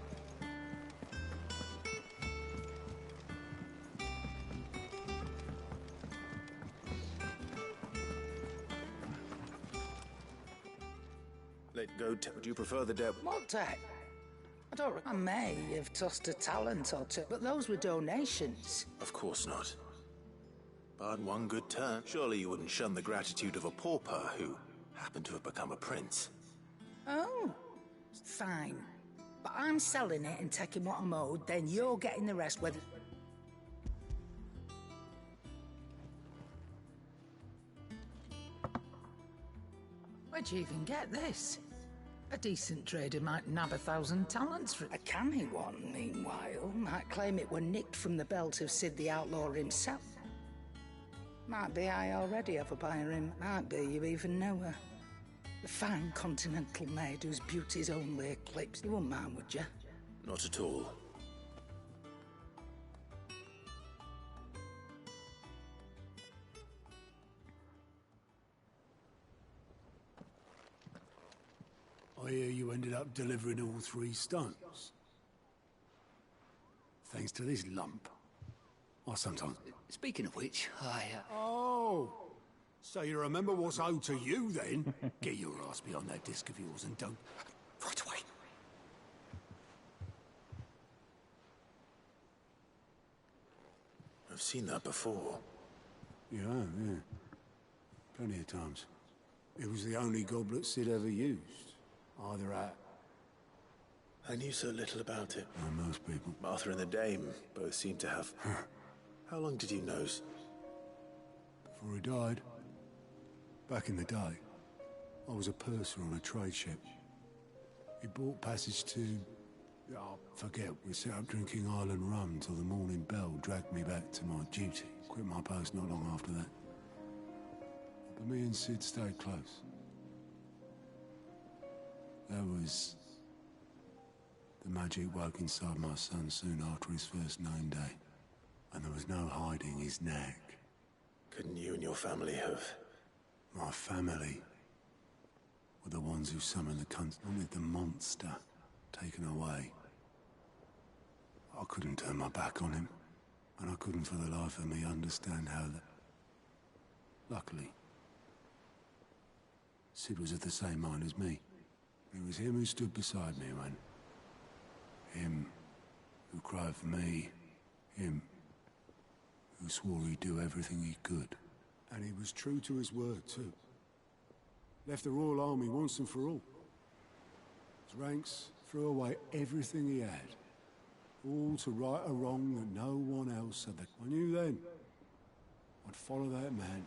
Let Goat, would you prefer the debt? What debt? I may have tossed a talent or two, but those were donations. Of course not. But one good turn. Surely you wouldn't shun the gratitude of a pauper who happened to have become a prince. Oh, fine. But I'm selling it and taking what I'm owed, then you're getting the rest whether... Where'd you even get this? A decent trader might nab 1,000 talents for it. A canny one, meanwhile, might claim it were nicked from the belt of Sid the Outlaw himself. Might be I already have a buyer in. Might be you even know her. The fine continental maid whose beauty's only eclipsed. You wouldn't mind, would you? Not at all. I hear you ended up delivering all 3 stones. Thanks to this lump. I sometimes... Speaking of which, Oh! So you remember what's owed to you, then? Get your ass behind that disc of yours and don't... Right away. I've seen that before. Yeah, yeah. Plenty of times. It was the only goblet Sid ever used. Either at... I knew so little about it. Well, most people. Martha and the Dame both seem to have... How long did you know? Before he died. Back in the day, I was a purser on a trade ship. He bought passage to... Oh, forget, we set up drinking island rum till the morning bell dragged me back to my duty. Quit my post not long after that. But me and Sid stayed close. There was... The magic woke inside my son soon after his first name day. And there was no hiding his knack. Couldn't you and your family have... My family were the ones who summoned the cunt, wanted the monster taken away. I couldn't turn my back on him, and I couldn't for the life of me understand how that... Luckily, Sid was of the same mind as me. It was him who stood beside me when... Him who cried for me. Him who swore he'd do everything he could. And he was true to his word, too. Left the Royal Army once and for all. His ranks threw away everything he had. All to right a wrong that no one else had. I knew then I'd follow that man.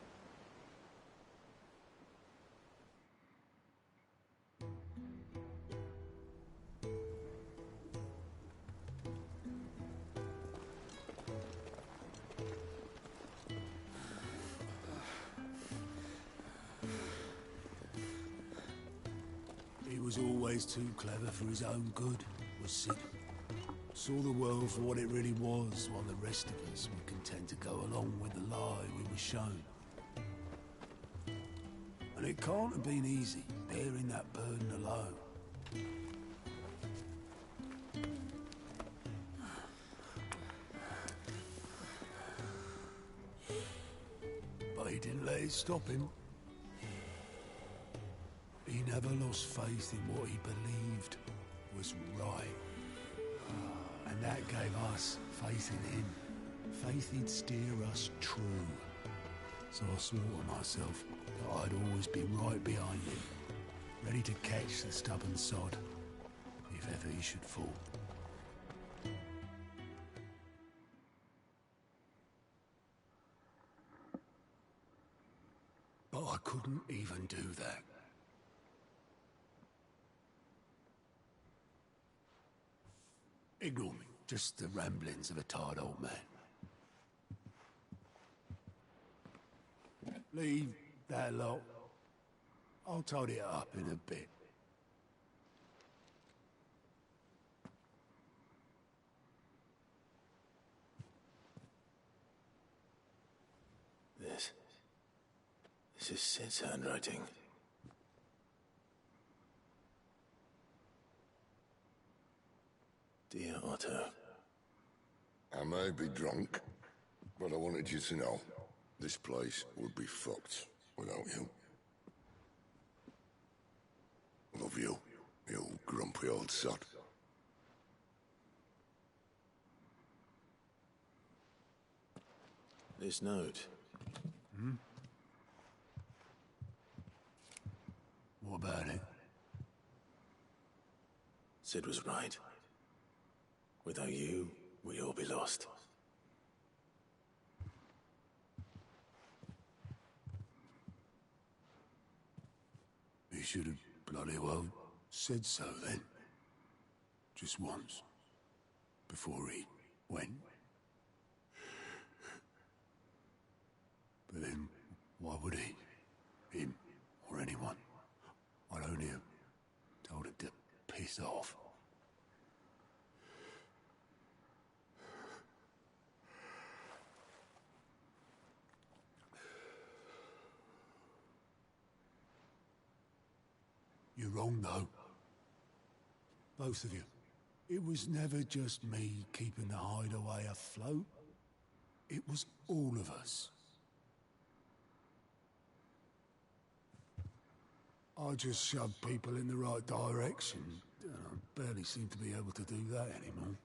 He was always too clever for his own good, was Sid. Saw the world for what it really was, while the rest of us were content to go along with the lie we were shown. And it can't have been easy, bearing that burden alone. But he didn't let it stop him. He never lost faith in what he believed was right. And that gave us faith in him. Faith he'd steer us true. So I swore to myself, I'd always be right behind him, ready to catch the stubborn sod, if ever he should fall. But I couldn't even do that. Ignore me, just the ramblings of a tired old man. Leave that lot. I'll tidy it up in a bit. This is Sid's handwriting. Dear Otto. I may be drunk, but I wanted you to know this place would be fucked without you. Love you, you grumpy old sod. This note. Hmm? What about it? Sid was right. Without you, we'd all be lost. He should have bloody well said so then. Just once. Before he went. But then, why would he? Him, or anyone? I'd only have told him to piss off. You're wrong, though. Both of you. It was never just me keeping the hideaway afloat. It was all of us. I just shoved people in the right direction. I barely seem to be able to do that anymore.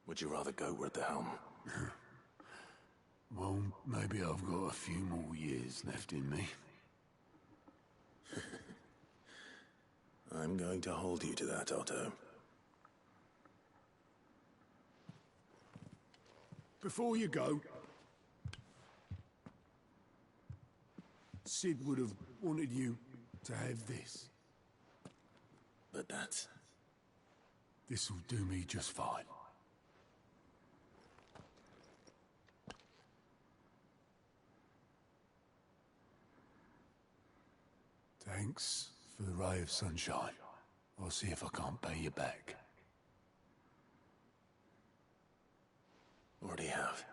Would you rather go at the helm? Well, maybe I've got a few more years left in me. I'm going to hold you to that, Otto. Before you go, Sid would have wanted you to have this. But that's... This'll do me just fine. Thanks for the ray of sunshine. I'll see if I can't pay you back. Already have.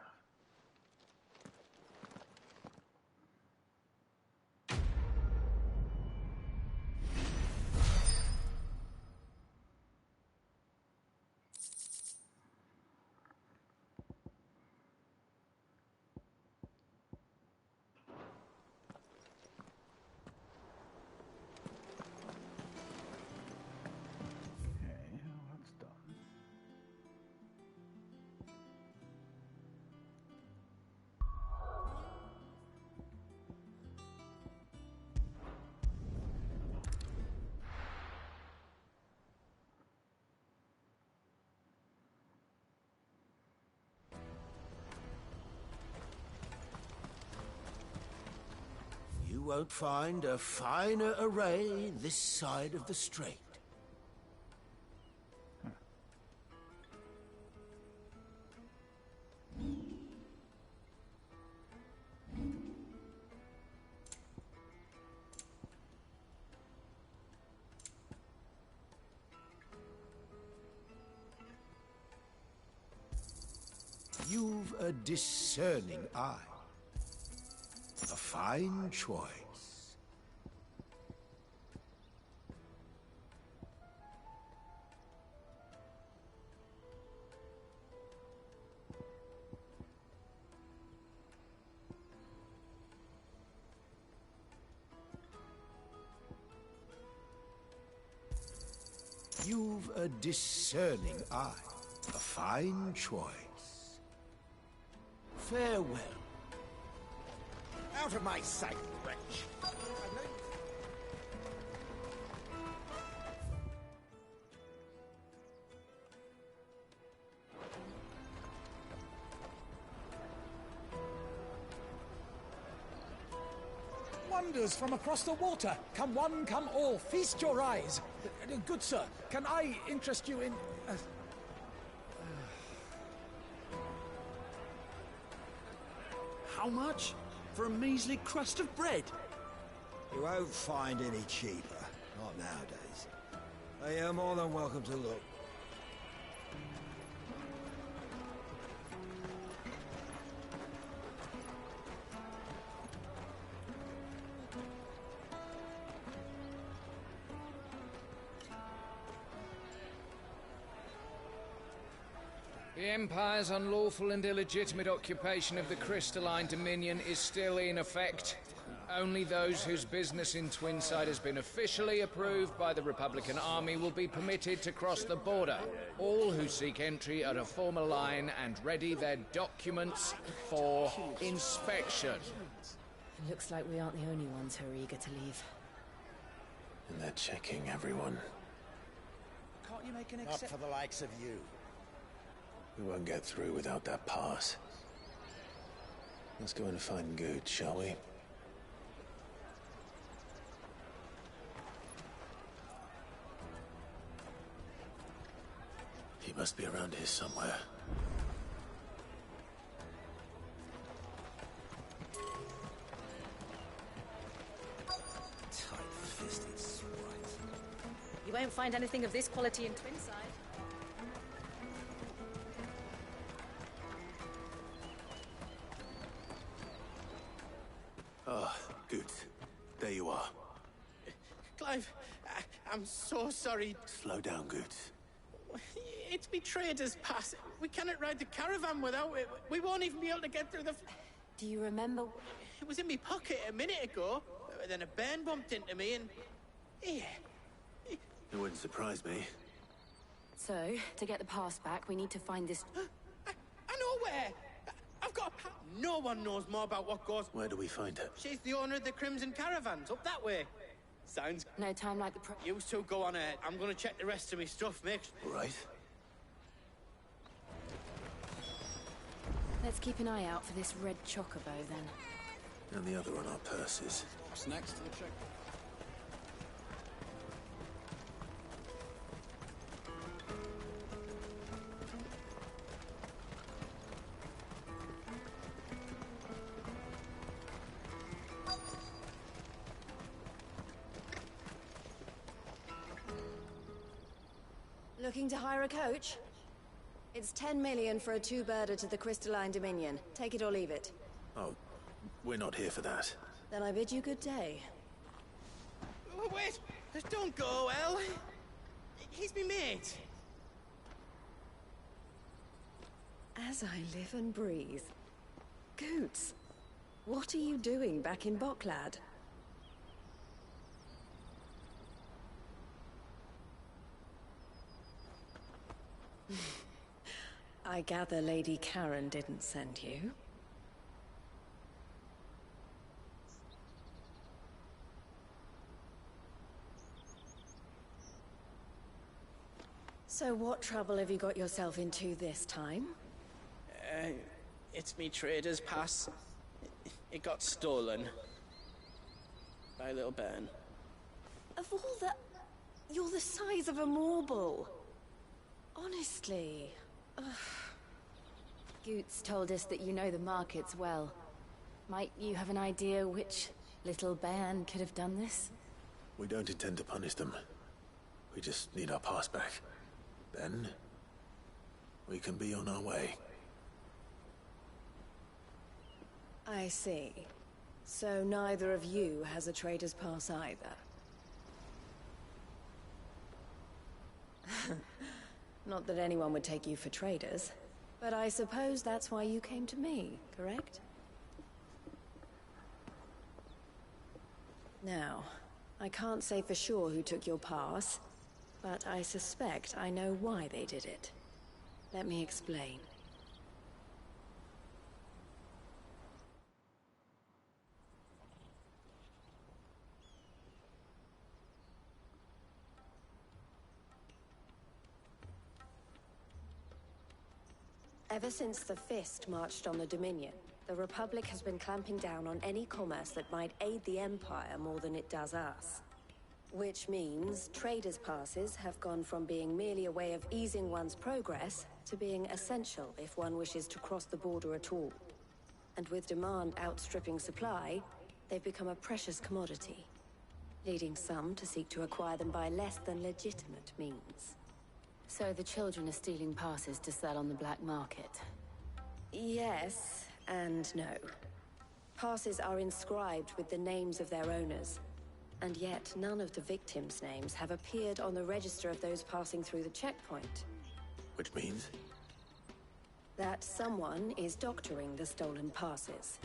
You won't find a finer array this side of the strait. You've a discerning eye. A fine choice. You've a discerning eye. A fine choice. Farewell. Out of my sight, wretch! Wonders from across the water. Come one, come all. Feast your eyes. Good sir, can I interest you in... How much? For a measly crust of bread? You won't find any cheaper. Not nowadays. But you're more than welcome to look. The Empire's unlawful and illegitimate occupation of the Crystalline Dominion is still in effect. Only those whose business in Twinside has been officially approved by the Republican Army will be permitted to cross the border. All who seek entry are to form a line and ready their documents for inspection. It looks like we aren't the only ones who are eager to leave. And they're checking everyone. Can't you make an Not for the likes of you. We won't get through without that pass. Let's go and find Good, shall we? He must be around here somewhere. Tight-fisted swine. You won't find anything of this quality in Twinside. Ah, Good. There you are. Clive, I'm so sorry. Slow down, Good. It's betrayed us, Pass. We cannot ride the caravan without it. We won't even be able to get through the... Do you remember? It was in my pocket a minute ago. Then a bairn bumped into me and... Here. It wouldn't surprise me. So, to get the pass back, we need to find this... I know where! I've got a... No one knows more about what goes... Where do we find her? She's the owner of the Crimson Caravans, up that way. Sounds... No time like the... You two go on ahead. I'm gonna check the rest of my stuff, make... All right. Let's keep an eye out for this red chocobo, then. And the other on our purses. What's next to the check? Looking to hire a coach? It's 10 million for a two-birder to the Crystalline Dominion. Take it or leave it. Oh, we're not here for that. Then I bid you good day. Wait! Don't go, El! He's me mate! As I live and breathe. Goots, what are you doing back in Boklad? I gather Lady Karen didn't send you. So what trouble have you got yourself into this time? It's me trader's pass. It got stolen. By a little bairn. Of all the... You're the size of a marble. Honestly. Ugh. Goots told us that you know the markets well. Might you have an idea which little bairn could have done this? We don't intend to punish them. We just need our pass back. Then, we can be on our way. I see. So neither of you has a trader's pass either. Not that anyone would take you for traders, but I suppose that's why you came to me, correct? Now, I can't say for sure who took your pass, But I suspect I know why they did it. Let me explain. Ever since the Fist marched on the Dominion, the Republic has been clamping down on any commerce that might aid the Empire more than it does us. Which means traders' passes have gone from being merely a way of easing one's progress to being essential if one wishes to cross the border at all. And with demand outstripping supply, they've become a precious commodity, leading some to seek to acquire them by less than legitimate means. So the children are stealing passes to sell on the black market? Yes, and no. Passes are inscribed with the names of their owners, and yet none of the victims' names have appeared on the register of those passing through the checkpoint. Which means? That someone is doctoring the stolen passes.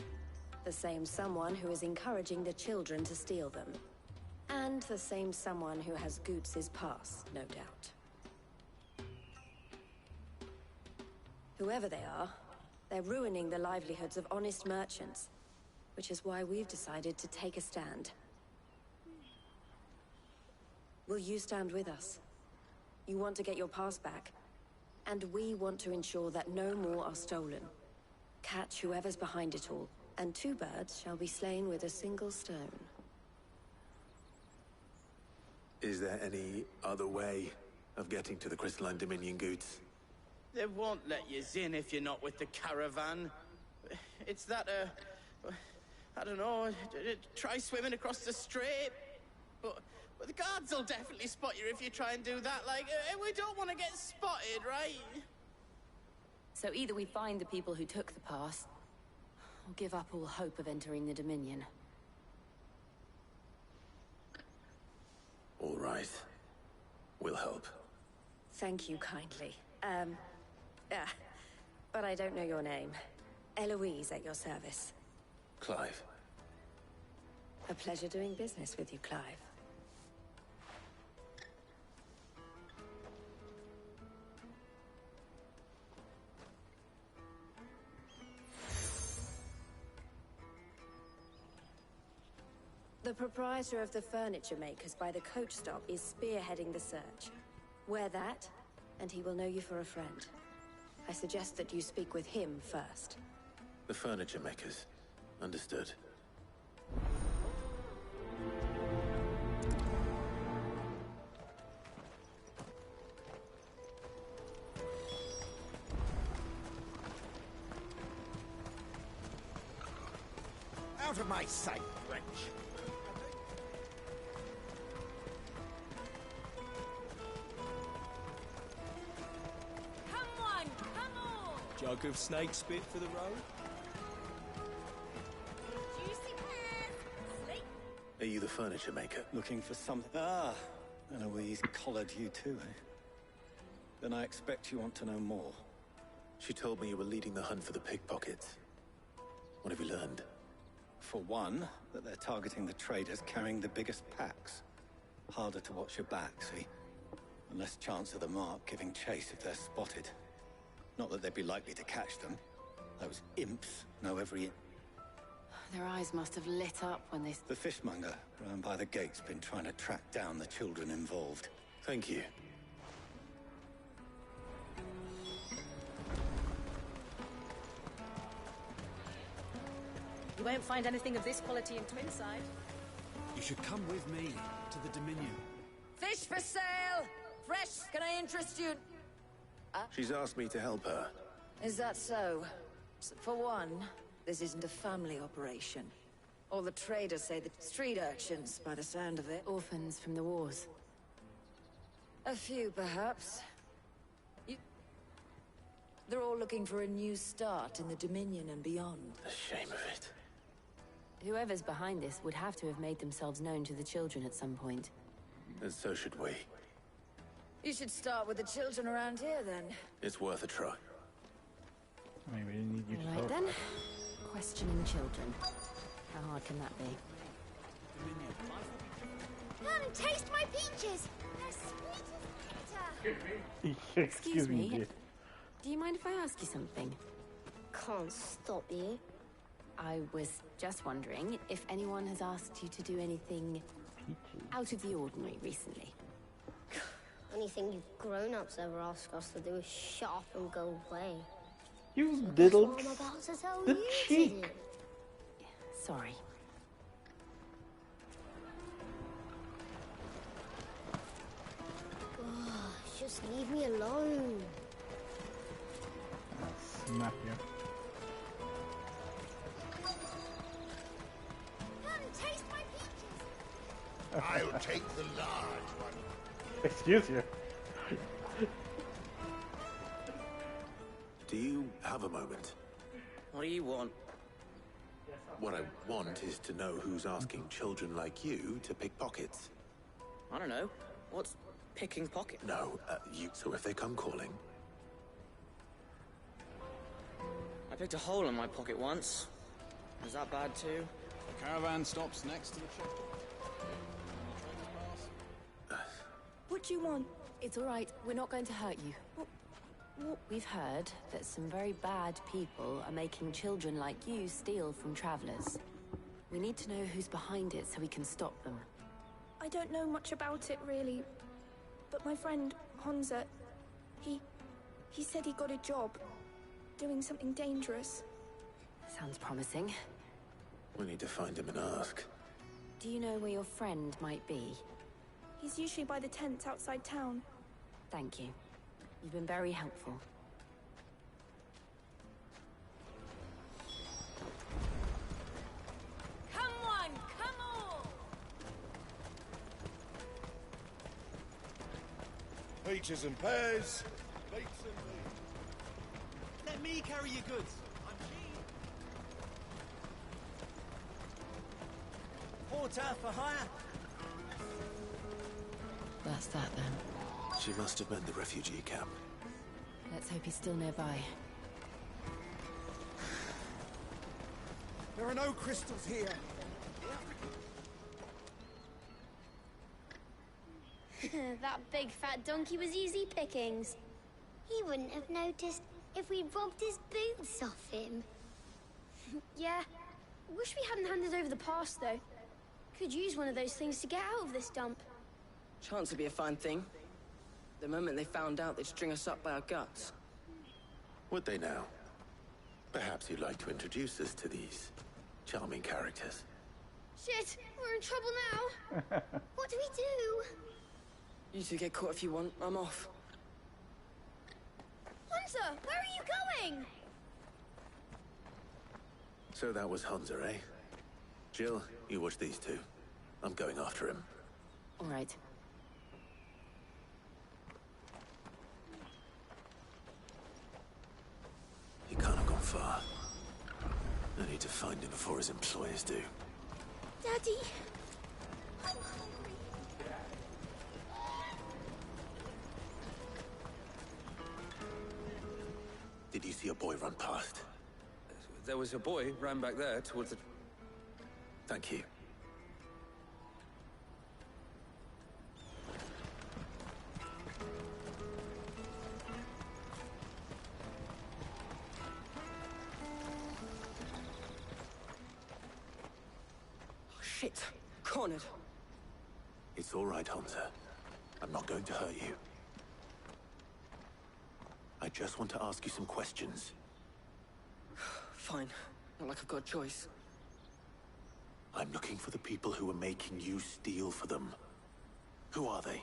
The same someone who is encouraging the children to steal them. And the same someone who has Goots's pass, no doubt. Whoever they are, they're ruining the livelihoods of honest merchants, which is why we've decided to take a stand. Will you stand with us? You want to get your pass back, and we want to ensure that no more are stolen. Catch whoever's behind it all, and 2 birds shall be slain with a single stone. Is there any other way of getting to the Crystalline Dominion, Goots? They won't let you in if you're not with the caravan. It's that, I don't know, try swimming across the strait. But the guards will definitely spot you if you try and do that. Like, we don't want to get spotted, right? So either we find the people who took the pass, or give up all hope of entering the Dominion. All right. We'll help. Thank you kindly. But I don't know your name. Eloise at your service. Clive. A pleasure doing business with you, Clive. The proprietor of the furniture makers by the coach stop is spearheading the search. Wear that, and he will know you for a friend. I suggest that you speak with him first. The furniture makers. Understood. Out of my sight, wretch! Jug of snake spit for the road? Juicy pears! Snake! Are you the furniture maker? Looking for something? Ah, Eloise collared you too, eh? Then I expect you want to know more. She told me you were leading the hunt for the pickpockets. What have you learned? For one, that they're targeting the traders carrying the biggest packs. Harder to watch your back, see? And less chance of the mark giving chase if they're spotted. Not that they'd be likely to catch them. Those imps know every... Their eyes must have lit up when they... The fishmonger round by the gate's been trying to track down the children involved. Thank you. You won't find anything of this quality in Twinside. You should come with me to the Dominion. Fish for sale! Fresh! Can I interest you? She's asked me to help her. Is that so? For one, this isn't a family operation. All the traders say the street urchins, by the sound of it. Orphans from the wars. A few, perhaps. They're all looking for a new start in the Dominion and beyond. The shame of it. Whoever's behind this would have to have made themselves known to the children at some point. And so should we. You should start with the children around here, then. It's worth a try. I mean, we didn't need you to All help. right then. Questioning children. How hard can that be? Come and taste my peaches! They're Excuse me, dear. Do you mind if I ask you something? Can't stop you. I was just wondering if anyone has asked you to do anything out of the ordinary recently. Anything you grown-ups ever ask us to do is shut up and go away. You So little that's what I'm about to tell the you cheek. to do. Sorry. Oh, just leave me alone. I'll smack you. Come, taste my peaches. I'll take the large one. Excuse you. Do you have a moment? What do you want? What I want is to know who's asking children like you to pick pockets. I don't know. What's picking pocket? No, you. So if they come calling, I picked a hole in my pocket once. Was that bad too? The caravan stops next to the church. What do you want? It's all right. We're not going to hurt you. We've heard that some very bad people are making children like you steal from travelers. We need to know who's behind it so we can stop them. I don't know much about it, really. But my friend, Honza, he said he got a job. Doing something dangerous. Sounds promising. we need to find him and ask. Do you know where your friend might be? He's usually by the tents outside town. Thank you. You've been very helpful. Come on, come on! Peaches and pears. Plates and Let me carry your goods. I'm cheap. Porter for hire. That's that then. She must have meant the refugee camp. Let's hope he's still nearby. There are no crystals here. That big fat donkey was easy pickings. He wouldn't have noticed if we'd robbed his boots off him. Yeah. Wish we hadn't handed over the pass, though. Could use one of those things to get out of this dump. Chance would be a fine thing. The moment they found out, they'd string us up by our guts. Would they now? Perhaps you'd like to introduce us to these charming characters. Shit, we're in trouble now. What do we do? You two get caught if you want. I'm off. Hunter, where are you going? So that was Hunter, eh? Jill, you watch these two. I'm going after him. All right. He can't have gone far. I need to find him before his employers do. Daddy. I'm hungry. Did you see a boy run past? There was a boy ran back there towards the... Thank you. Oh, shit. Cornered. It's all right, Hunter. I'm not going to hurt you. I just want to ask you some questions. Fine. Not like I've got a choice. I'm looking for the people who are making you steal for them. Who are they?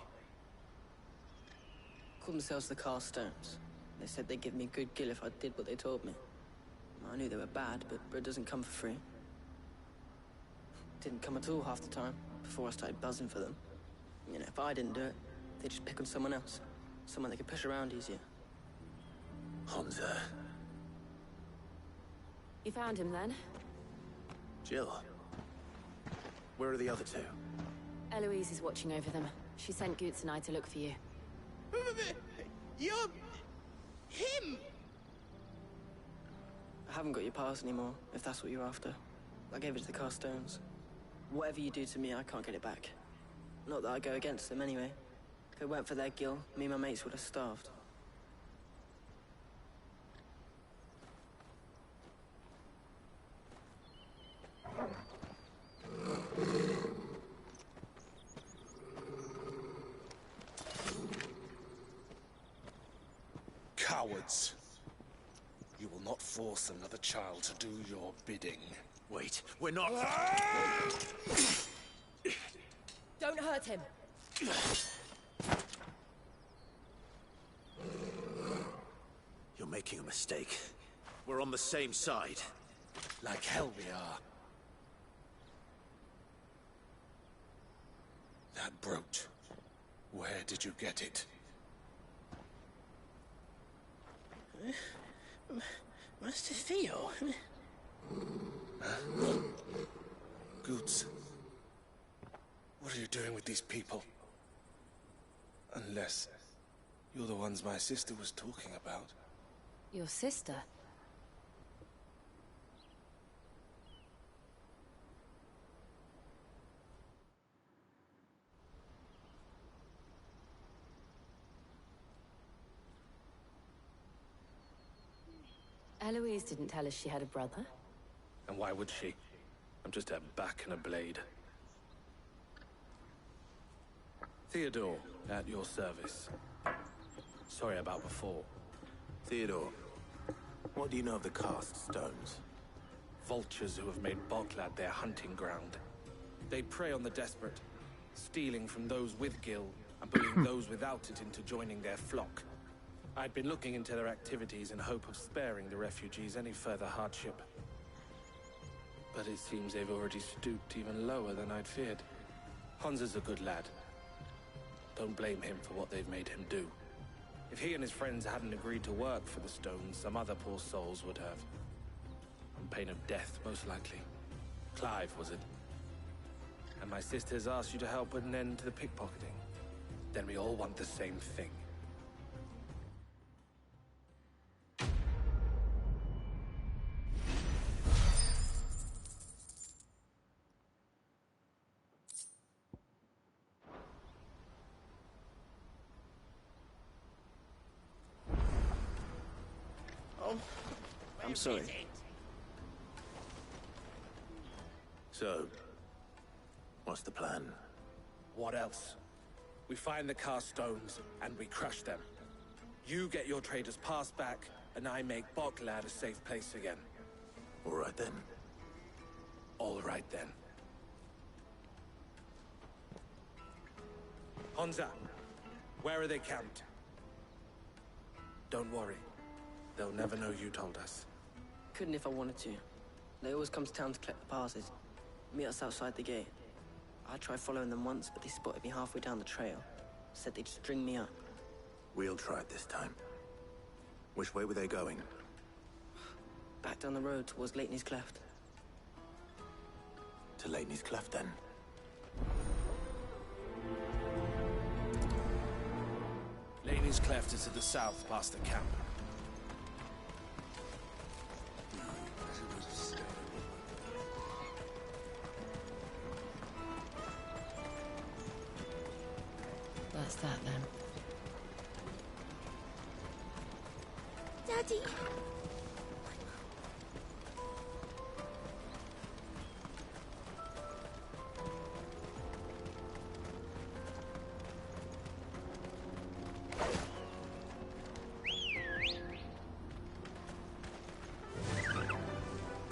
Called themselves the Carstones. They said they'd give me good gill if I did what they told me. I knew they were bad, but bread doesn't come for free. Didn't come at all half the time, before I started buzzing for them. You know, if I didn't do it, they'd just pick on someone else. Someone they could push around easier. Hunter. You found him then? Jill. Where are the other two? Eloise is watching over them. She sent Goots and I to look for you. You're... him! I haven't got your pass anymore, if that's what you're after. I gave it to the Carstones. Whatever you do to me, I can't get it back. Not that I go against them anyway. If it weren't for their gill, me and my mates would have starved. Cowards! You will not force another child to do your bidding. Wait, we're not... Don't hurt him! You're making a mistake. We're on the same side. Like hell we are. That brooch. Where did you get it? Master Theo? Goods. What are you doing with these people? Unless you're the ones my sister was talking about. Your sister? Eloise didn't tell us she had a brother. And why would she? I'm just her back and a blade. Theodore, at your service. Sorry about before. Theodore, what do you know of the cast stones? Vultures who have made Boklad their hunting ground. They prey on the desperate, stealing from those with gil and bullying those without it into joining their flock. I'd been looking into their activities in hope of sparing the refugees any further hardship. But it seems they've already stooped even lower than I'd feared. Hans is a good lad. Don't blame him for what they've made him do. If he and his friends hadn't agreed to work for the stones, some other poor souls would have. On pain of death, most likely. Clive, was it? And my sisters asked you to help put an end to the pickpocketing. Then we all want the same thing. I'm sorry. So, what's the plan? What else? We find the cast stones, and we crush them. You get your traders pass back, and I make Boklad a safe place again. All right then. All right then. Honza, where are they camped? Don't worry. They'll never know you told us. Couldn't if I wanted to. They always come to town to collect the passes. Meet us outside the gate. I tried following them once, but they spotted me halfway down the trail. Said they'd string me up. We'll try it this time. Which way were they going? Back down the road towards Leighton's Cleft. To Leighton's Cleft, then. Leighton's Cleft is to the south, past the camp. That's that then. Daddy!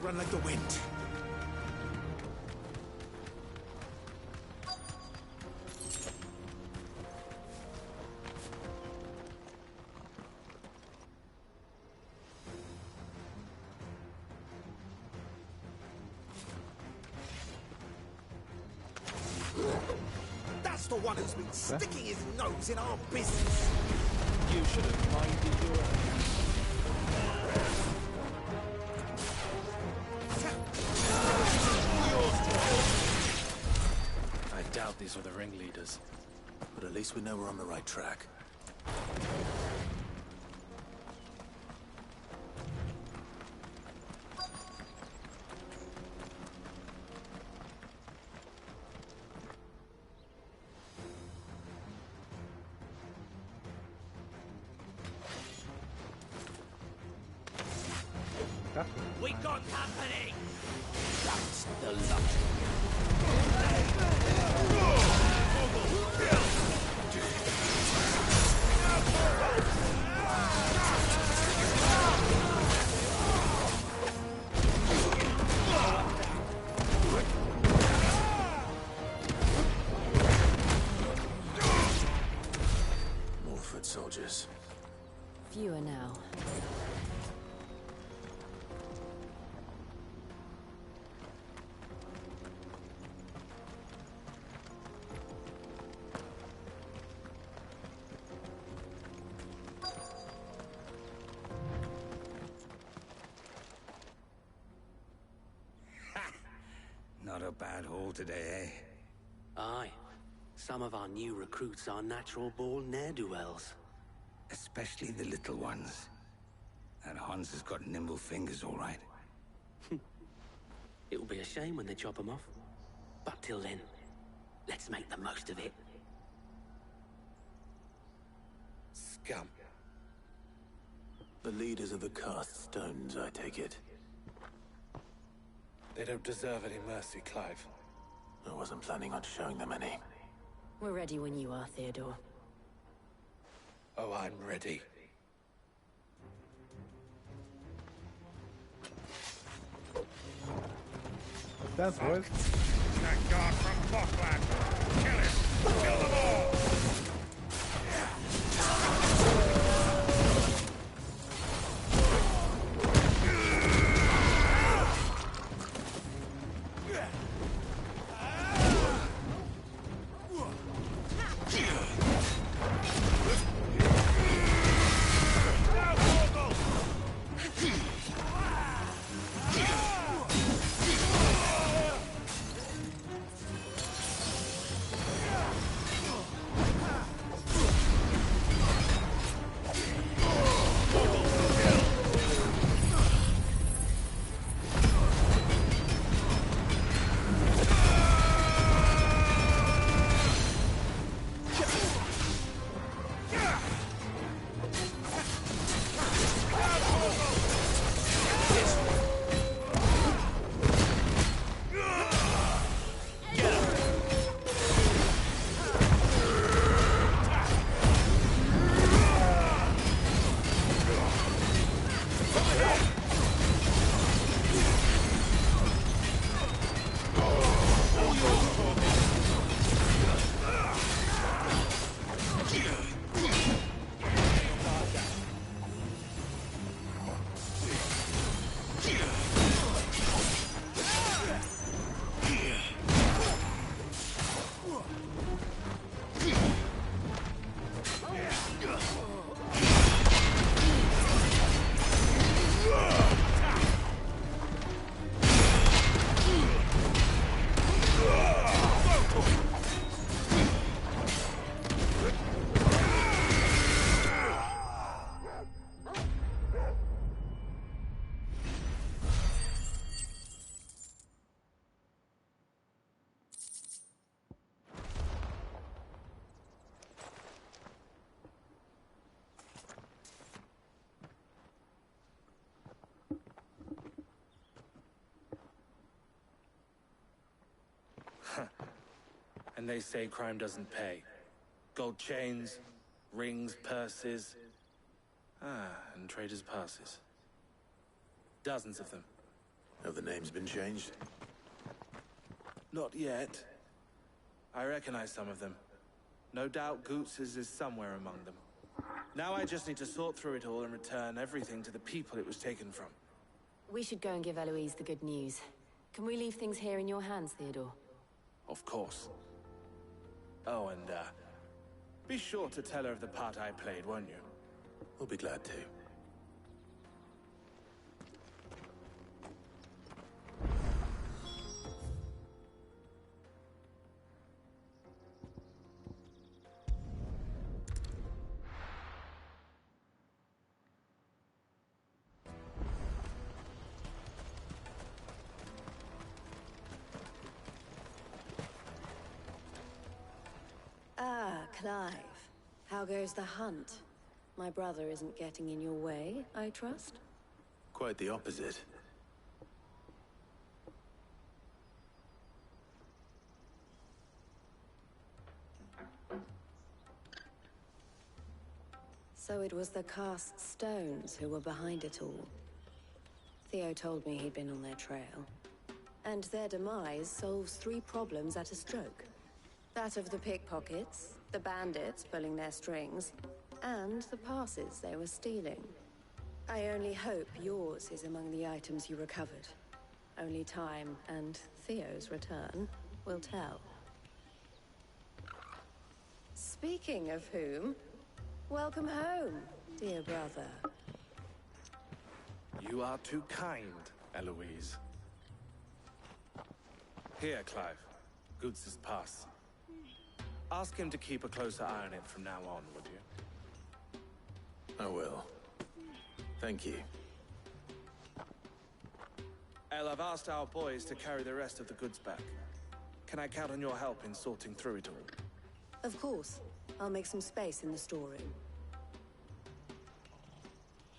Run like the wind. That's the one who's been sticking his nose in our business. You should have minded your own. I doubt these were the ringleaders. But at least we know we're on the right track. That's We got company! That's the luck. More foot soldiers. Fewer now. Not a bad haul today, eh? Aye. Some of our new recruits are natural-born ne'er-do-wells. Especially the little ones. That Hans has got nimble fingers, all right. It'll be a shame when they chop them off. But till then, let's make the most of it. Scum. The leaders of the cast stones, I take it. They don't deserve any mercy, Clive. I wasn't planning on showing them any. We're ready when you are, Theodore. Oh, I'm ready. That's boys. That guard from Bokland! Kill him! Kill them all! And they say crime doesn't pay. Gold chains, rings, purses. And traders' passes. Dozens of them. Have the names been changed? Not yet. I recognize some of them. No doubt Goots's is somewhere among them. Now I just need to sort through it all and return everything to the people it was taken from. We should go and give Eloise the good news. Can we leave things here in your hands, Theodore? Of course. Oh, and, be sure to tell her of the part I played, won't you? We'll be glad to. Clive, how goes the hunt? My brother isn't getting in your way, I trust? Quite the opposite. So it was the cast stones who were behind it all. Theo told me he'd been on their trail. And their demise solves 3 problems at a stroke. That of the pickpockets, the bandits pulling their strings, and the passes they were stealing. I only hope yours is among the items you recovered. Only time and Theo's return will tell. Speaking of whom, welcome home, dear brother. You are too kind, Eloise. Here, Clive. Goods' pass. Ask him to keep a closer eye on it from now on, would you? I will. Thank you. El, I've asked our boys to carry the rest of the goods back. Can I count on your help in sorting through it all? Of course. I'll make some space in the storeroom.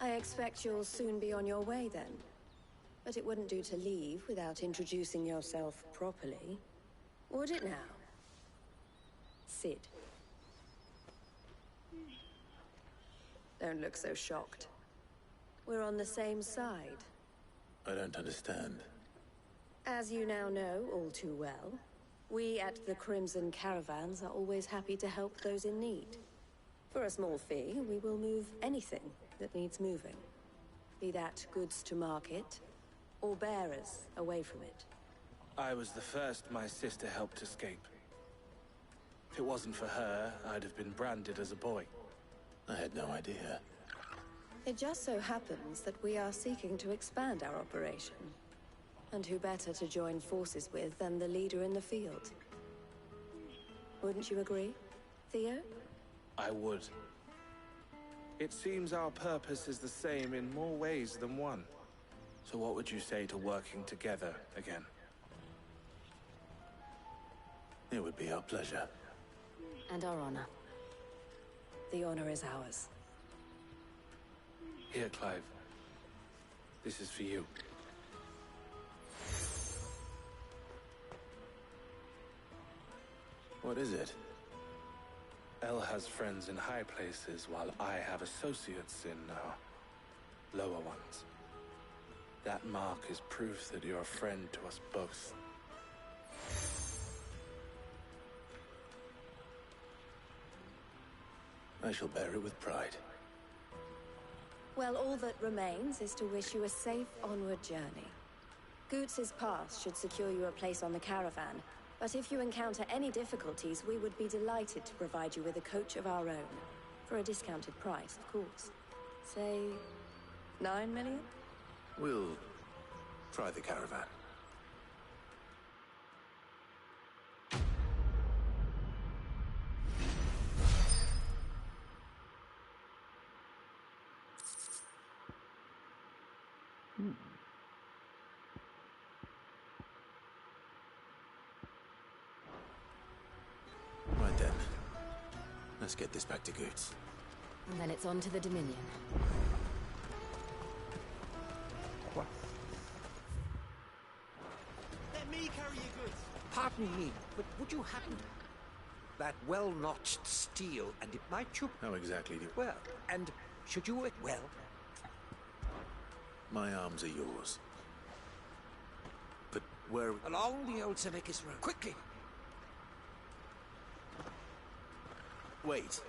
I expect you'll soon be on your way then. But it wouldn't do to leave without introducing yourself properly. Would it now? Sid. Don't look so shocked. We're on the same side. I don't understand. As you now know all too well, we at the Crimson Caravans are always happy to help those in need. For a small fee, we will move anything that needs moving. Be that goods to market, or bearers away from it. I was the first my sister helped escape. If it wasn't for her, I'd have been branded as a boy. I had no idea. It just so happens that we are seeking to expand our operation. And who better to join forces with than the leader in the field? Wouldn't you agree, Theo? I would. It seems our purpose is the same in more ways than one. So what would you say to working together again? It would be our pleasure. And our honor. The honor is ours. Here, Clive. This is for you. What is it? El has friends in high places, while I have associates in, lower ones. That mark is proof that you're a friend to us both. I shall bear it with pride. Well, all that remains is to wish you a safe onward journey. Goots' pass should secure you a place on the caravan, but if you encounter any difficulties, we would be delighted to provide you with a coach of our own. For a discounted price, of course. Say, 9 million? We'll try the caravan. Right then. Let's get this back to Goots. And then it's on to the Dominion. Let me carry your goods. Pardon me, but would you happen to... That well-notched steel, and it might you... How exactly do you... Well, and should you... Well... My arms are yours. But where... Along the old Zemeckis Road. Quickly! Wait.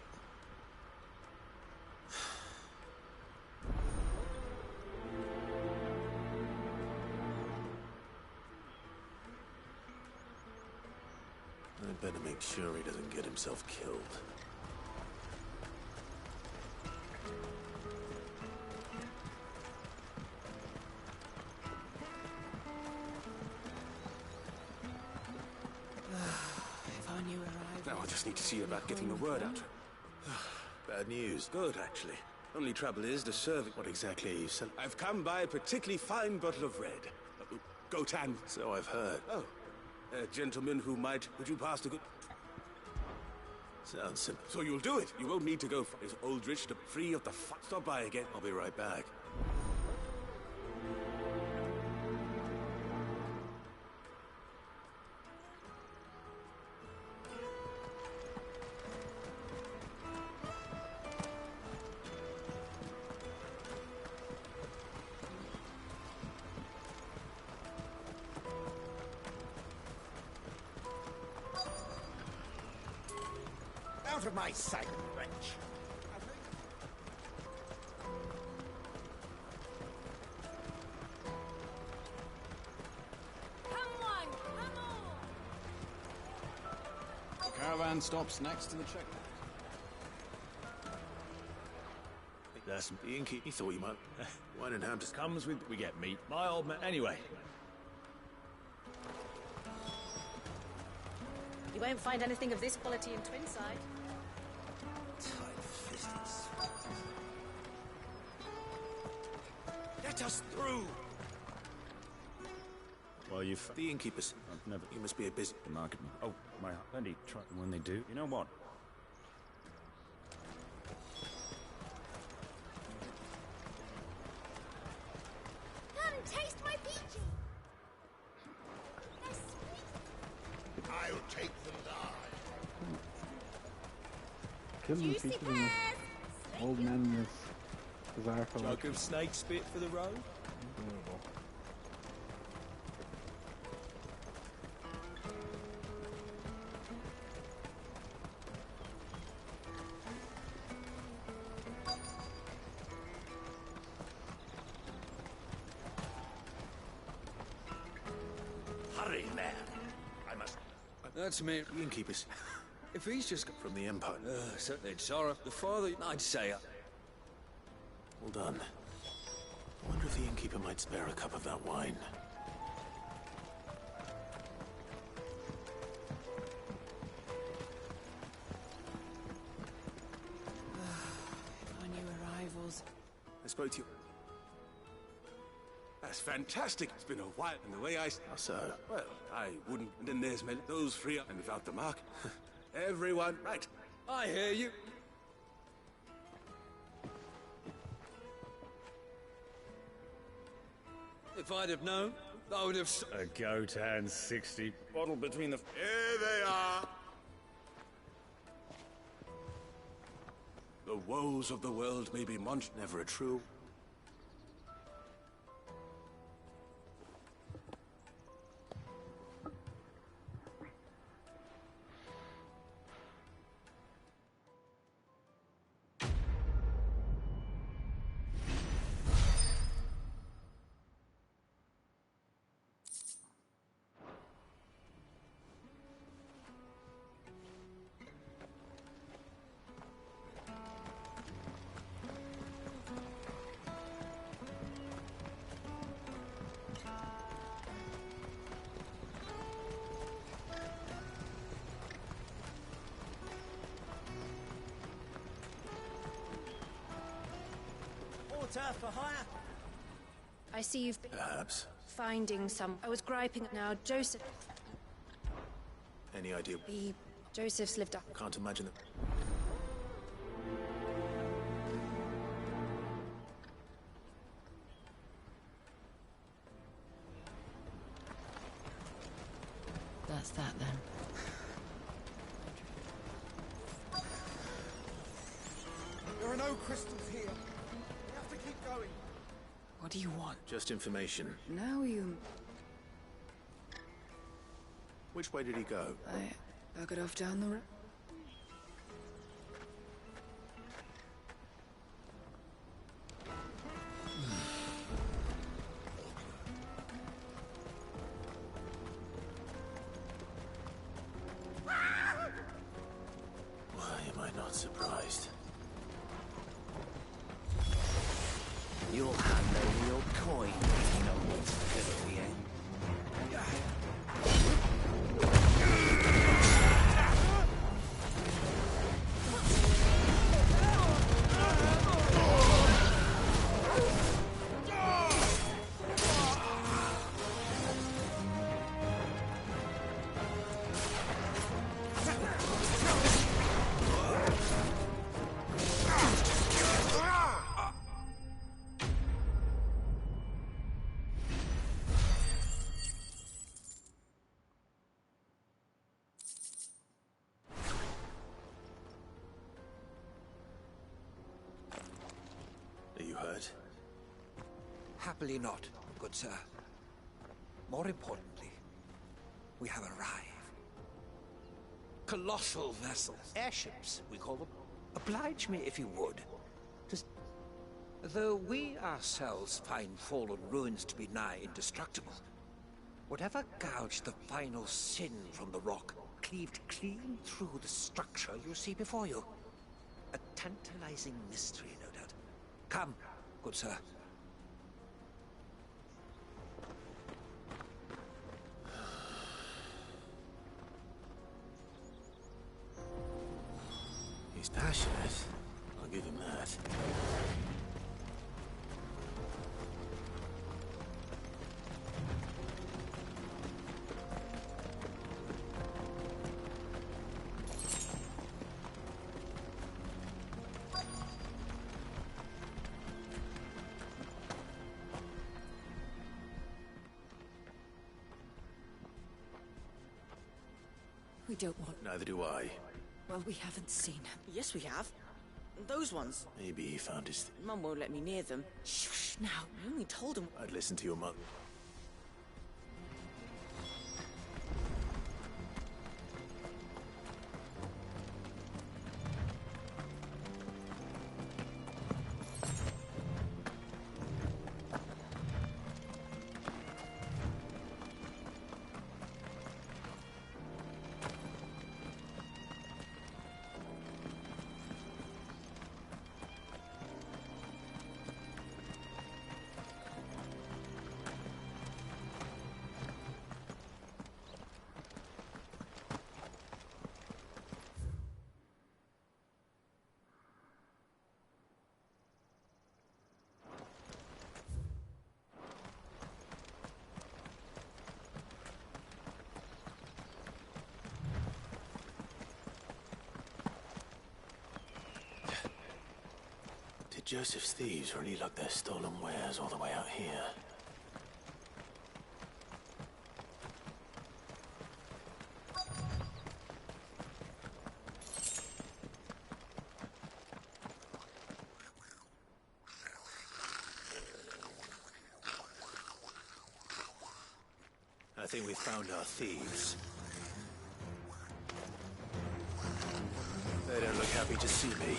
I better make sure he doesn't get himself killed. If I knew where I... Now I just need to see about getting the word out. Bad news. Good, actually. Only trouble is the serving... What exactly are you selling? I've come by a particularly fine bottle of red. Gotan. So I've heard. Oh. A gentleman who might... Would you pass the good... Sounds simple. So you'll do it. You won't need to go for... Is Aldrich free of the... Stop by again. I'll be right back. Out of my sight, wretch. Caravan stops next to the checkpoint. That's the innkeeper. He thought you might. Wine and ham just comes with. We get meat. My old man. Anyway. You won't find anything of this quality in Twinside. Tight-fisted. Let us through. Well, you've... The innkeepers. I've never... You must be a busy... The market... Oh, my... Plenty try... When they do... You know what? Come, taste my peachy. I'll take them down. Killing features in this old man in this bizarre collection. Jug of snake spit for the road? Unbelievable. Hurry, man. I must... That's me. The innkeepers. If he's just got from the Empire. Certainly, sorrow. The father, I'd say. Well done. I wonder if the innkeeper might spare a cup of that wine. Our new arrivals. I spoke to you. That's fantastic. It's been a while, and the way I... How so? Well, I wouldn't. And then there's those three, and without the mark. Everyone, right. I hear you. If I'd have known, I would have... A goat and 60 bottle between the... Here they are. The woes of the world may be munched, never a true. For hire. I see you've been Perhaps. finding some. I was griping now. Joseph. Any idea? Joseph's lived up. Can't imagine it. That's that then. There are no crystals here. We have to keep going. What do you want? Just information. Now you... Which way did he go? I buggered off down the road. Why am I not surprised? You'll hand over your coin, you know what's at the end. Happily not, good sir. More importantly, we have arrived. Colossal vessels. Airships, we call them. Oblige me if you would. Though we ourselves find fallen ruins to be nigh indestructible, whatever gouged the final sin from the rock cleaved clean through the structure you see before you. A tantalizing mystery, no doubt. Come, good sir. He's passionate. I'll give him that. We don't want... Neither do I. Well, we haven't seen him. Yes, we have. Those ones. Maybe he found his... Mum won't let me near them. Shh, now. I only told him... I'd listen to your mother. Did Joseph's thieves really lug their stolen wares all the way out here? I think we found our thieves. They don't look happy to see me.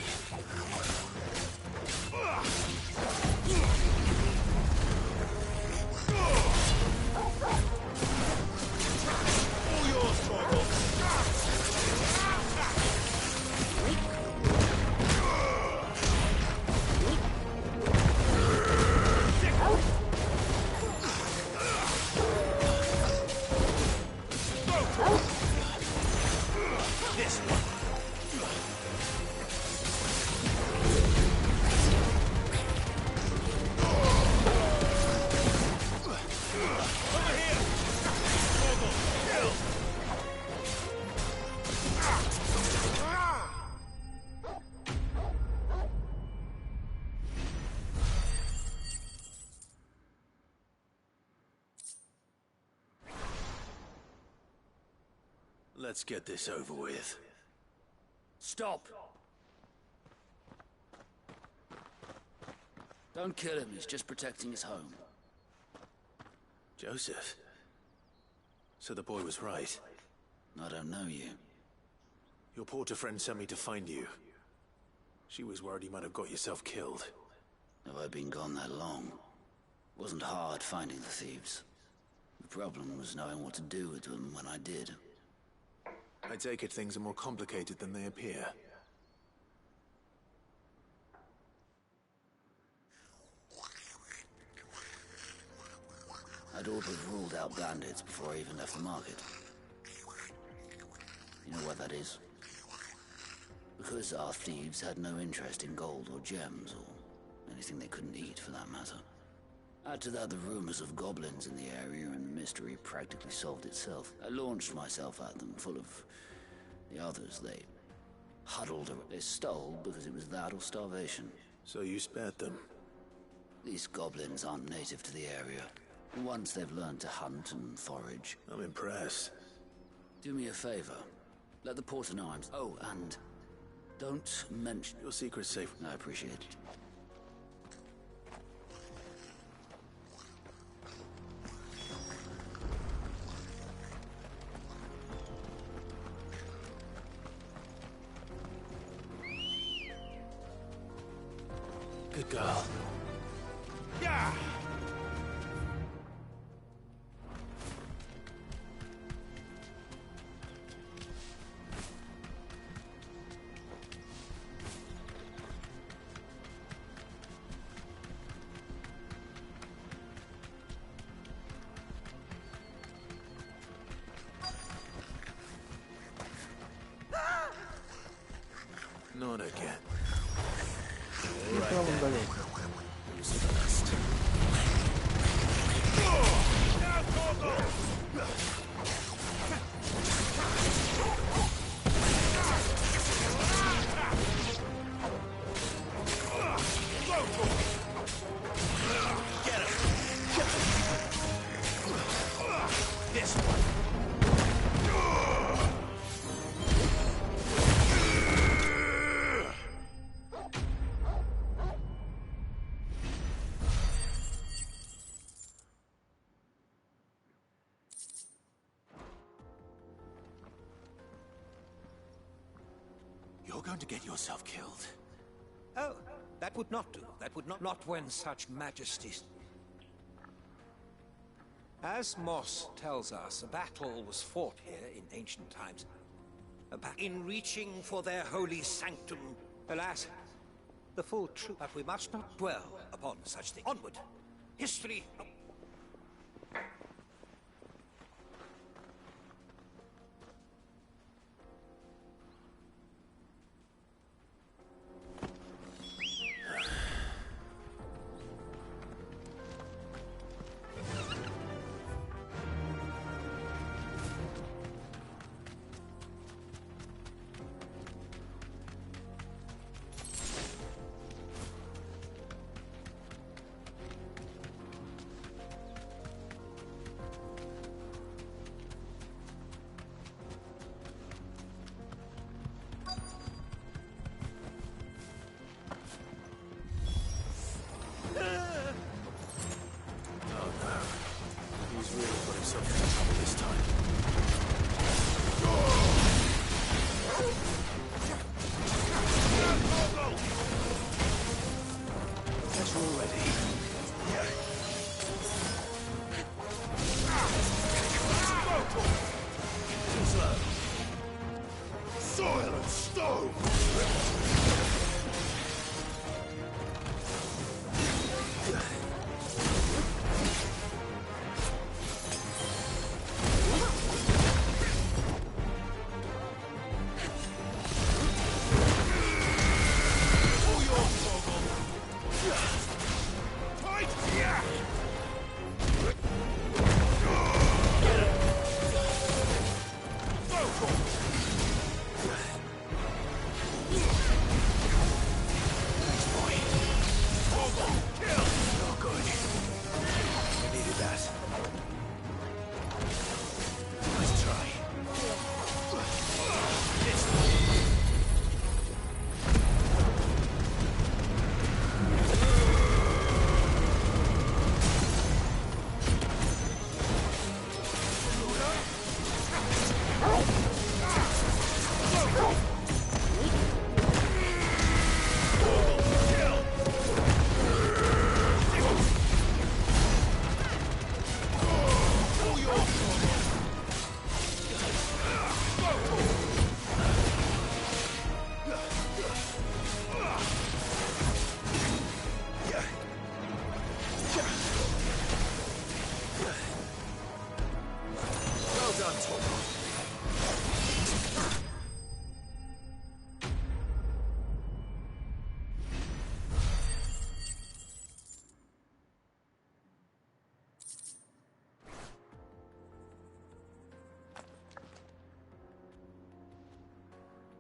All yours, Michael. This one. Let's get this over with. Stop! Don't kill him, he's just protecting his home. Joseph? So the boy was right. I don't know you. Your porter friend sent me to find you. She was worried you might have got yourself killed. Have I been gone that long? Wasn't hard finding the thieves. The problem was knowing what to do with them when I did. I take it things are more complicated than they appear. I'd ought to have ruled out bandits before I even left the market. You know what that is? Because our thieves had no interest in gold or gems, or anything they couldn't eat for that matter. Add to that the rumors of goblins in the area, and the mystery practically solved itself. I launched myself at them, full of the others. They huddled around. They stole because it was that or starvation. So you spared them? These goblins aren't native to the area. Once they've learned to hunt and forage. I'm impressed. Do me a favor. Let the porter know I'm... Oh, and don't mention... Your secret's safe. I appreciate it. Good girl. Yeah! Not again. No problem, Douglas. Who's first? Get him! This one. You're going to get yourself killed. Oh, that would not do. That would not when such majesties... As Moss tells us, a battle was fought here in ancient times. A battle in reaching for their holy sanctum. Alas, the full truth. But we must not dwell upon such things. Onward. History... He's really got himself into trouble this time. Catch you already. Too slow. Soil and stone!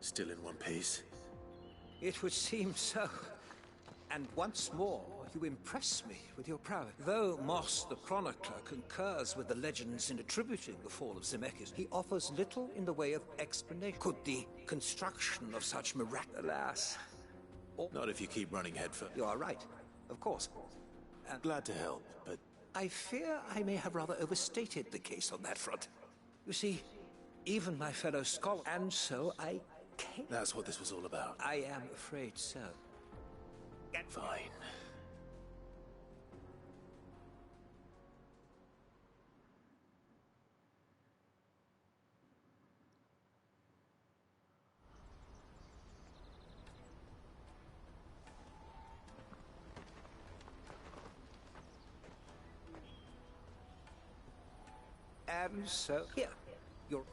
Still in one piece. It would seem so. And once more, you impress me with your prowess. Though Moss the Chronicler concurs with the legends in attributing the fall of Zemeckis, he offers little in the way of explanation. Could the construction of such miraculous... Not if you keep running headfirst. You are right, of course. Glad to help, but... I fear I may have rather overstated the case on that front. You see, even my fellow scholar... And so I came... That's what this was all about. I am afraid so. Fine. So, here. You're...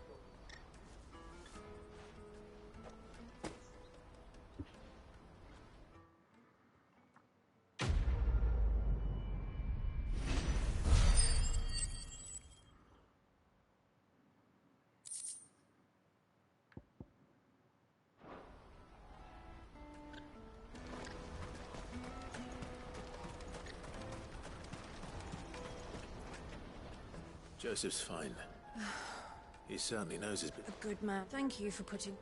Joseph's fine. He certainly knows his... A good man. Thank you for putting...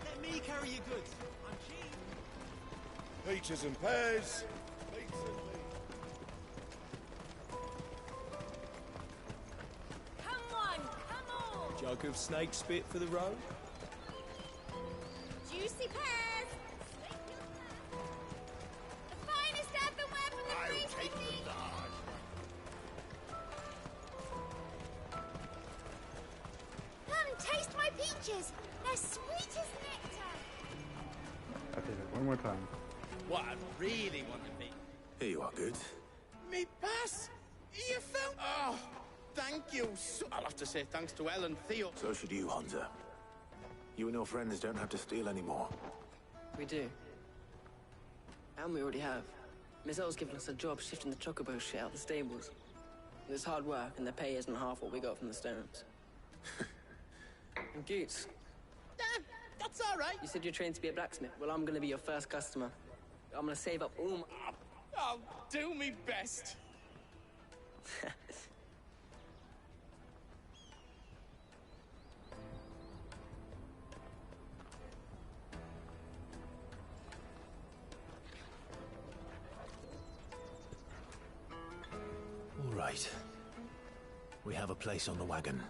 Let me carry your goods. I'm cheap. Peaches and pears. Come on! Jug of snake spit for the road. Juicy pears! The finest earthenware from the place we need! Come taste my peaches. They're sweet as nectar. Okay, one more time. What I really want to be. Here you are, Goods. Me pass? You found... Oh, thank you. I'll have to say thanks to Elle and Theo. So should you, Hansa. You and your friends don't have to steal anymore. We do. And we already have. Miss L's given us a job shifting the chocobo shit out the stables. It's hard work, and the pay isn't half what we got from the stones. And Goots, That's all right. you said you're trained to be a blacksmith. Well, I'm gonna be your first customer. I'm gonna save up all my... I'll do me best. All right. We have a place on the wagon.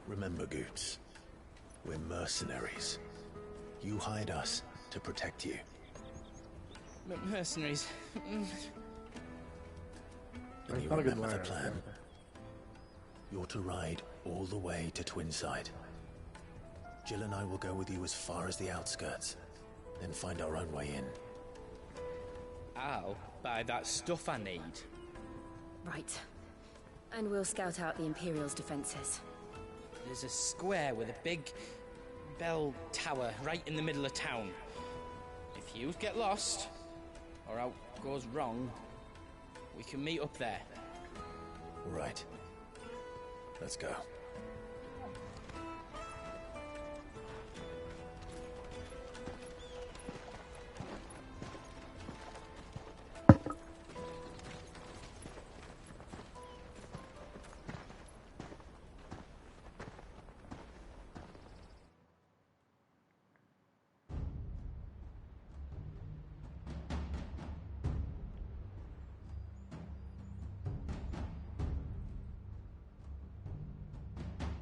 Remember, Goots, we're mercenaries. You hired us to protect you. Mercenaries. And you not a good remember the liar. plan. You're to ride all the way to Twinside. Jill and I will go with you as far as the outskirts, then find our own way in. I'll buy that stuff I need. Right. And we'll scout out the Imperial's defenses. There's a square with a big bell tower right in the middle of town. If you get lost, or out goes wrong, we can meet up there. All right. Let's go.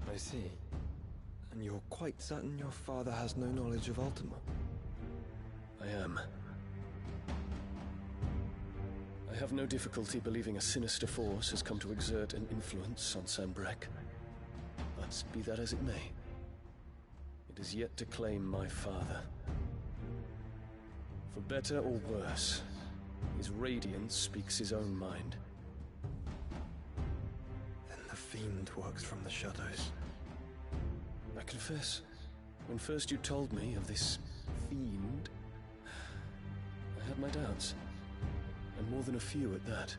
I see. And you're quite certain your father has no knowledge of Ultima? I am. I have no difficulty believing a sinister force has come to exert an influence on Sanbreque. But be that as it may, it is yet to claim my father. For better or worse, his radiance speaks his own mind. Then the fiend works from the shadows. I confess, when first you told me of this fiend, I had my doubts, and more than a few at that.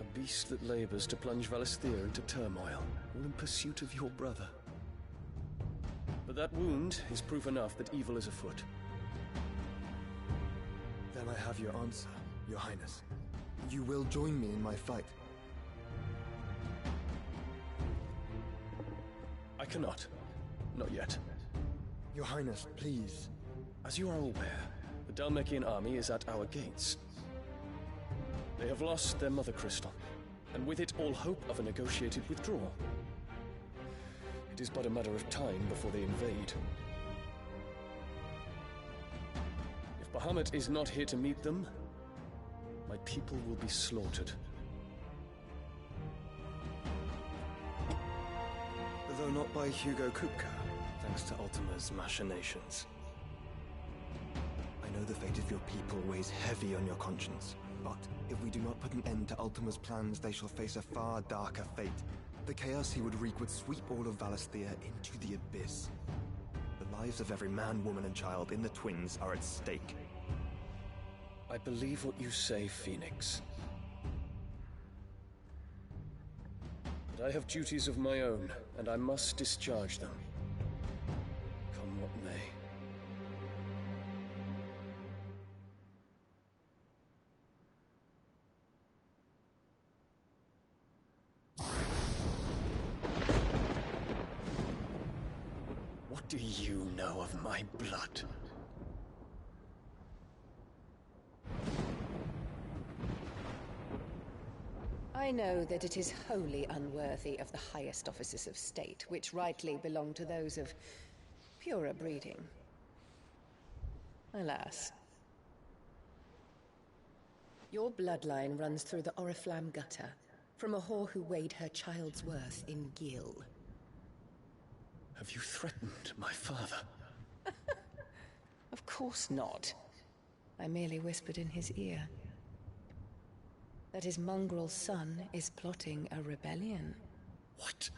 A beast that labors to plunge Valisthea into turmoil, all in pursuit of your brother. But that wound is proof enough that evil is afoot. Then I have your answer, Your Highness. You will join me in my fight. I cannot. Not yet. Your Highness, please. As you are aware, the Dalmekian army is at our gates. They have lost their mother crystal, and with it all hope of a negotiated withdrawal. It is but a matter of time before they invade. If Bahamut is not here to meet them, my people will be slaughtered. Though not by Hugo Kupka, thanks to Ultima's machinations. I know the fate of your people weighs heavy on your conscience, but if we do not put an end to Ultima's plans, they shall face a far darker fate. The chaos he would wreak would sweep all of Valisthea into the abyss. The lives of every man, woman, and child in the Twins are at stake. I believe what you say, Phoenix. But I have duties of my own, and I must discharge them. Come what may. What do you know of my blood? I know that it is wholly unworthy of the highest offices of state, which rightly belong to those of purer breeding. Alas. Your bloodline runs through the Oriflamme gutter, from a whore who weighed her child's worth in gil. Have you threatened my father? Of course not. I merely whispered in his ear that his mongrel son is plotting a rebellion. What?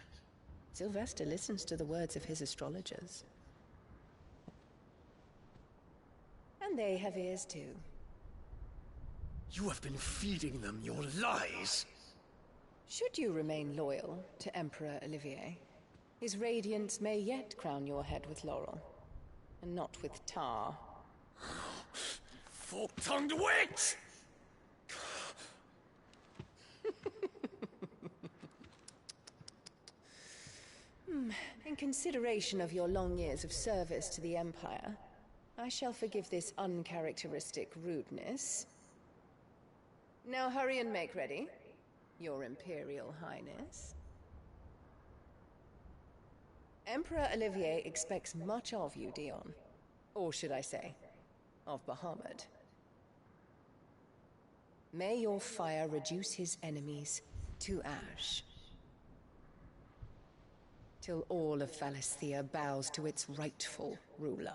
Sylvester listens to the words of his astrologers. And they have ears too. You have been feeding them your lies! Should you remain loyal to Emperor Olivier, his radiance may yet crown your head with laurel, and not with tar. Fork-tongued witch! In consideration of your long years of service to the Empire, I shall forgive this uncharacteristic rudeness. Now hurry and make ready, Your Imperial Highness. Emperor Olivier expects much of you, Dion. Or should I say, of Bahamut. May your fire reduce his enemies to ash, till all of Valisthea bows to its rightful ruler.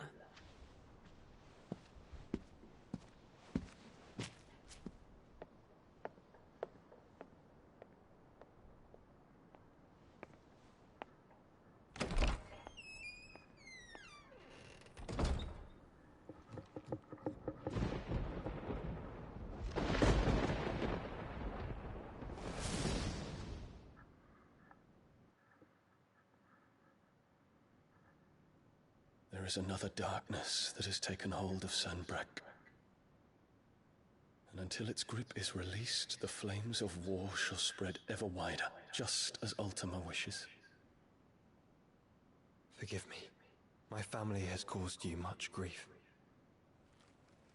There is another darkness that has taken hold of Sanbreque. And until its grip is released, the flames of war shall spread ever wider, just as Ultima wishes. Forgive me. My family has caused you much grief.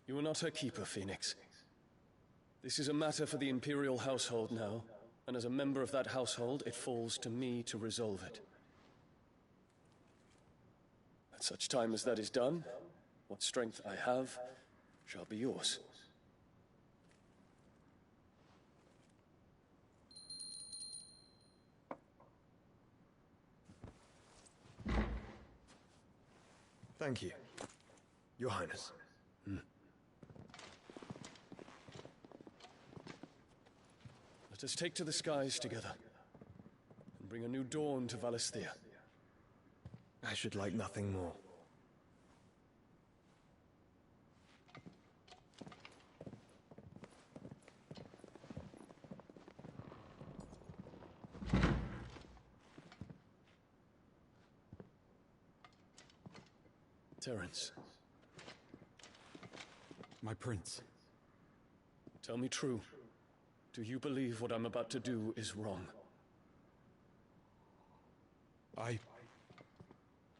You are not her keeper, Phoenix. This is a matter for the Imperial household now, and as a member of that household, it falls to me to resolve it. At such time as that is done, what strength I have shall be yours. Thank you, Your Highness. Let us take to the skies together, and bring a new dawn to Valisthea. I should like nothing more. Terence, My prince. tell me true. Do you believe what I'm about to do is wrong?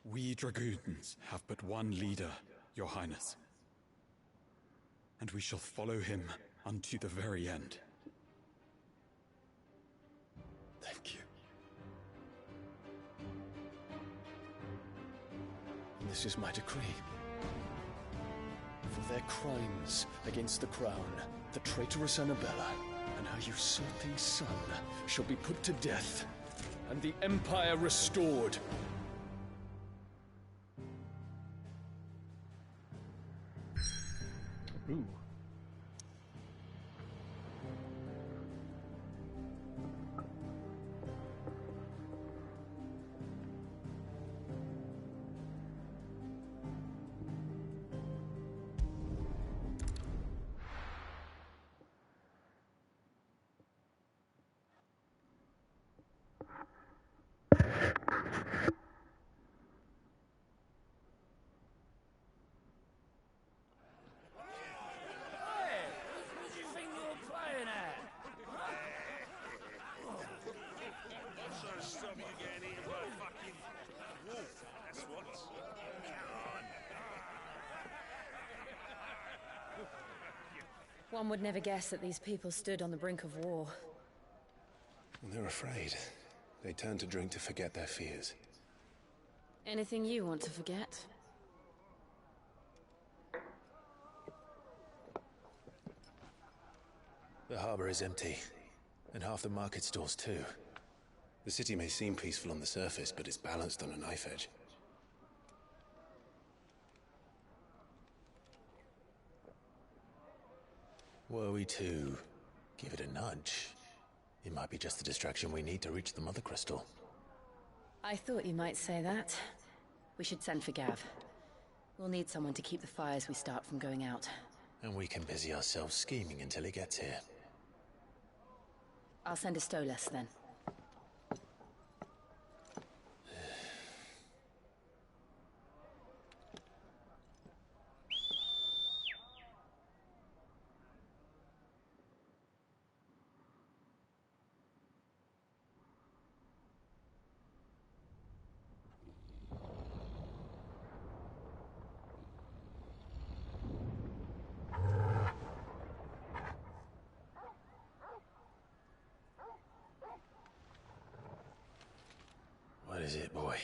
We dragoons have but one leader, Your Highness. And we shall follow him unto the very end. Thank you. And this is my decree. For their crimes against the crown, the traitorous Annabella and her usurping son shall be put to death, and the Empire restored. Ooh. One would never guess that these people stood on the brink of war. They're afraid. They turn to drink to forget their fears. Anything you want to forget? The harbor is empty, and half the market stalls too. The city may seem peaceful on the surface, but it's balanced on a knife edge. Were we to give it a nudge, it might be just the distraction we need to reach the Mother Crystal. I thought you might say that. We should send for Gav. We'll need someone to keep the fires we start from going out. And we can busy ourselves scheming until he gets here. I'll send a Stolas then. What is it, boy?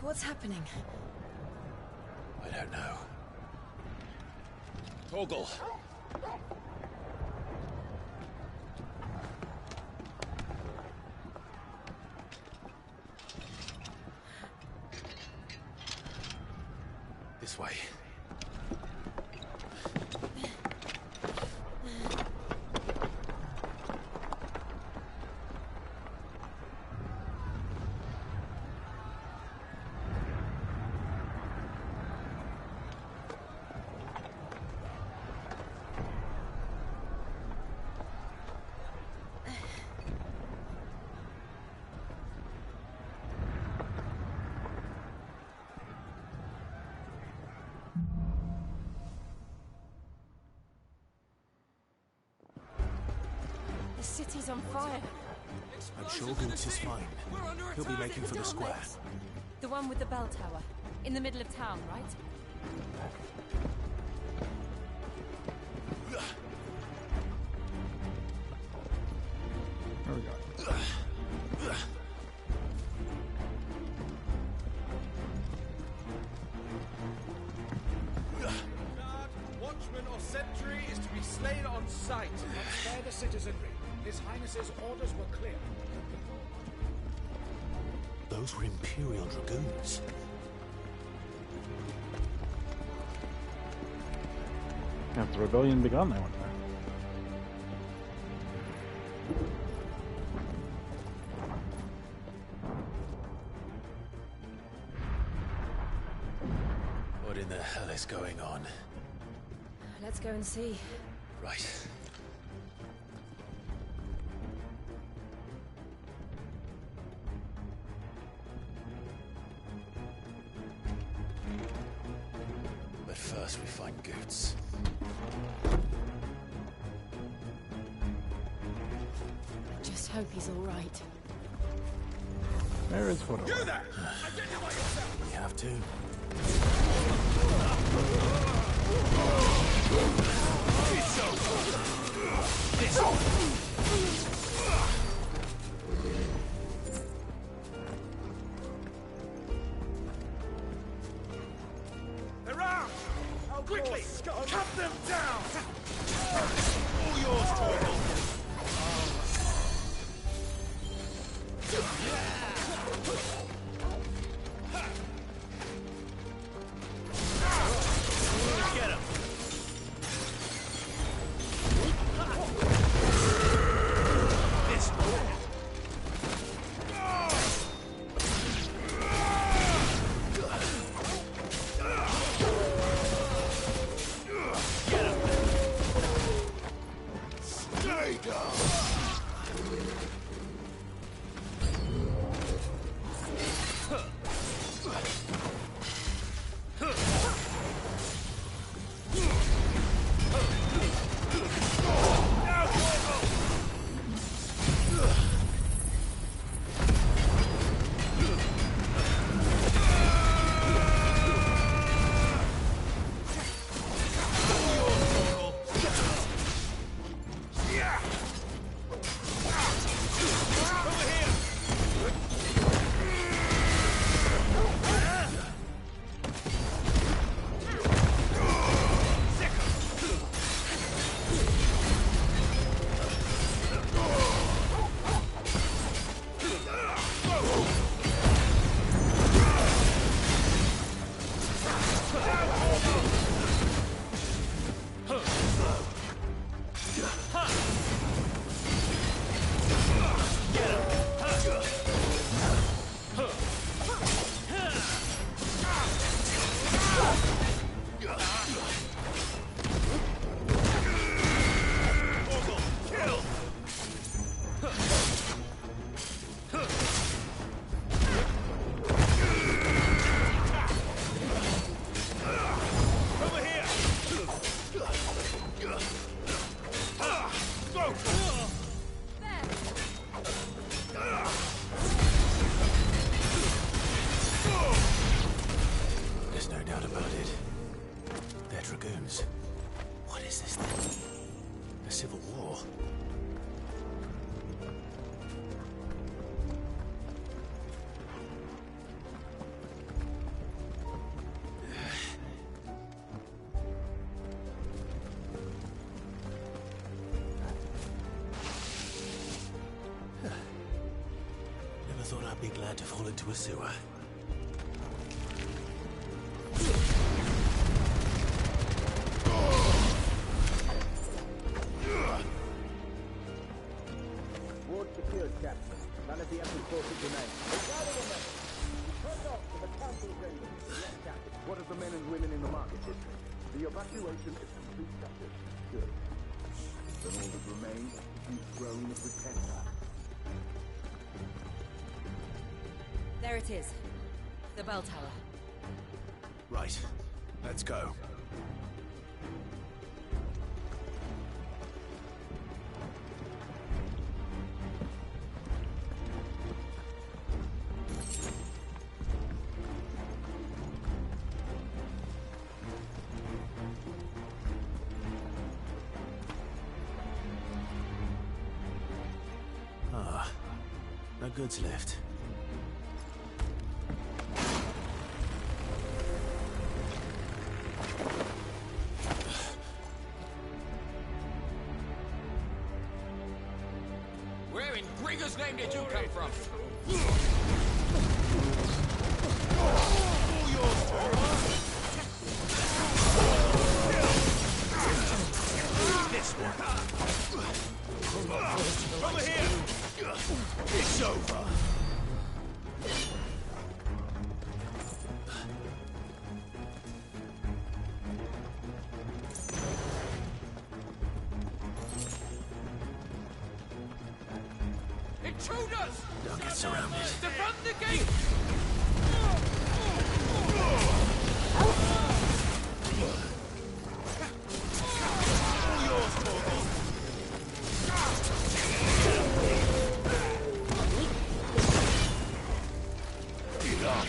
What's happening? I don't know. Torgal! This way. The city's on fire. I'm sure Boots is fine. He'll be making for the square. The one with the bell tower. In the middle of town, right? There we go. Watchman or sentry is to be slain on sight. Spare the citizenry. His Highness's orders were clear. Those were Imperial Dragoons. Has the rebellion begun, I wonder? What in the hell is going on? Let's go and see. Right. But first we find Goots. Just hope he's all right. There is photo. You there! Identify yourself! We have to. They're out! Quickly! Cut them down! All yours, Torgal! Get him! There's no doubt about it. They're Dragoons. What is this thing? A civil war? Never thought I'd be glad to fall into a sewer. Ward secured, Captain. None of the enemy forces remain. Gather the men. Turn off to the council chambers. Yes, Captain. What of the men and women in the market district? The evacuation is complete, Captain. Good. Then all that remains is the throne of the Templar. There it is. The bell tower. Right. Let's go. Ah, no goods left. Gringer's name did you come from? All yours, Torvald. This one. Over here. It's over. Intruders! Now get surrounded. Defend the gate! All yours, Torvald. Get up.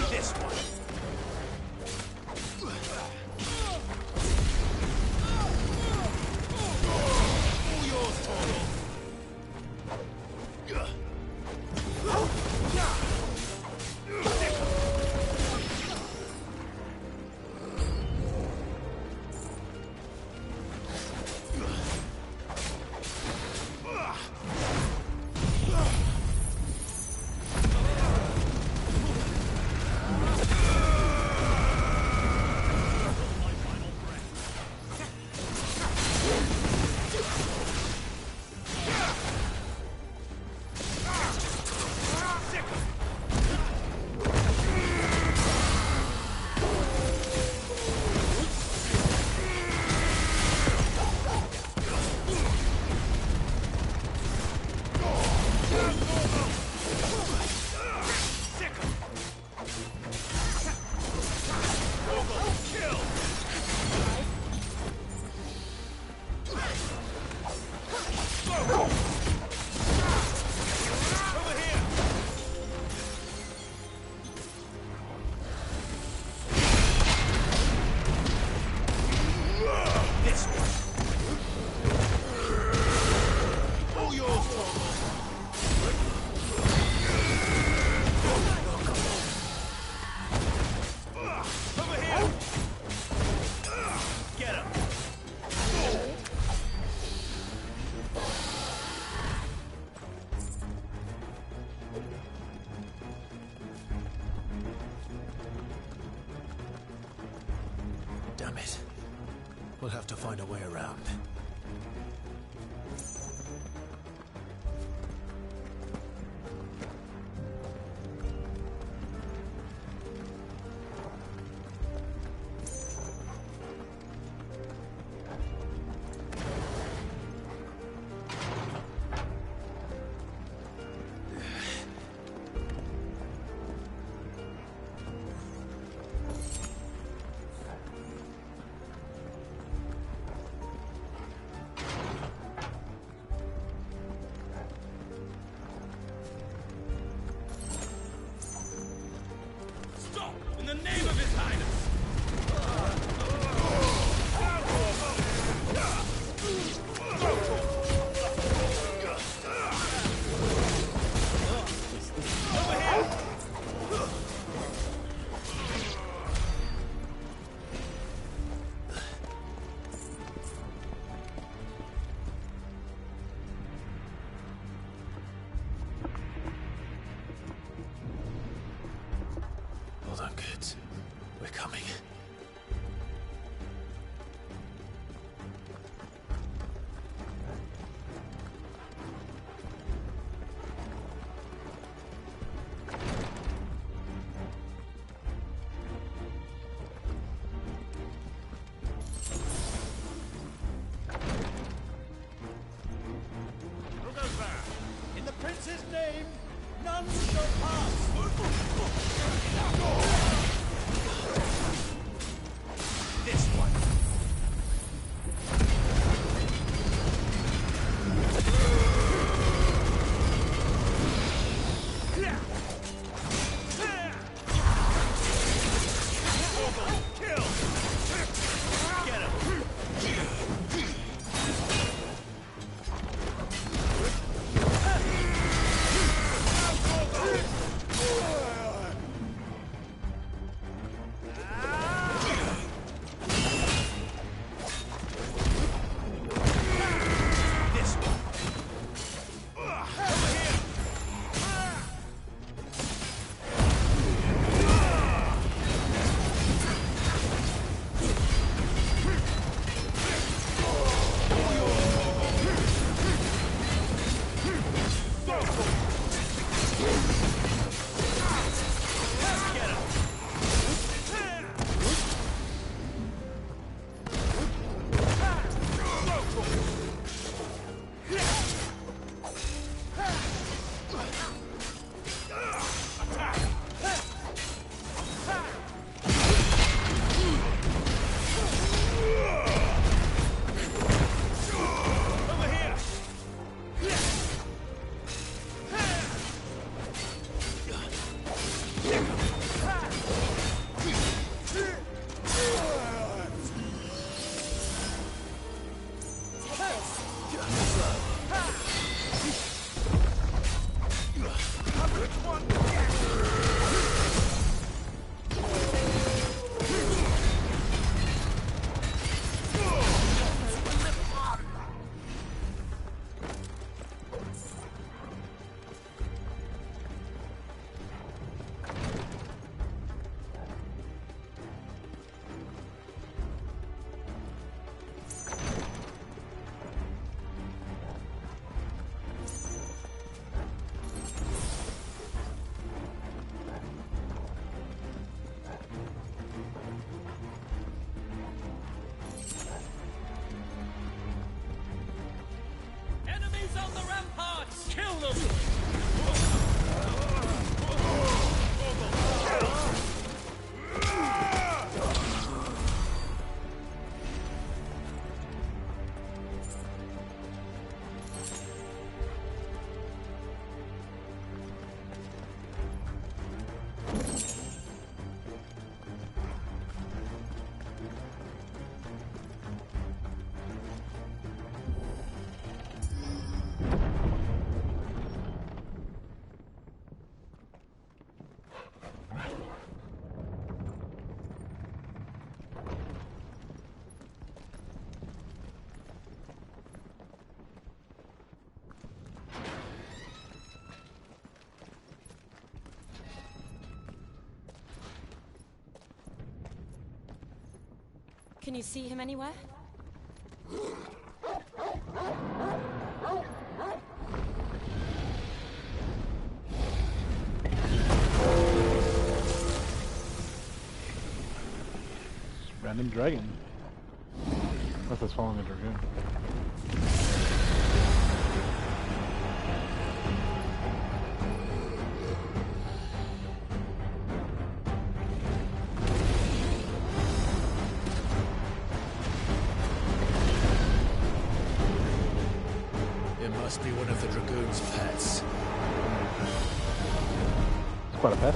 This one. All yours, Torvald. Damn it. We'll have to find a way around. In the name of His Highness! Over here! Hold on, kids. We're coming. Who goes there? In the prince's name, none shall pass! Can you see him anywhere? Random dragon. Unless it's following a dragoon. It must be one of the dragoon's pets. It's quite a pet.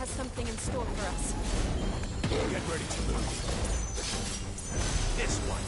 Something in store for us. Get ready to move. This one.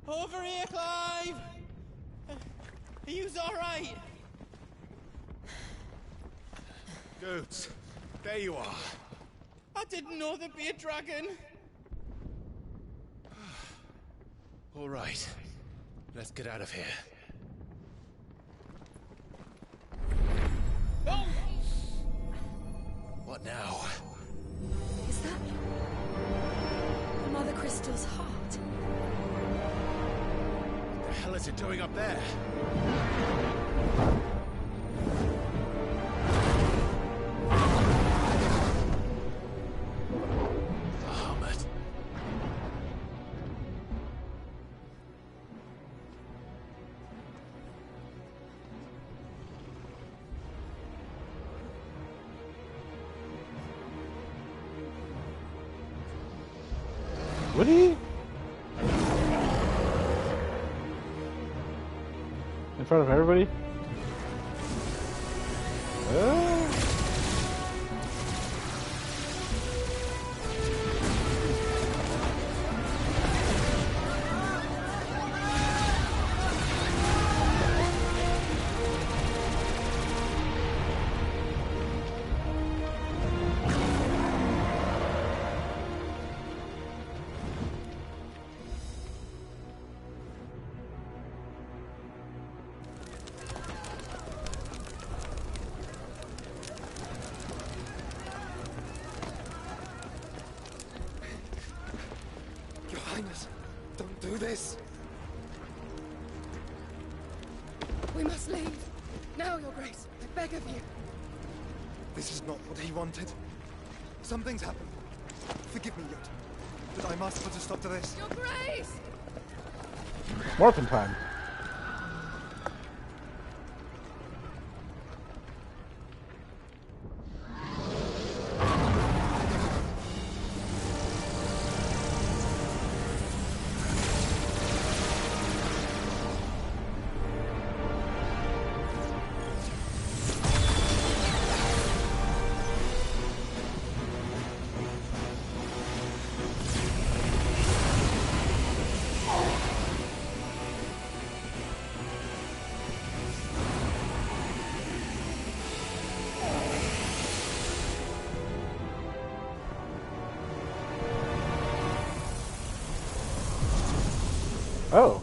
Over here, Clive! Are you alright? Goods, there you are. I didn't know there'd be a dragon. All right, let's get out of here. Oh! What now? Is that Mother Crystal's heart? What the hell is it doing up there? Bahamut. Woody? In front of everybody? Your Highness, don't do this. We must leave. Now, Your Grace. I beg of you. This is not what he wanted. Something's happened. Forgive me, Yod, but I must put a stop to this. Your Grace! Morphin time. Oh.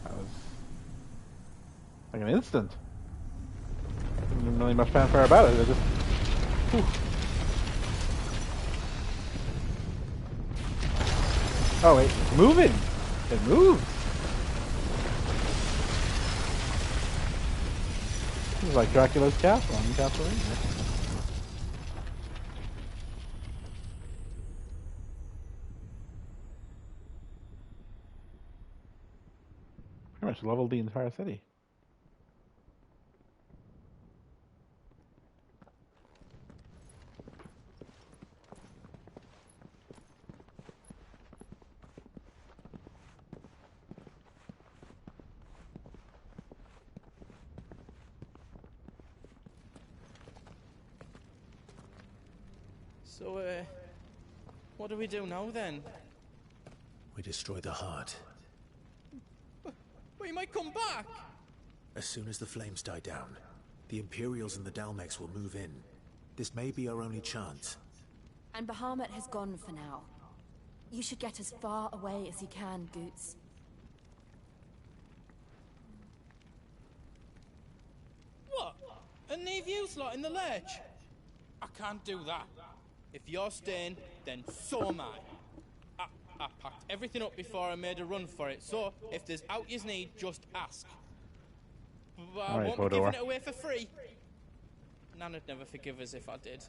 That was like an instant. Wasn't really much fanfare about it. It just... Whew. Oh wait, it's moving! It moves! This is like Dracula's castle on Castlevania. Pretty much leveled the entire city. So, what do we do now then? We destroy the heart. We might come back! As soon as the flames die down, the Imperials and the Dalmex will move in. This may be our only chance. And Bahamut has gone for now. You should get as far away as you can, Goots. What? And leave you slot in the ledge? I can't do that. If you're staying, then so am I. I packed everything up before I made a run for it, so if there's out you need, just ask. But I won't be giving it away for free. Nana'd never forgive us if I did.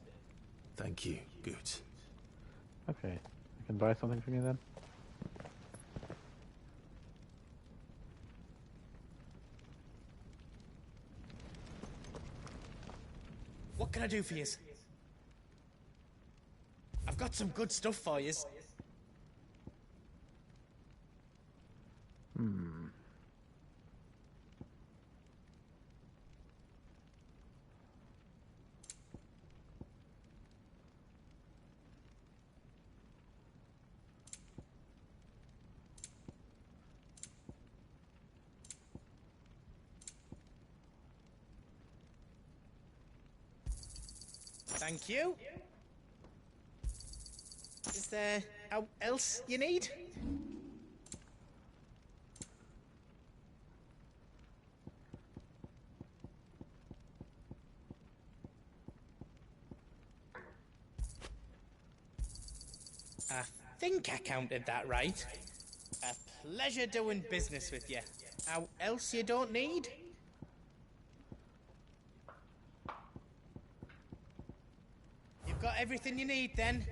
Thank you, Goots. Okay, I can buy something from you then? What can I do for you? I've got some good stuff for you. Thank you. Is there else you need? I think I counted that right. A pleasure doing business with you. How else you don't need? You've got everything you need then?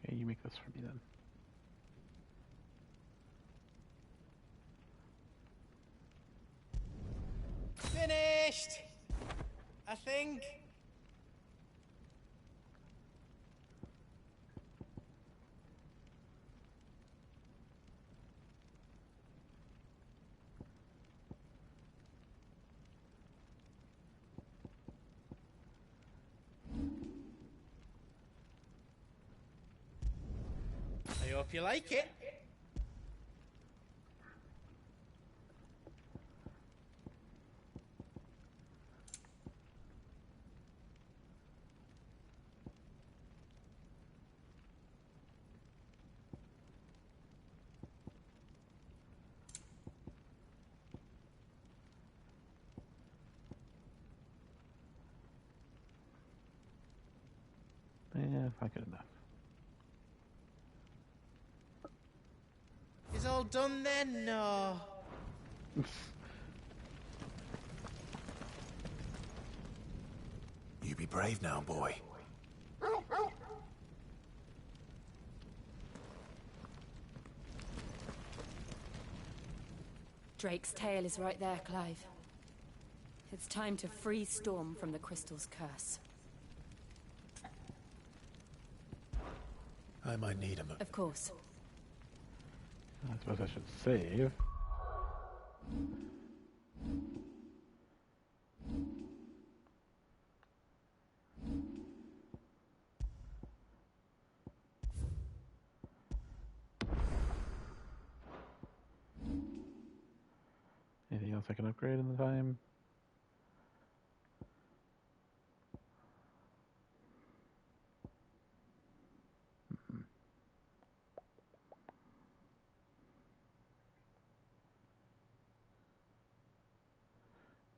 Okay, you make this for me then. Finished! I think. I hope you like it. Yeah, if I good enough. Is all done then? No. You be brave now, boy. Drake's tail is right there, Clive. It's time to free Storm from the Crystal's curse. I might need him. Of course. I suppose I should save. Anything else I can upgrade in the time?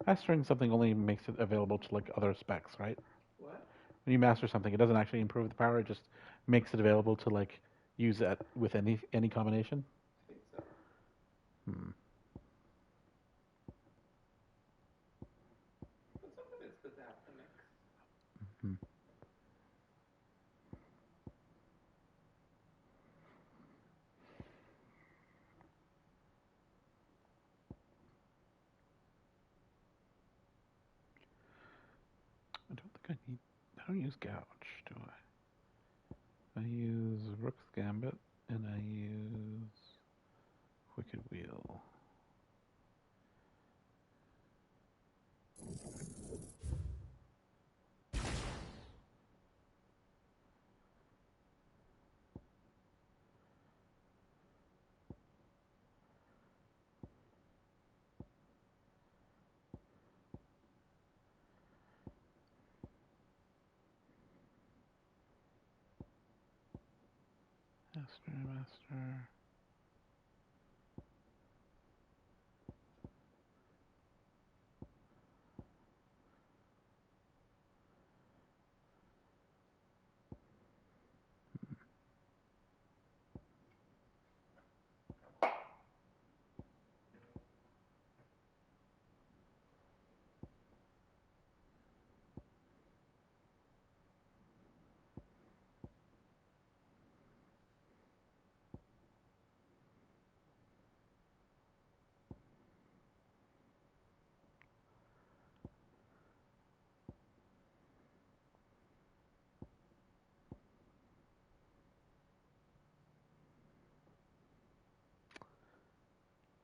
Mastering something only makes it available to like other specs, right? What? When you master something, it doesn't actually improve the power. It just makes it available to like use it with any combination. I think so. Hmm. But some of it's without the mix. Hmm. I don't think I need. I don't use gouge, do I? I use Rook's Gambit and I use Wicked Wheel. Master.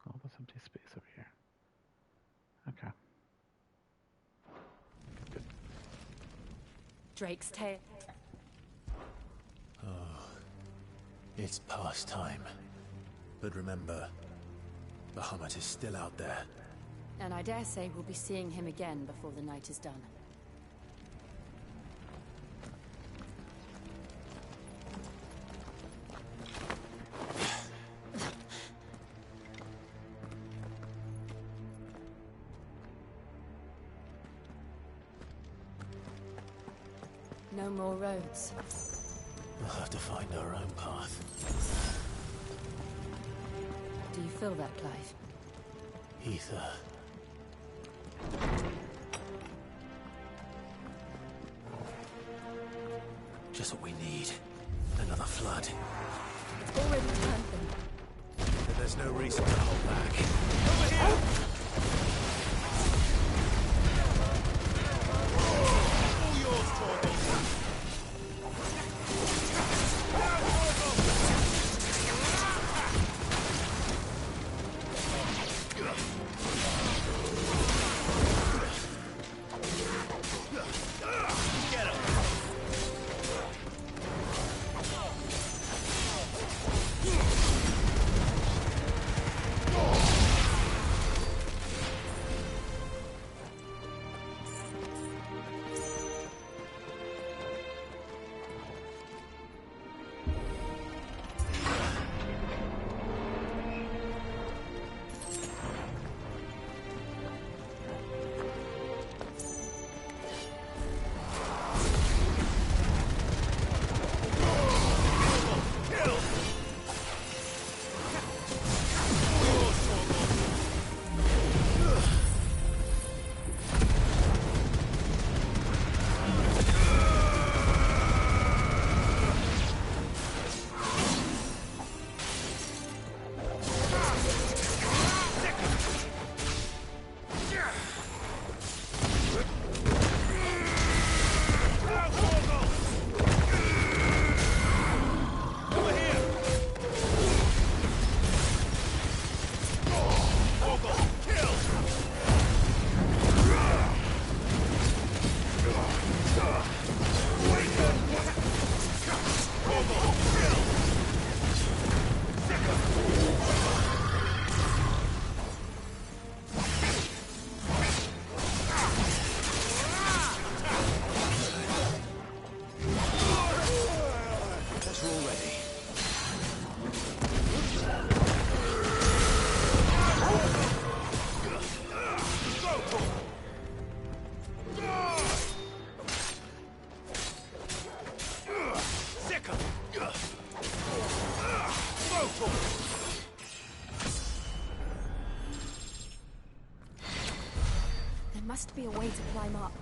All this empty space over here. Okay. Good. Drake's tail. Oh, It's past time. But remember, Bahamut is still out there. And I dare say we'll be seeing him again before the night is done. No more roads. We'll have to find our own path. Do you feel that, Clive? Ether. Just what we need. Another flood. It's already turned them. But there's no reason to hold back. Over here! All yours, Torgal. There must be a way to climb up.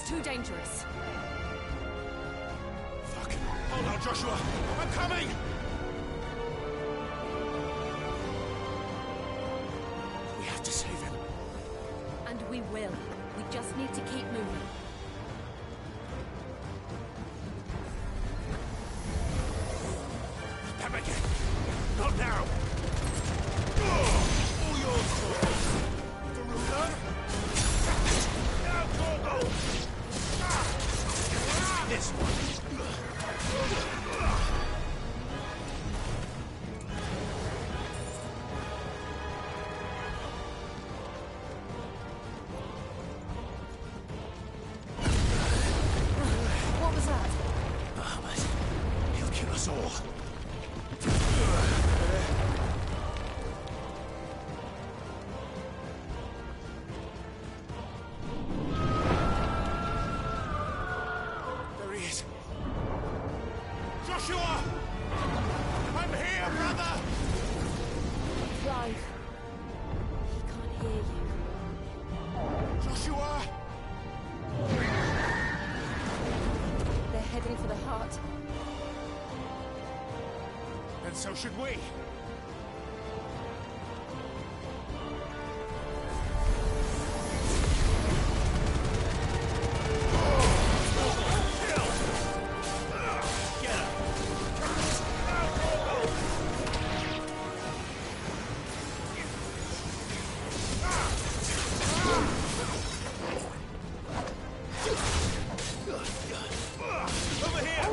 Too dangerous. Fuck. Hold on, Joshua. I'm coming! We have to save him. And we will. We just need to keep moving. Pemmican! Not now! All yours, Torgal! Garuda! Now, Torgal! This one. What was that? The all. There he is. Joshua! I'm here, brother! Clive. He can't hear you. Joshua! They're heading for the heart. And so should we. Over here!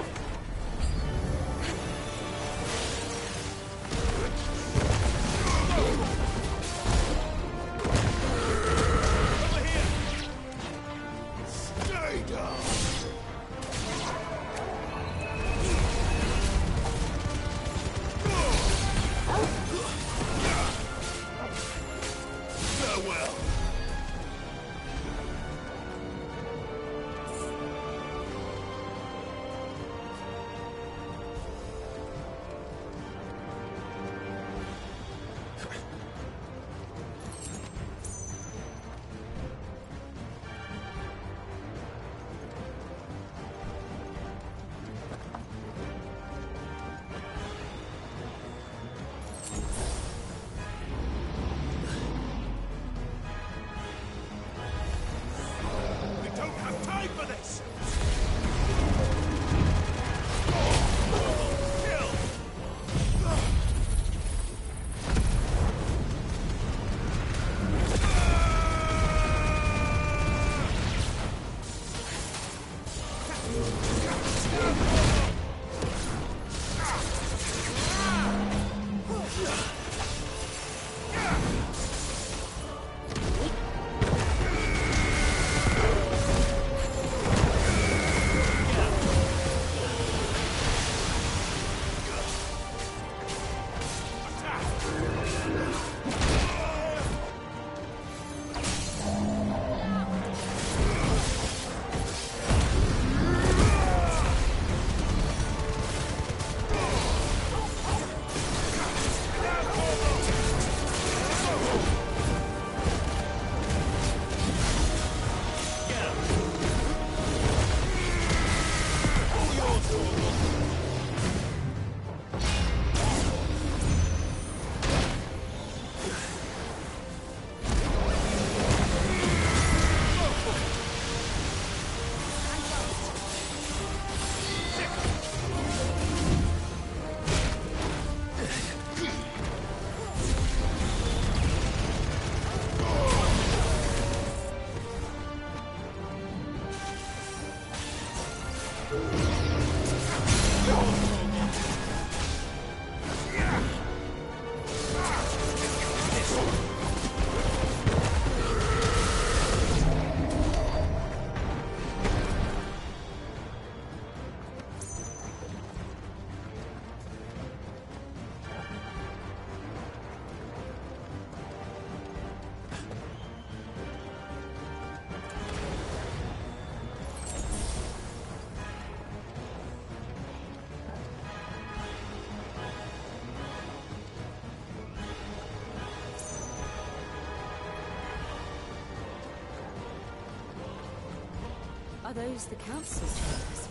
Are those the council's chambers?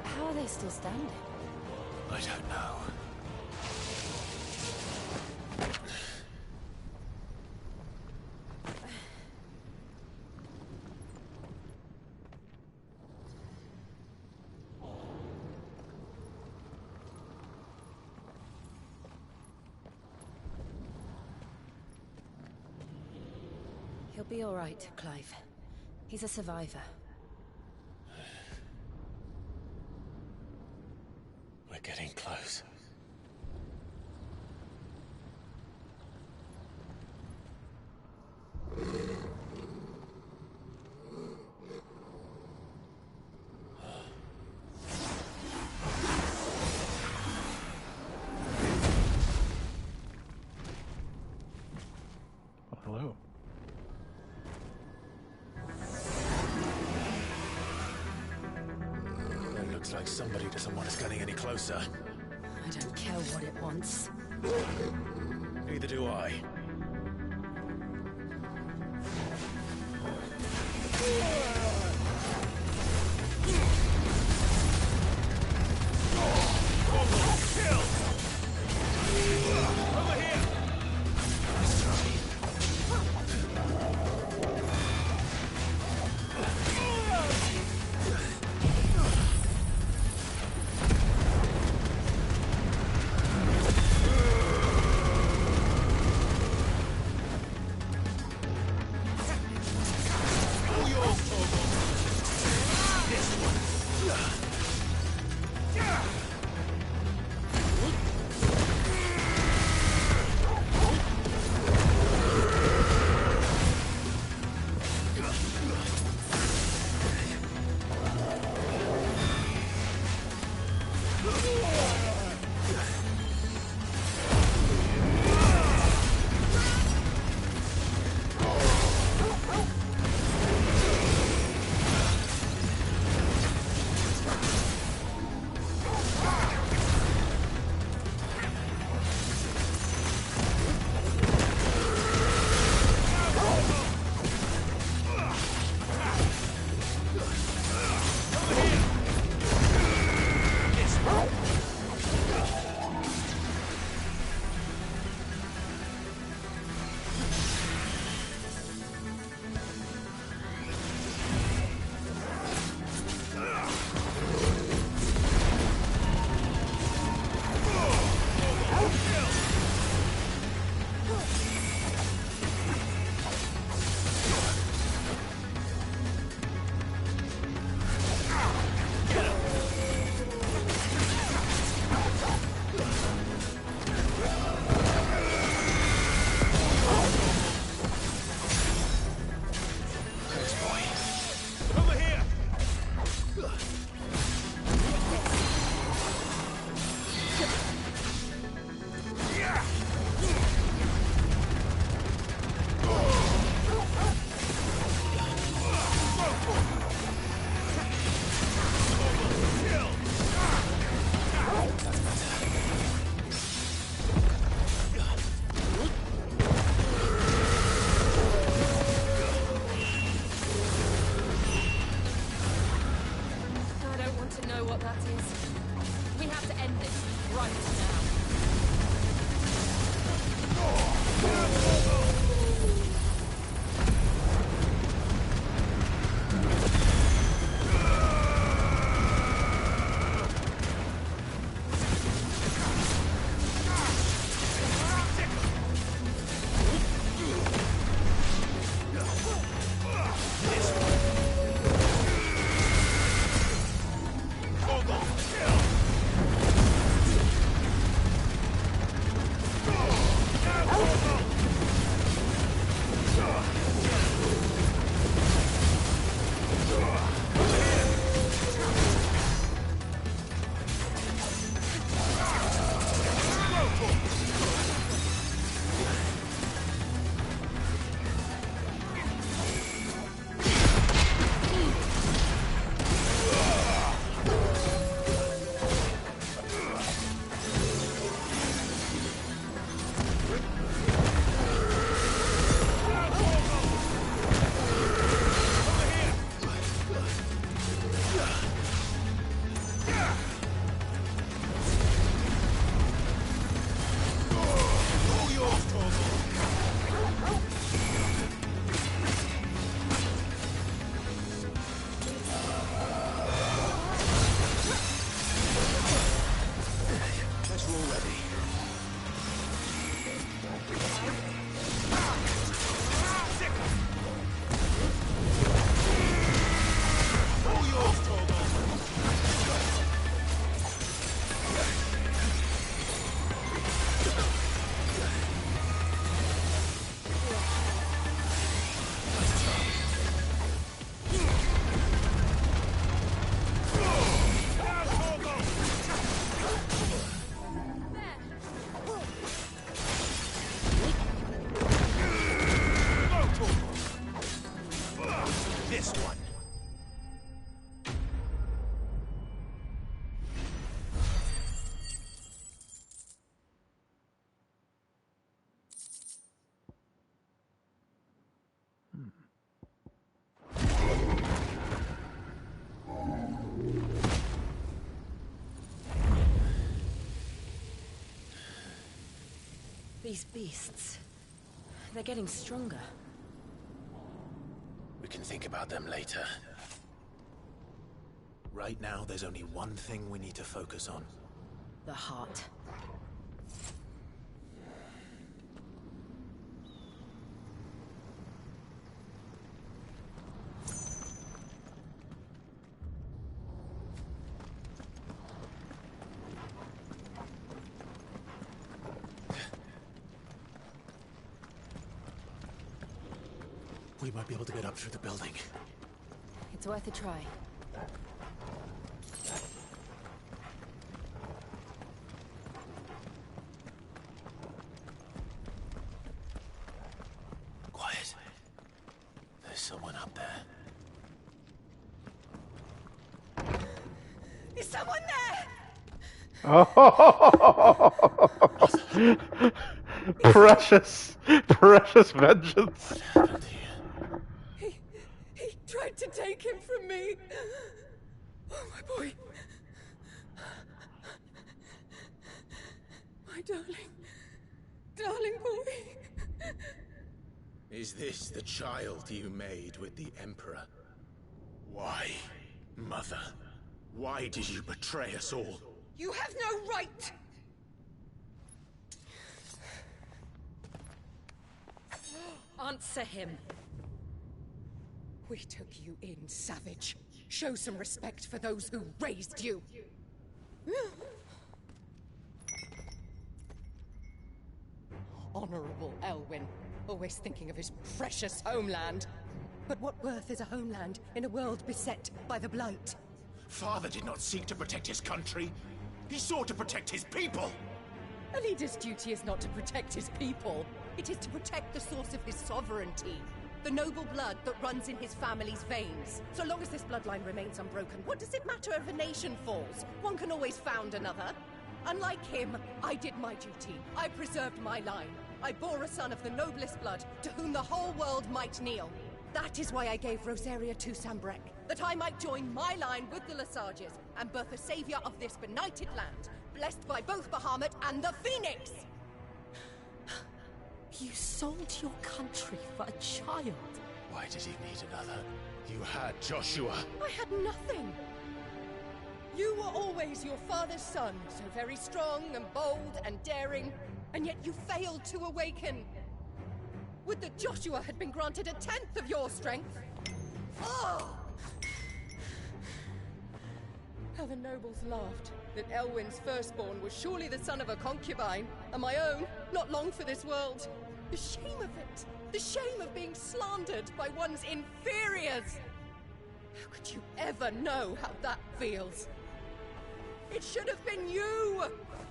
How are they still standing? I don't know. He'll be all right, Clive. He's a survivor. We're getting close. like somebody doesn't want us getting any closer. I don't care what it wants. Neither do I. These beasts... they're getting stronger. We can think about them later. Right now, there's only one thing we need to focus on. The heart. We might be able to get up through the building. It's worth a try. Quiet. There's someone up there. Is someone there? Oh, precious, precious vengeance. He tried to take him from me. Oh, my boy. My darling, darling boy. Is this the child you made with the Emperor? Why, Mother? Why did you betray us all? You have no right! Answer him. We took you in, savage. Show some respect for those who raised you. Honorable Elwyn, always thinking of his precious homeland. But what worth is a homeland in a world beset by the Blight? Father did not seek to protect his country. He sought to protect his people. A leader's duty is not to protect his people. It is to protect the source of his sovereignty. The noble blood that runs in his family's veins. So long as this bloodline remains unbroken, what does it matter if a nation falls? One can always found another. Unlike him, I did my duty. I preserved my line. I bore a son of the noblest blood, to whom the whole world might kneel. That is why I gave Rosaria to Sambrek, that I might join my line with the Lesages and birth a savior of this benighted land, blessed by both Bahamut and the Phoenix! You sold your country for a child. Why did he need another? You had Joshua. I had nothing. You were always your father's son, so very strong and bold and daring, and yet you failed to awaken. Would that Joshua had been granted 1/10 of your strength? Oh! How the nobles laughed that Elwyn's firstborn was surely the son of a concubine, and my own, not long for this world. The shame of it! The shame of being slandered by one's inferiors! How could you ever know how that feels? It should have been you!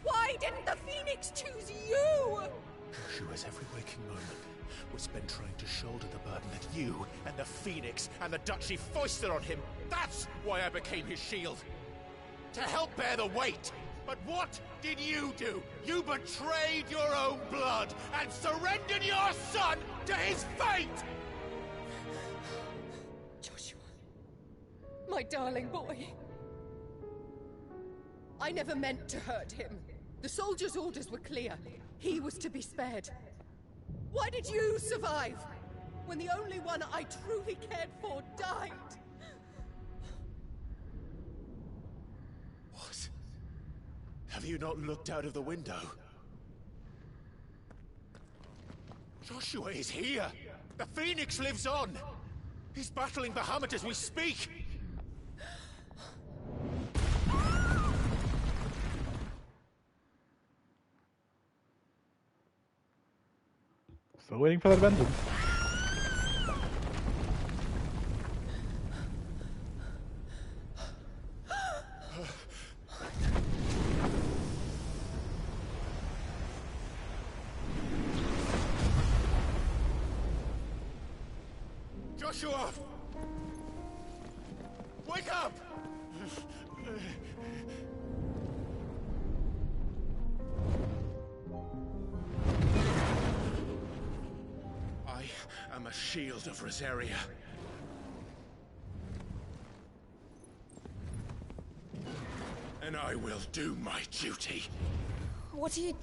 Why didn't the Phoenix choose you? Joshua's every waking moment was spent trying to shoulder the burden that you and the Phoenix and the Duchy foisted on him. That's why I became his shield. To help bear the weight. But what did you do? You betrayed your own blood and surrendered your son to his fate! Joshua, my darling boy. I never meant to hurt him. The soldiers' orders were clear. He was to be spared. Why did you survive when the only one I truly cared for died? What? Have you not looked out of the window? Joshua is here! The Phoenix lives on! He's battling Bahamut as we speak! Still waiting for that vengeance. Joshua! Wake up! I am a shield of Rosaria. And I will do my duty. What are you...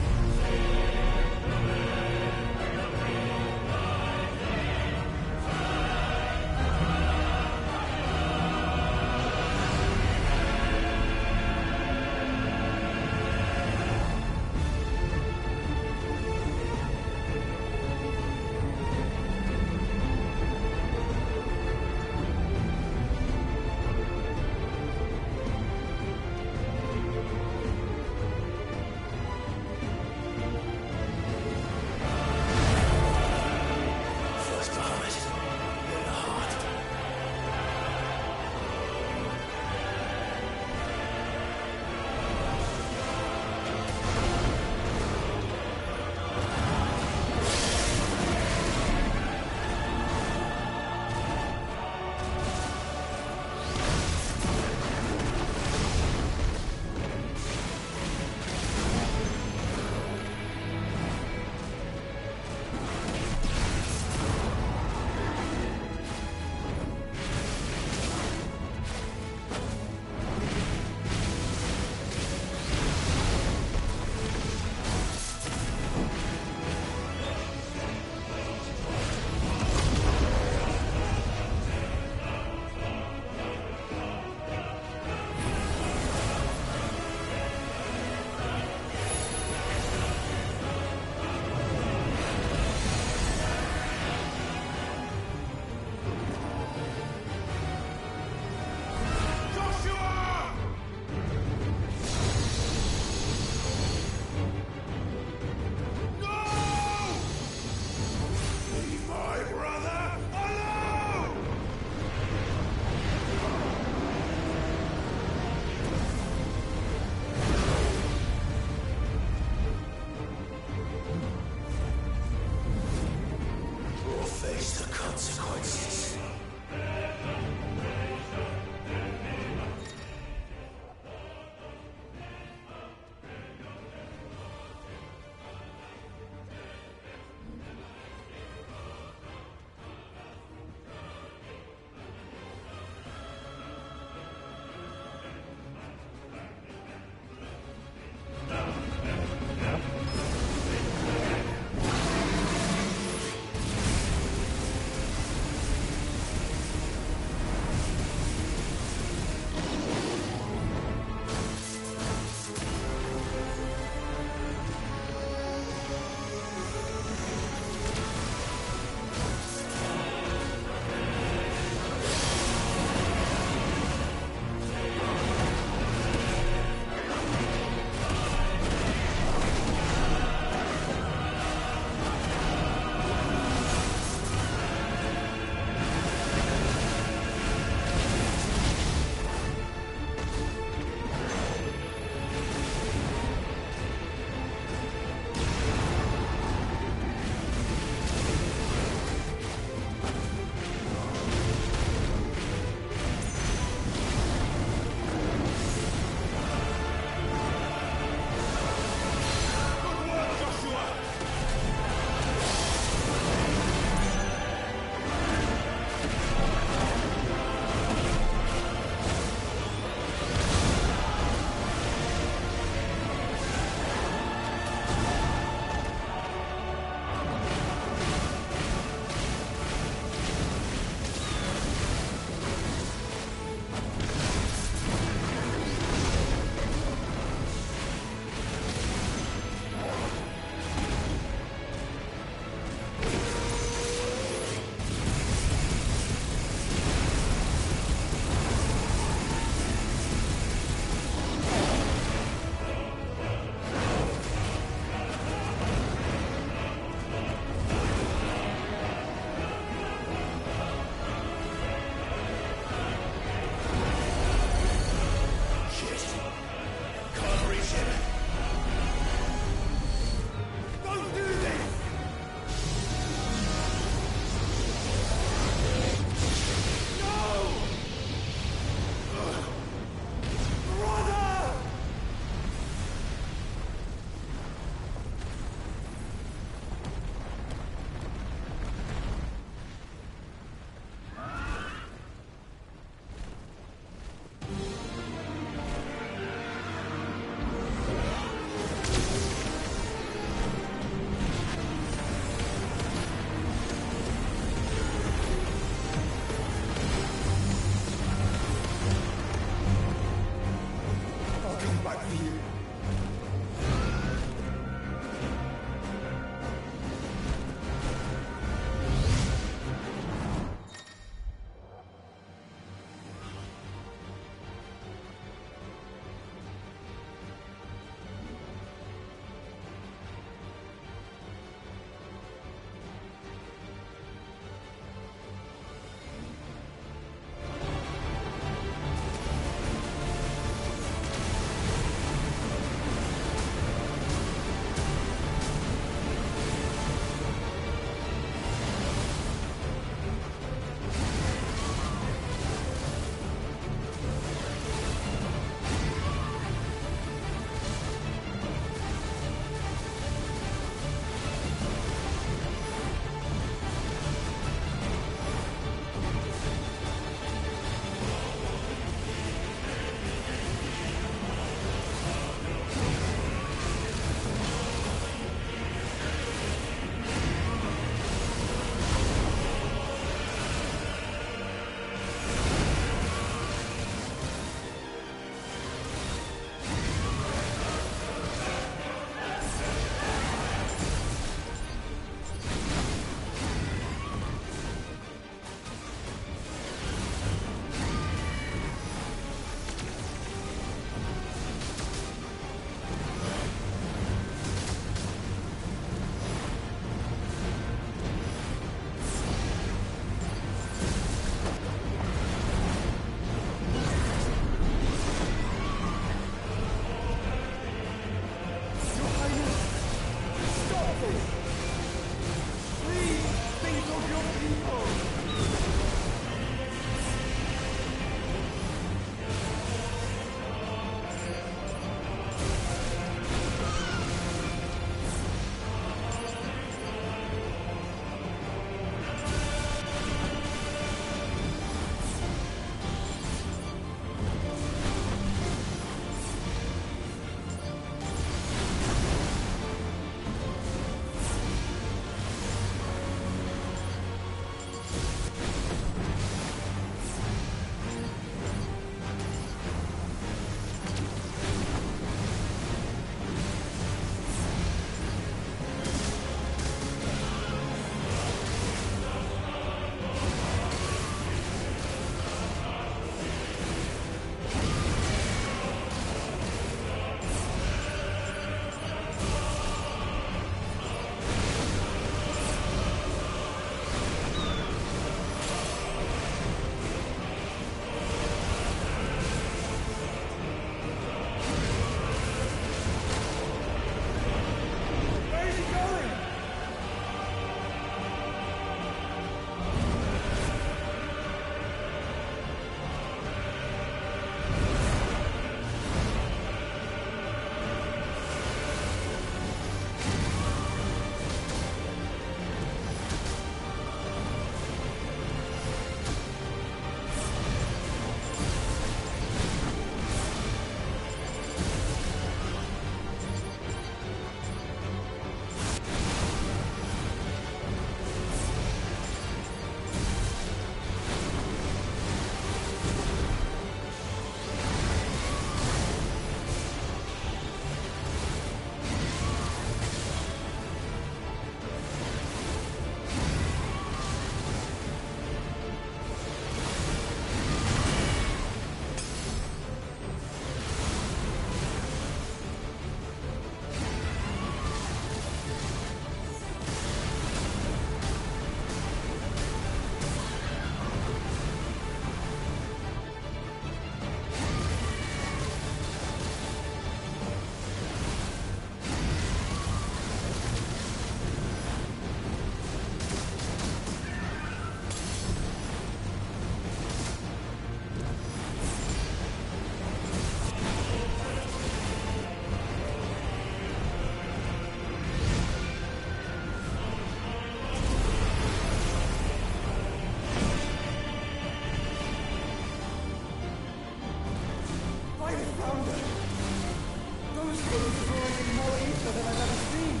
faster than I've ever seen.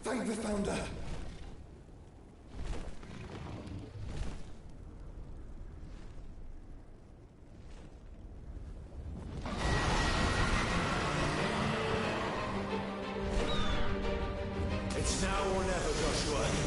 Find the founder! It's now or never, Joshua.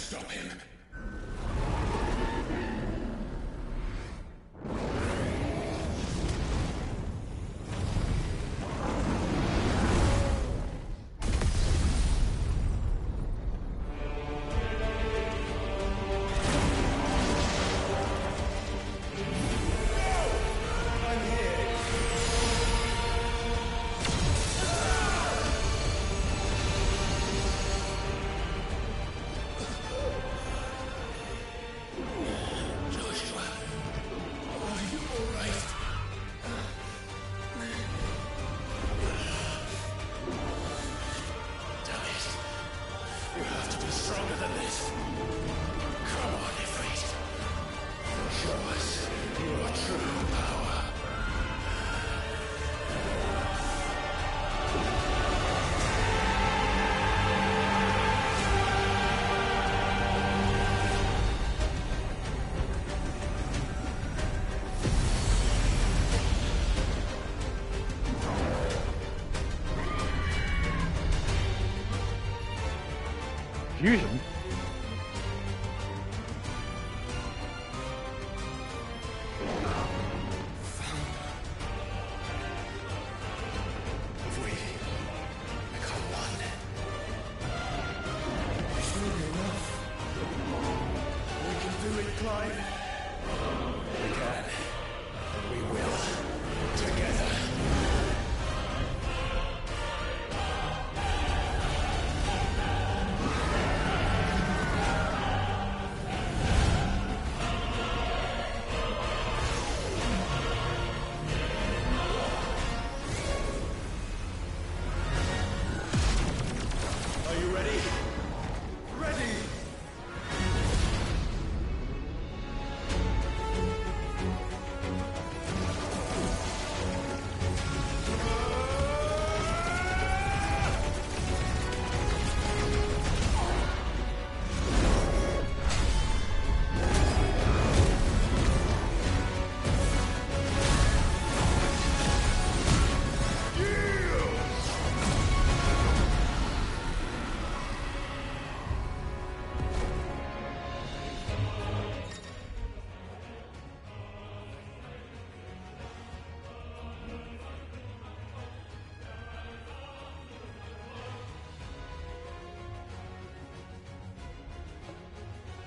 stop him. Fusion? If we become one, it's really enough. We can do it, Clive. We can. And we will. Together. Are you ready? Ready!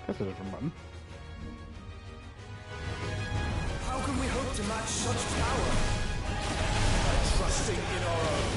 That's a different button. How can we hope to match such power? By trusting in our own.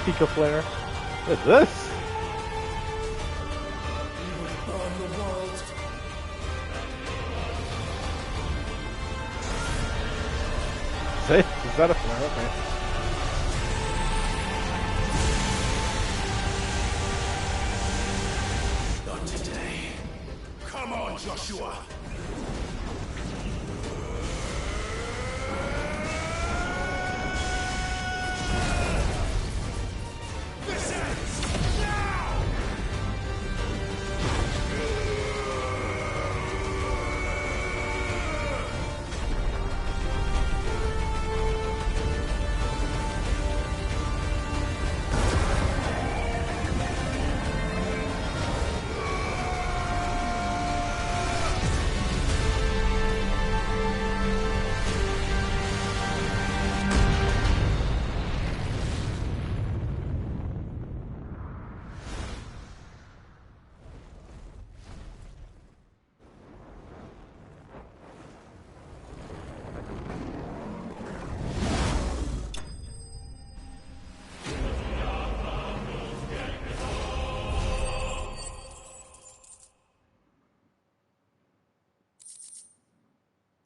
Pika flare. What is this? Burn the world. Is that a flare? Okay. Not today. Come on, Joshua. This ends now.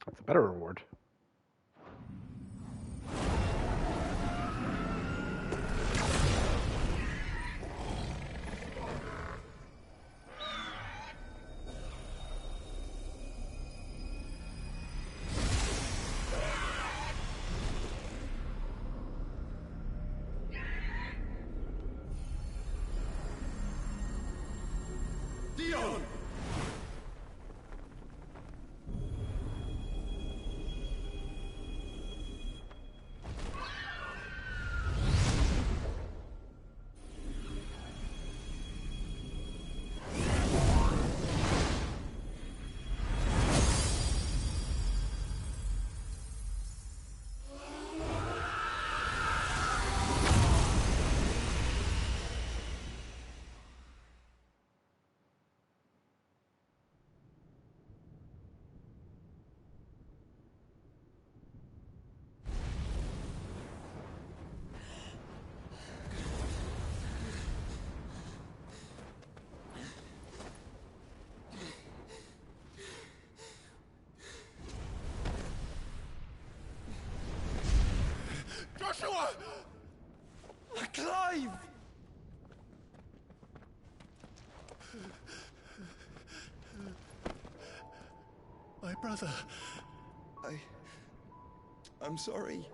That's a better reward. Dion! Joshua! Clive! My brother. I'm sorry.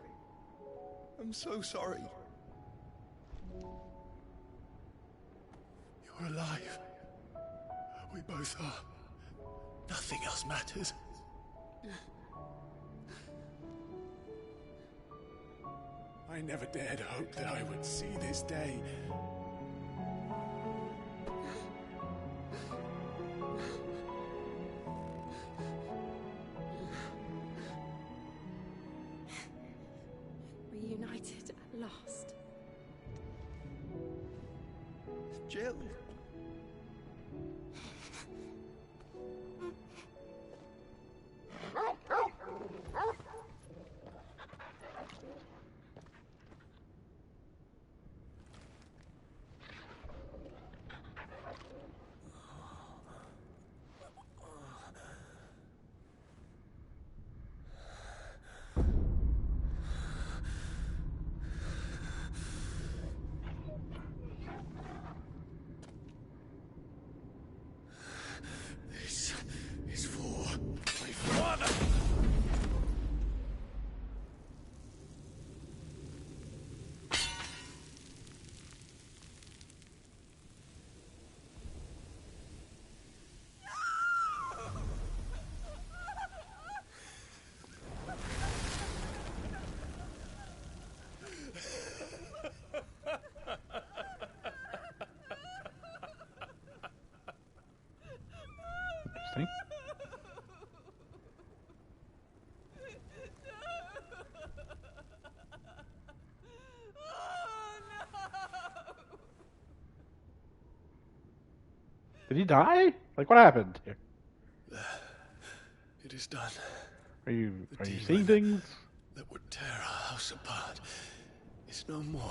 I'm so sorry. You're alive. We both are. Nothing else matters. I never dared hope that I would see this day. Reunited at last. Jill. This is for my father. Interesting. Did he die? Like, what happened here? It is done. Are you demon seeing things? That would tear our house apart is no more.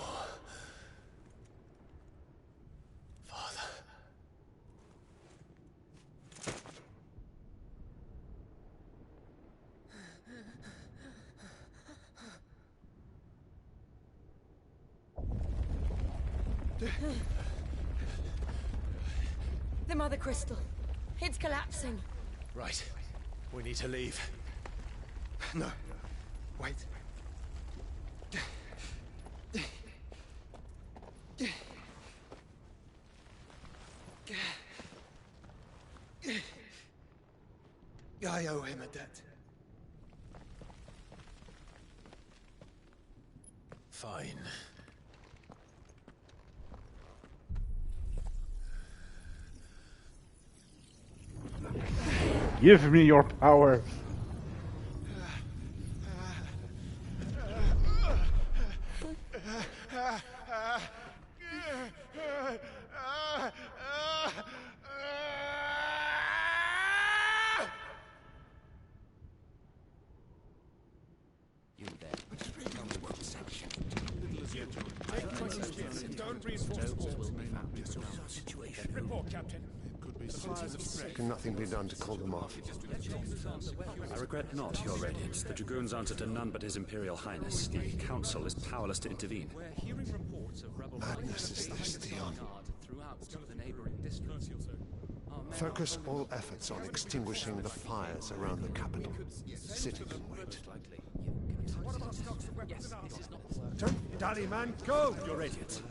The Mother Crystal. It's collapsing. Right. We need to leave. No. Wait. I owe him a debt. Fine. Give me your power. You there. Tell me what section. Don't reinforce the walls. Report, Captain. Can nothing be done to call them off? I regret not, Your Radiance. The Dragoons answer to none but His Imperial Highness. The Council is powerless to intervene. Madness is this, Dion. Focus all efforts on extinguishing the fires around the capital. Sit and wait. Don't dally, man. Go! Your Radiance.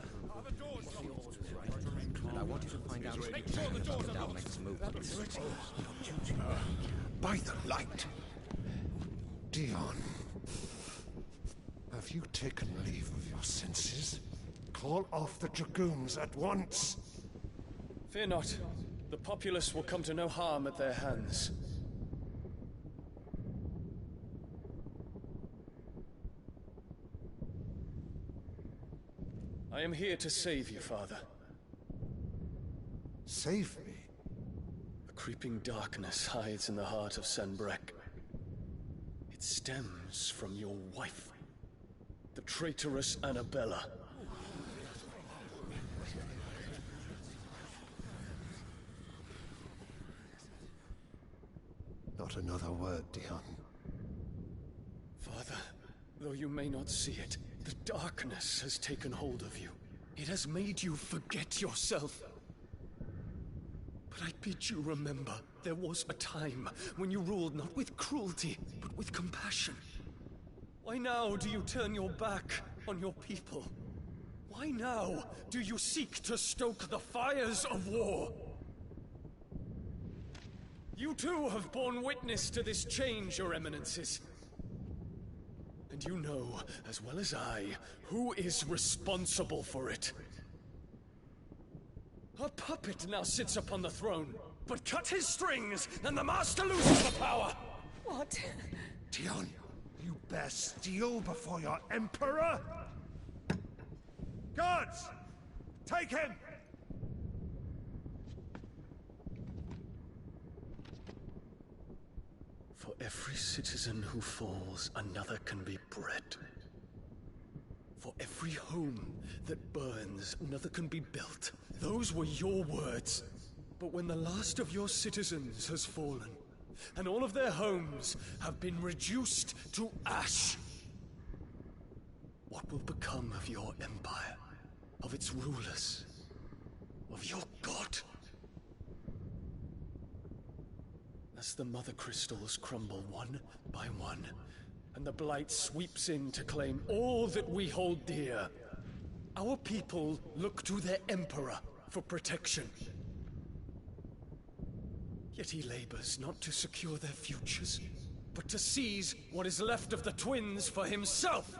And I want you to find out if you can about the Dalmec's movements. By the light! Dion, have you taken leave of your senses? Call off the Dragoons at once! Fear not. The populace will come to no harm at their hands. I am here to save you, Father. Save me? A creeping darkness hides in the heart of Sanbreque. It stems from your wife, the traitorous Annabella. Not another word, Dion. Father, though you may not see it, the darkness has taken hold of you. It has made you forget yourself. But I bid you remember, there was a time when you ruled not with cruelty, but with compassion. Why now do you turn your back on your people? Why now do you seek to stoke the fires of war? You too have borne witness to this change, Your Eminences. And you know, as well as I, who is responsible for it. A puppet now sits upon the throne, but cut his strings, and the Master loses the power! What? Dion, you bear steel before your Emperor? Guards! Take him! For every citizen who falls, another can be bred. For every home that burns, another can be built. Those were your words. But when the last of your citizens has fallen, and all of their homes have been reduced to ash, what will become of your empire, of its rulers, of your god? As the Mother Crystals crumble one by one, and the Blight sweeps in to claim all that we hold dear, our people look to their Emperor for protection. Yet he labors not to secure their futures, but to seize what is left of the twins for himself!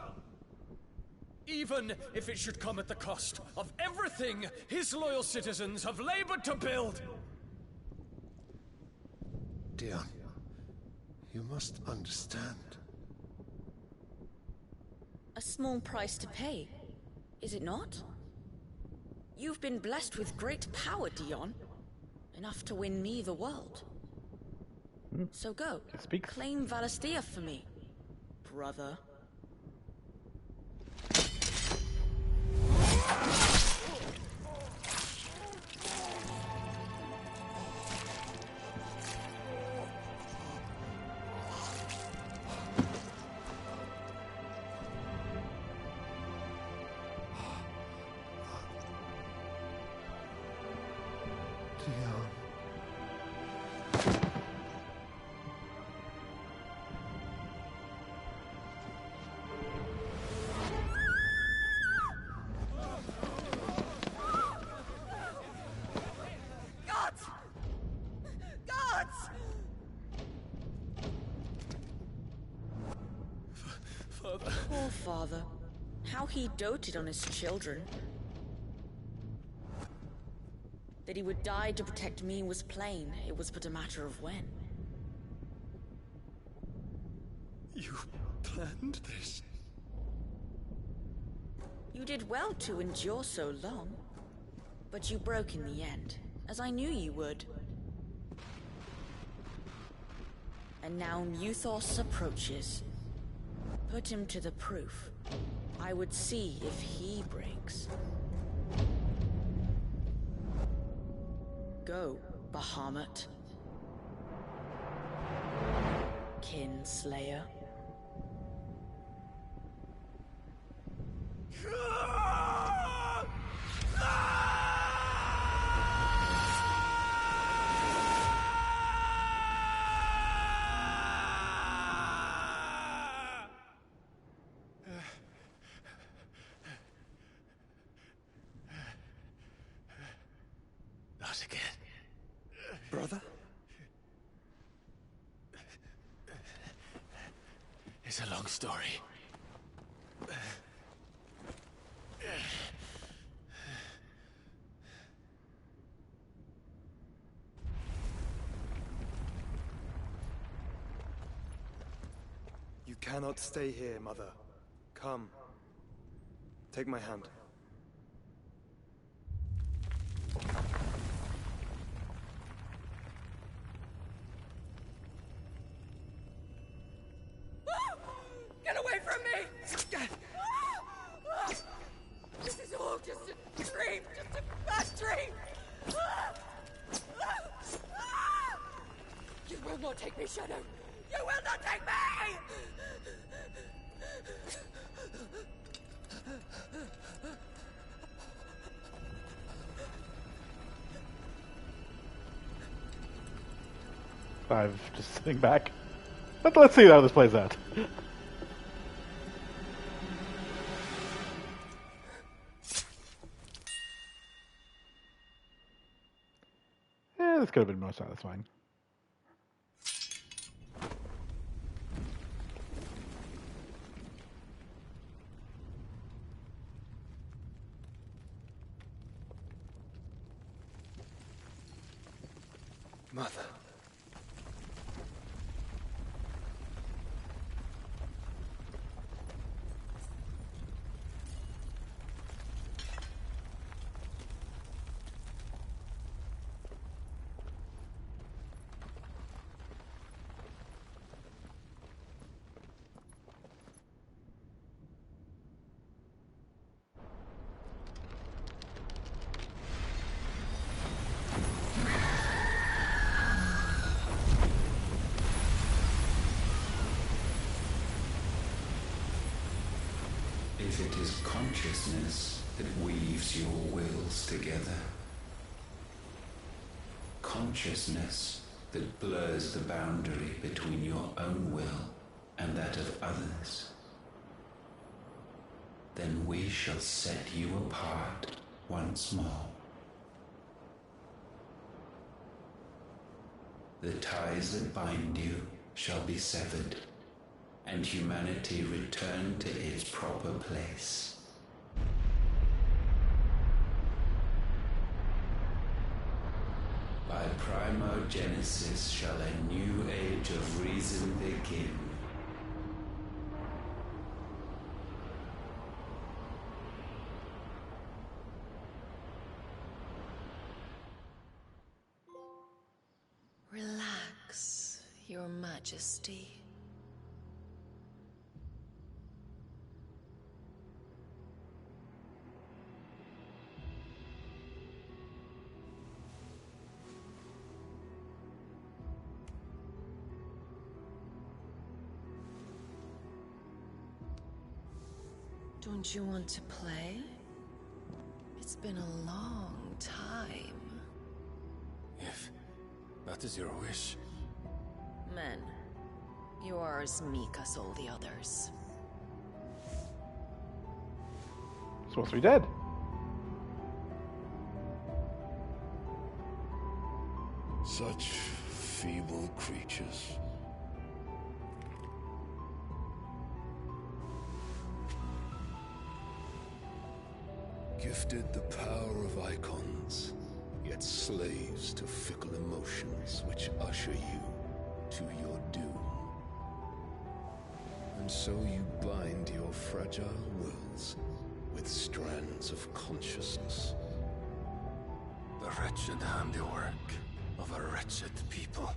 Even if it should come at the cost of everything his loyal citizens have labored to build! Dion, you must understand. A small price to pay, is it not? You've been blessed with great power, Dion. Enough to win me the world. So go, claim Valisthea for me, brother. Father. Poor father. How he doted on his children. That he would die to protect me was plain. It was but a matter of when. You planned this? You did well to endure so long. But you broke in the end, as I knew you would. And now Muthos approaches. Put him to the proof. I would see if he breaks. Go, Bahamut. Kinslayer. Not again. Brother? It's a long story. You cannot stay here, Mother. Come. Take my hand. Get away from me! This is all just a dream, just a bad dream! You will not take me, Shadow! You will not take me! I'm just sitting back. Let's see how this plays out. This could have been more satisfying. Mother. If it is consciousness that weaves your wills together, consciousness that blurs the boundary between your own will and that of others, then we shall set you apart once more. The ties that bind you shall be severed, and humanity return to its proper place. By primogenesis shall a new age of reason begin. Relax, Your Majesty. Don't you want to play? It's been a long time. If that is your wish. Men, you are as meek as all the others. Supposed to be dead. Such feeble creatures. Gifted the power of icons, yet slaves to fickle emotions which usher you to your doom. And so you bind your fragile wills with strands of consciousness. The wretched handiwork of a wretched people.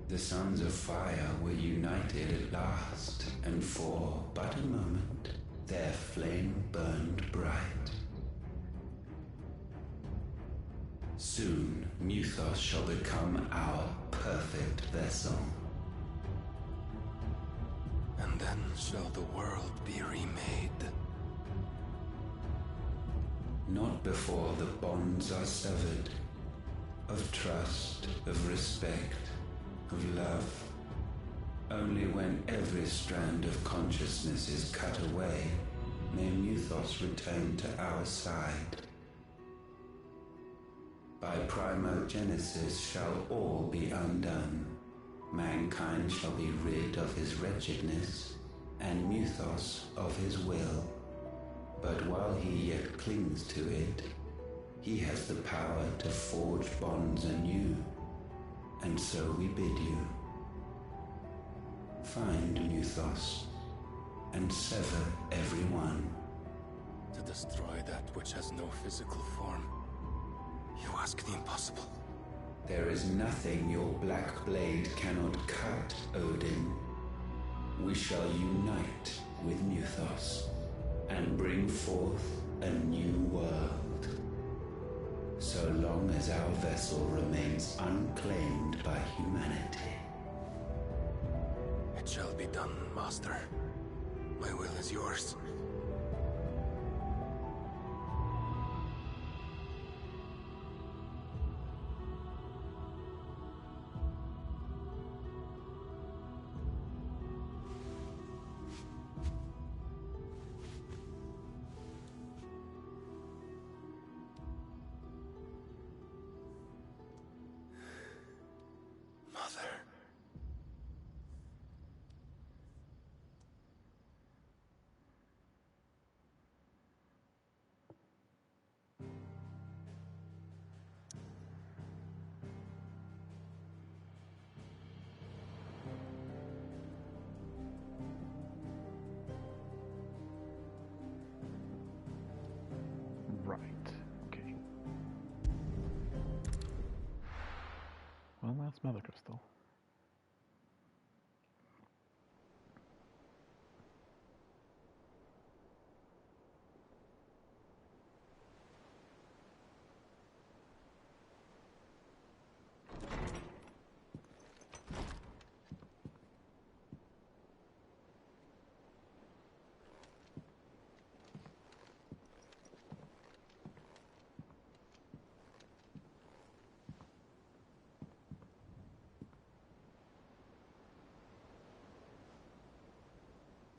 The Sons of Fire were united at last, and for but a moment, their flame burned bright. Soon, Muthos shall become our perfect vessel. And then shall the world be remade. Not before the bonds are severed, of trust, of respect, of love. Only when every strand of consciousness is cut away, may Muthos return to our side. By primogenesis shall all be undone. Mankind shall be rid of his wretchedness, and Muthos of his will. But while he yet clings to it, he has the power to forge bonds anew. And so we bid you, find Muthos, and sever everyone. To destroy that which has no physical form, you ask the impossible. There is nothing your black blade cannot cut, Odin. We shall unite with Muthos, and bring forth a new world. So long as our vessel remains unclaimed by humanity. It shall be done, Master. My will is yours. Right. Okay. Well, that's Mother Crystal.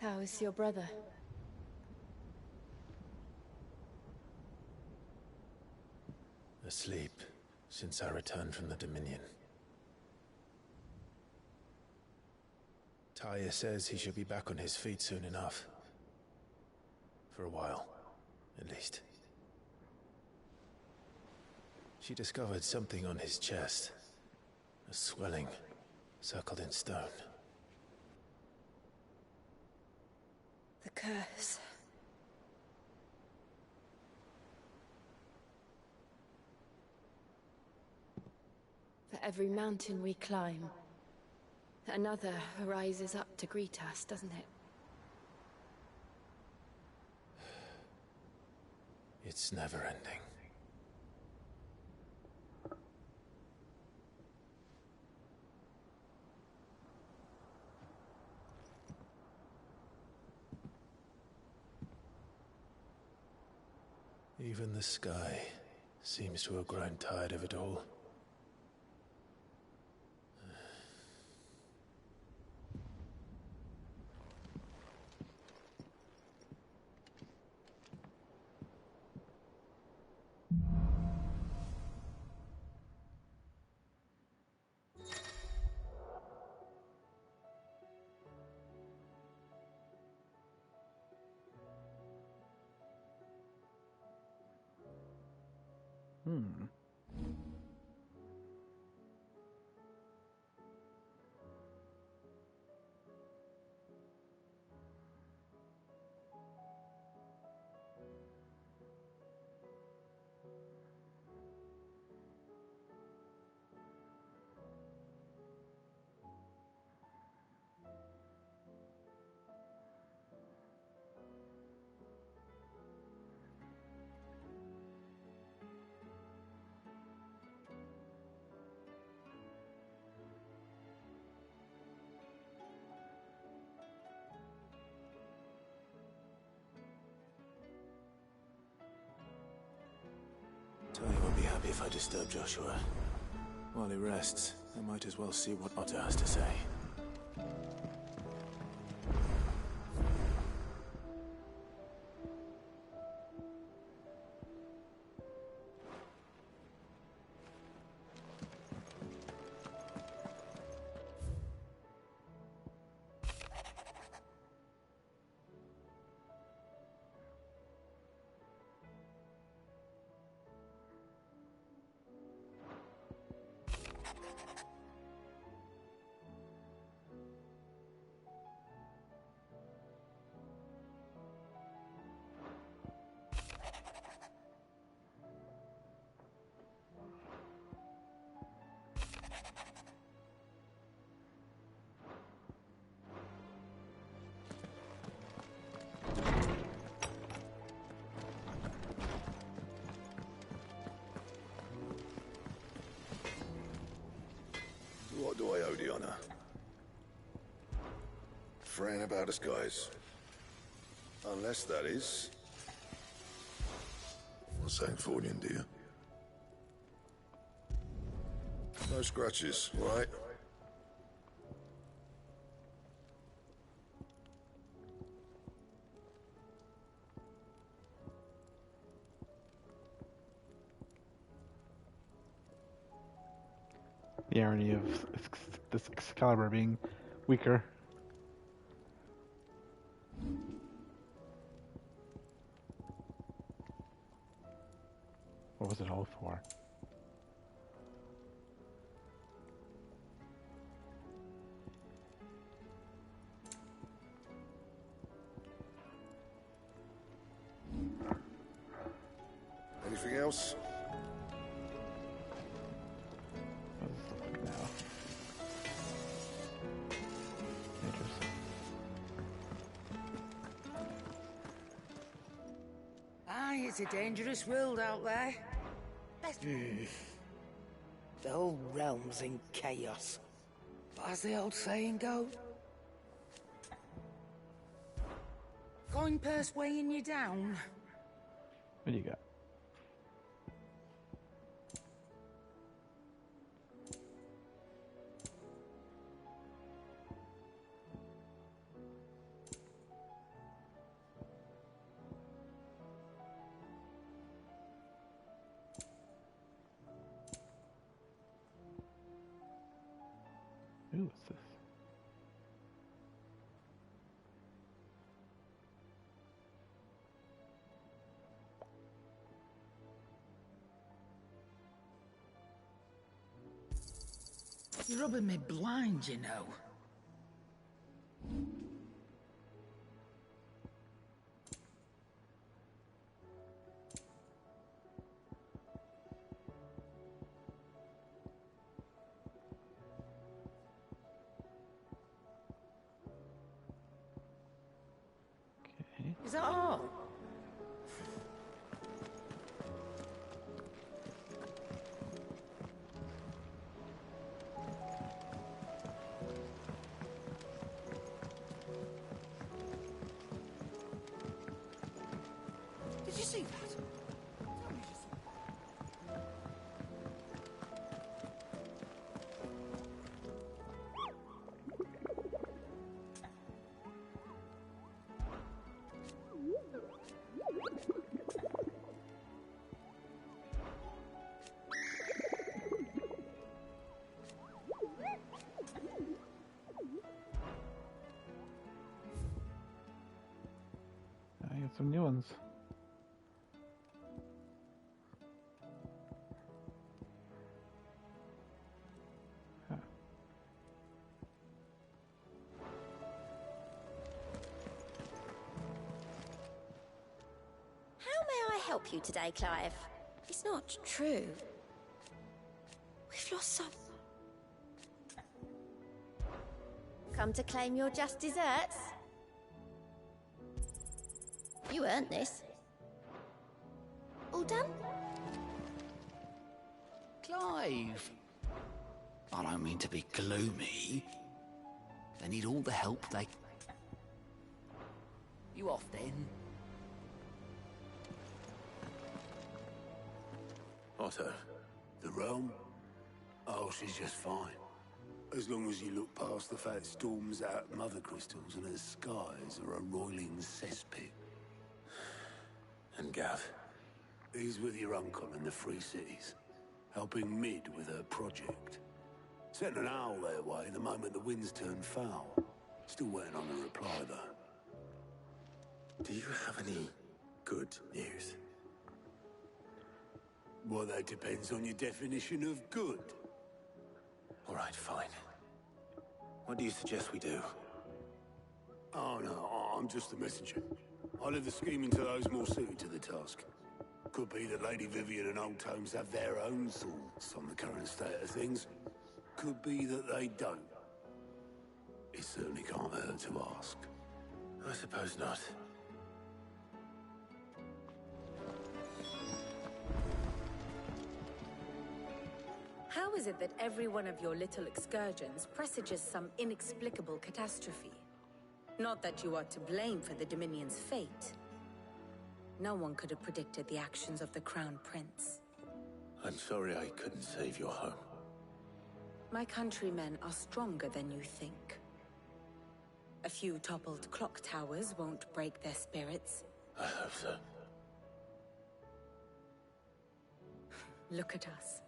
How is your brother? Asleep, since I returned from the Dominion. Taya says he should be back on his feet soon enough. For a while, at least. She discovered something on his chest. A swelling, circled in stone. The curse. For every mountain we climb, another rises up to greet us, doesn't it? It's never ending. Even the sky seems to have grown tired of it all. Tony won't be happy if I disturb Joshua. While he rests, I might as well see what Otto has to say. What do I owe the honor? Fretting about us, guys. Unless that is... What's saying Fordian, do you? No scratches, right? The irony of this Excalibur being weaker. What was it all for? Anything else? Aye, it's a dangerous world out there. The whole realm's in chaos. But as the old saying goes, coin purse weighing you down. What do you got? Ooh, what's this? You're rubbing me blind, you know. Okay. Is that all? Did you see that? Tell me you saw that. I got some new ones. help you today, Clive? It's not true. We've lost some. Come to claim your just desserts? You earned this. All done? Clive! I don't mean to be gloomy. They need all the help they... You off then? Otto. The realm? Oh, she's just fine. As long as you look past the fat storms out mother crystals and her skies are a roiling cesspit. And Gav? He's with your uncle in the Free Cities, helping Mid with her project. Sent an owl their way the moment the winds turned foul. Still waiting on a reply, though. Do you have any good news? Well, that depends on your definition of good. All right, fine. What do you suggest we do? Oh, no, I'm just a messenger. I leave the scheming to those more suited to the task. Could be that Lady Vivian and Old Tomes have their own thoughts on the current state of things. Could be that they don't. It certainly can't hurt to ask. I suppose not. How is it that every one of your little excursions presages some inexplicable catastrophe? Not that you are to blame for the Dominion's fate. No one could have predicted the actions of the Crown Prince. I'm sorry I couldn't save your home. My countrymen are stronger than you think. A few toppled clock towers won't break their spirits. I hope so. Look at us.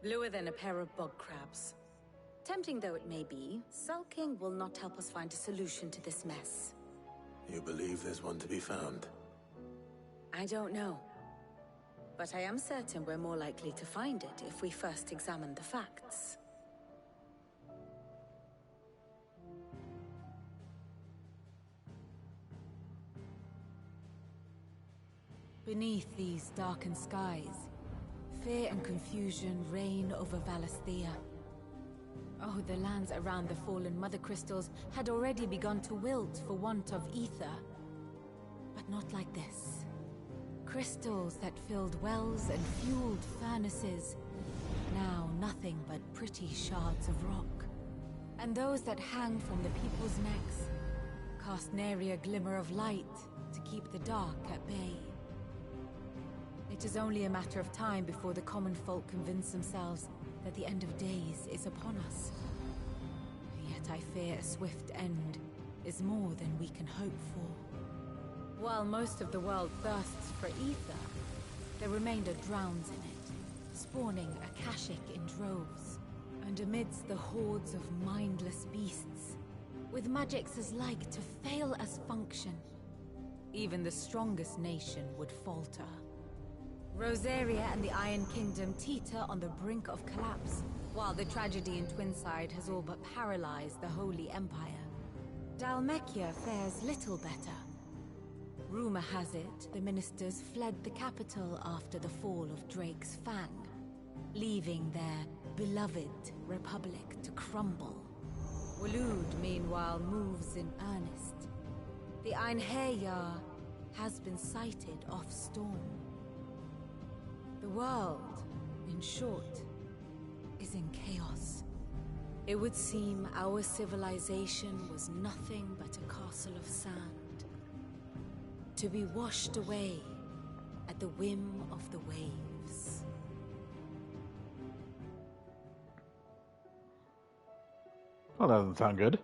Bluer than a pair of bog crabs. Tempting though it may be, sulking will not help us find a solution to this mess. You believe there's one to be found? I don't know. But I am certain we're more likely to find it if we first examine the facts. Beneath these darkened skies, fear and confusion reign over Valisthea. Oh, the lands around the fallen Mother Crystals had already begun to wilt for want of ether. But not like this. Crystals that filled wells and fueled furnaces. Now nothing but pretty shards of rock. And those that hang from the people's necks cast nary a glimmer of light to keep the dark at bay. It is only a matter of time before the common folk convince themselves that the end of days is upon us. Yet I fear a swift end is more than we can hope for. While most of the world thirsts for ether, the remainder drowns in it, spawning Akashic in droves. And amidst the hordes of mindless beasts, with magics as like to fail as function, even the strongest nation would falter. Rosaria and the Iron Kingdom teeter on the brink of collapse, while the tragedy in Twinside has all but paralyzed the Holy Empire. Dalmekia fares little better. Rumor has it the ministers fled the capital after the fall of Drake's Fang, leaving their beloved republic to crumble. Waloed, meanwhile, moves in earnest. The Einherjar has been sighted off-storm. The world, in short, is in chaos. It would seem our civilization was nothing but a castle of sand, to be washed away at the whim of the waves. Well, that doesn't sound good.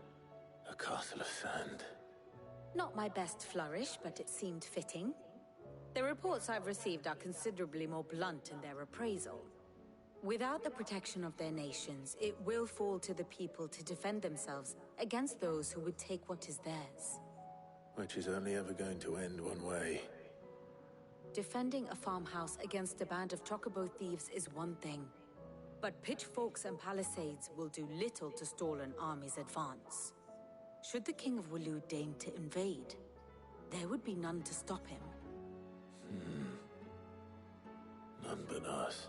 A castle of sand. Not my best flourish, but it seemed fitting. The reports I've received are considerably more blunt in their appraisal. Without the protection of their nations, it will fall to the people to defend themselves against those who would take what is theirs. Which is only ever going to end one way. Defending a farmhouse against a band of chocobo thieves is one thing, but pitchforks and palisades will do little to stall an army's advance. Should the King of Waloed deign to invade, there would be none to stop him. none but us.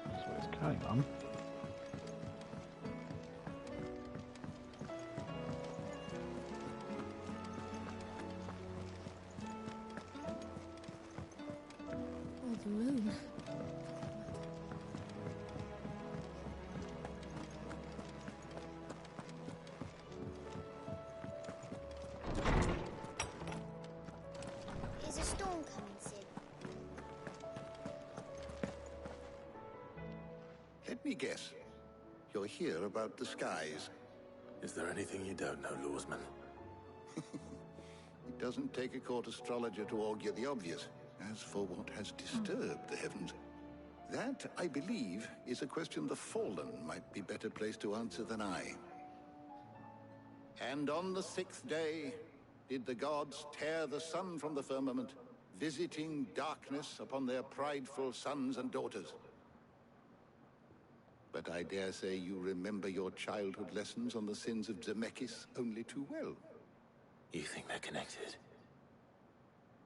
That's what he's counting on. Oh, the moon. Is a storm coming, Sid? Let me guess. You're here about the skies. Is there anything you don't know, Lawsman? It doesn't take a court astrologer to augur the obvious. As for what has disturbed the heavens, that, I believe, is a question the Fallen might be better placed to answer than I. And on the 6th day did the gods tear the sun from the firmament, visiting darkness upon their prideful sons and daughters. But I dare say you remember your childhood lessons on the sins of Zemeckis only too well. You think they're connected?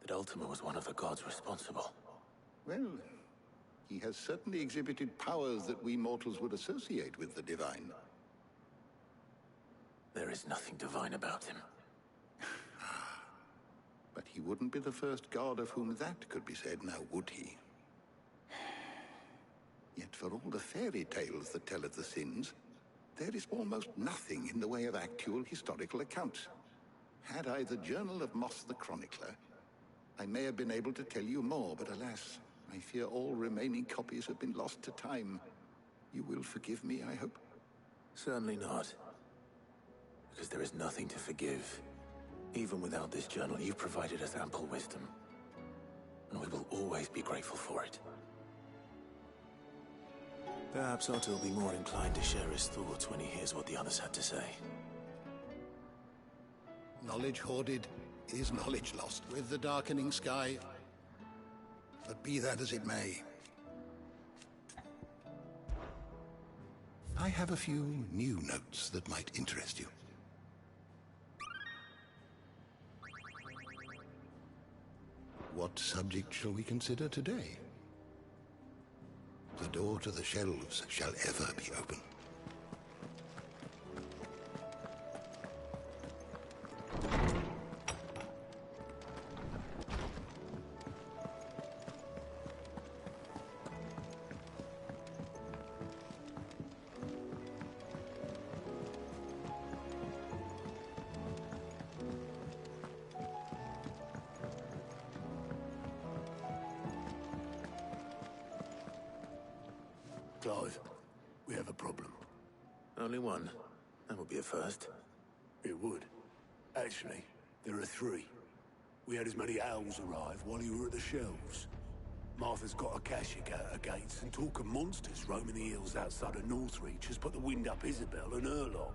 That Ultima was one of the gods responsible? Well, he has certainly exhibited powers that we mortals would associate with the divine. There is nothing divine about him. But he wouldn't be the first god of whom that could be said, now would he? Yet for all the fairy tales that tell of the sins, there is almost nothing in the way of actual historical accounts. Had I the Journal of Moss the Chronicler, I may have been able to tell you more, but alas, I fear all remaining copies have been lost to time. You will forgive me, I hope? Certainly not. Because there is nothing to forgive. Even without this journal, you've provided us ample wisdom. And we will always be grateful for it. Perhaps Otto will be more inclined to share his thoughts when he hears what the others had to say. Knowledge hoarded is knowledge lost with the darkening sky. But be that as it may, I have a few new notes that might interest you. What subject shall we consider today? The door to the shelves shall ever be open. Clive, we have a problem. Only one. That would be a first. It would. Actually, there are three. We had as many owls arrive while you were at the shelves. Martha's got a Akashic out her gates, and talk of monsters roaming the hills outside of Northreach has put the wind up Isabel and her lot.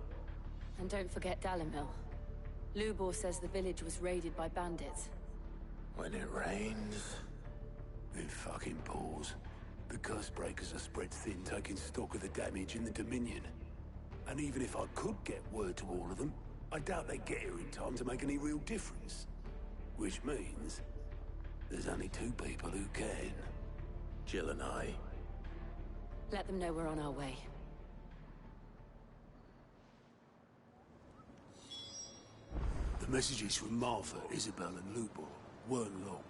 And don't forget Dalimil. Lubor says the village was raided by bandits. When it rains... It fucking pours. The curse breakers are spread thin, taking stock of the damage in the Dominion. And even if I could get word to all of them, I doubt they get here in time to make any real difference. Which means there's only two people who can. Jill and I. Let them know we're on our way. The messages from Martha, Isabel and Lubor weren't long.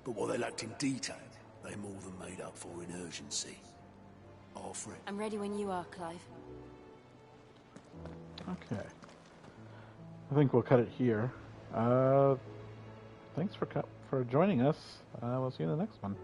But what they lacked in detail, they more than made up for in urgency. Offer it. I'm ready when you are, Clive. Okay. I think we'll cut it here. Thanks for joining us. We'll see you in the next one.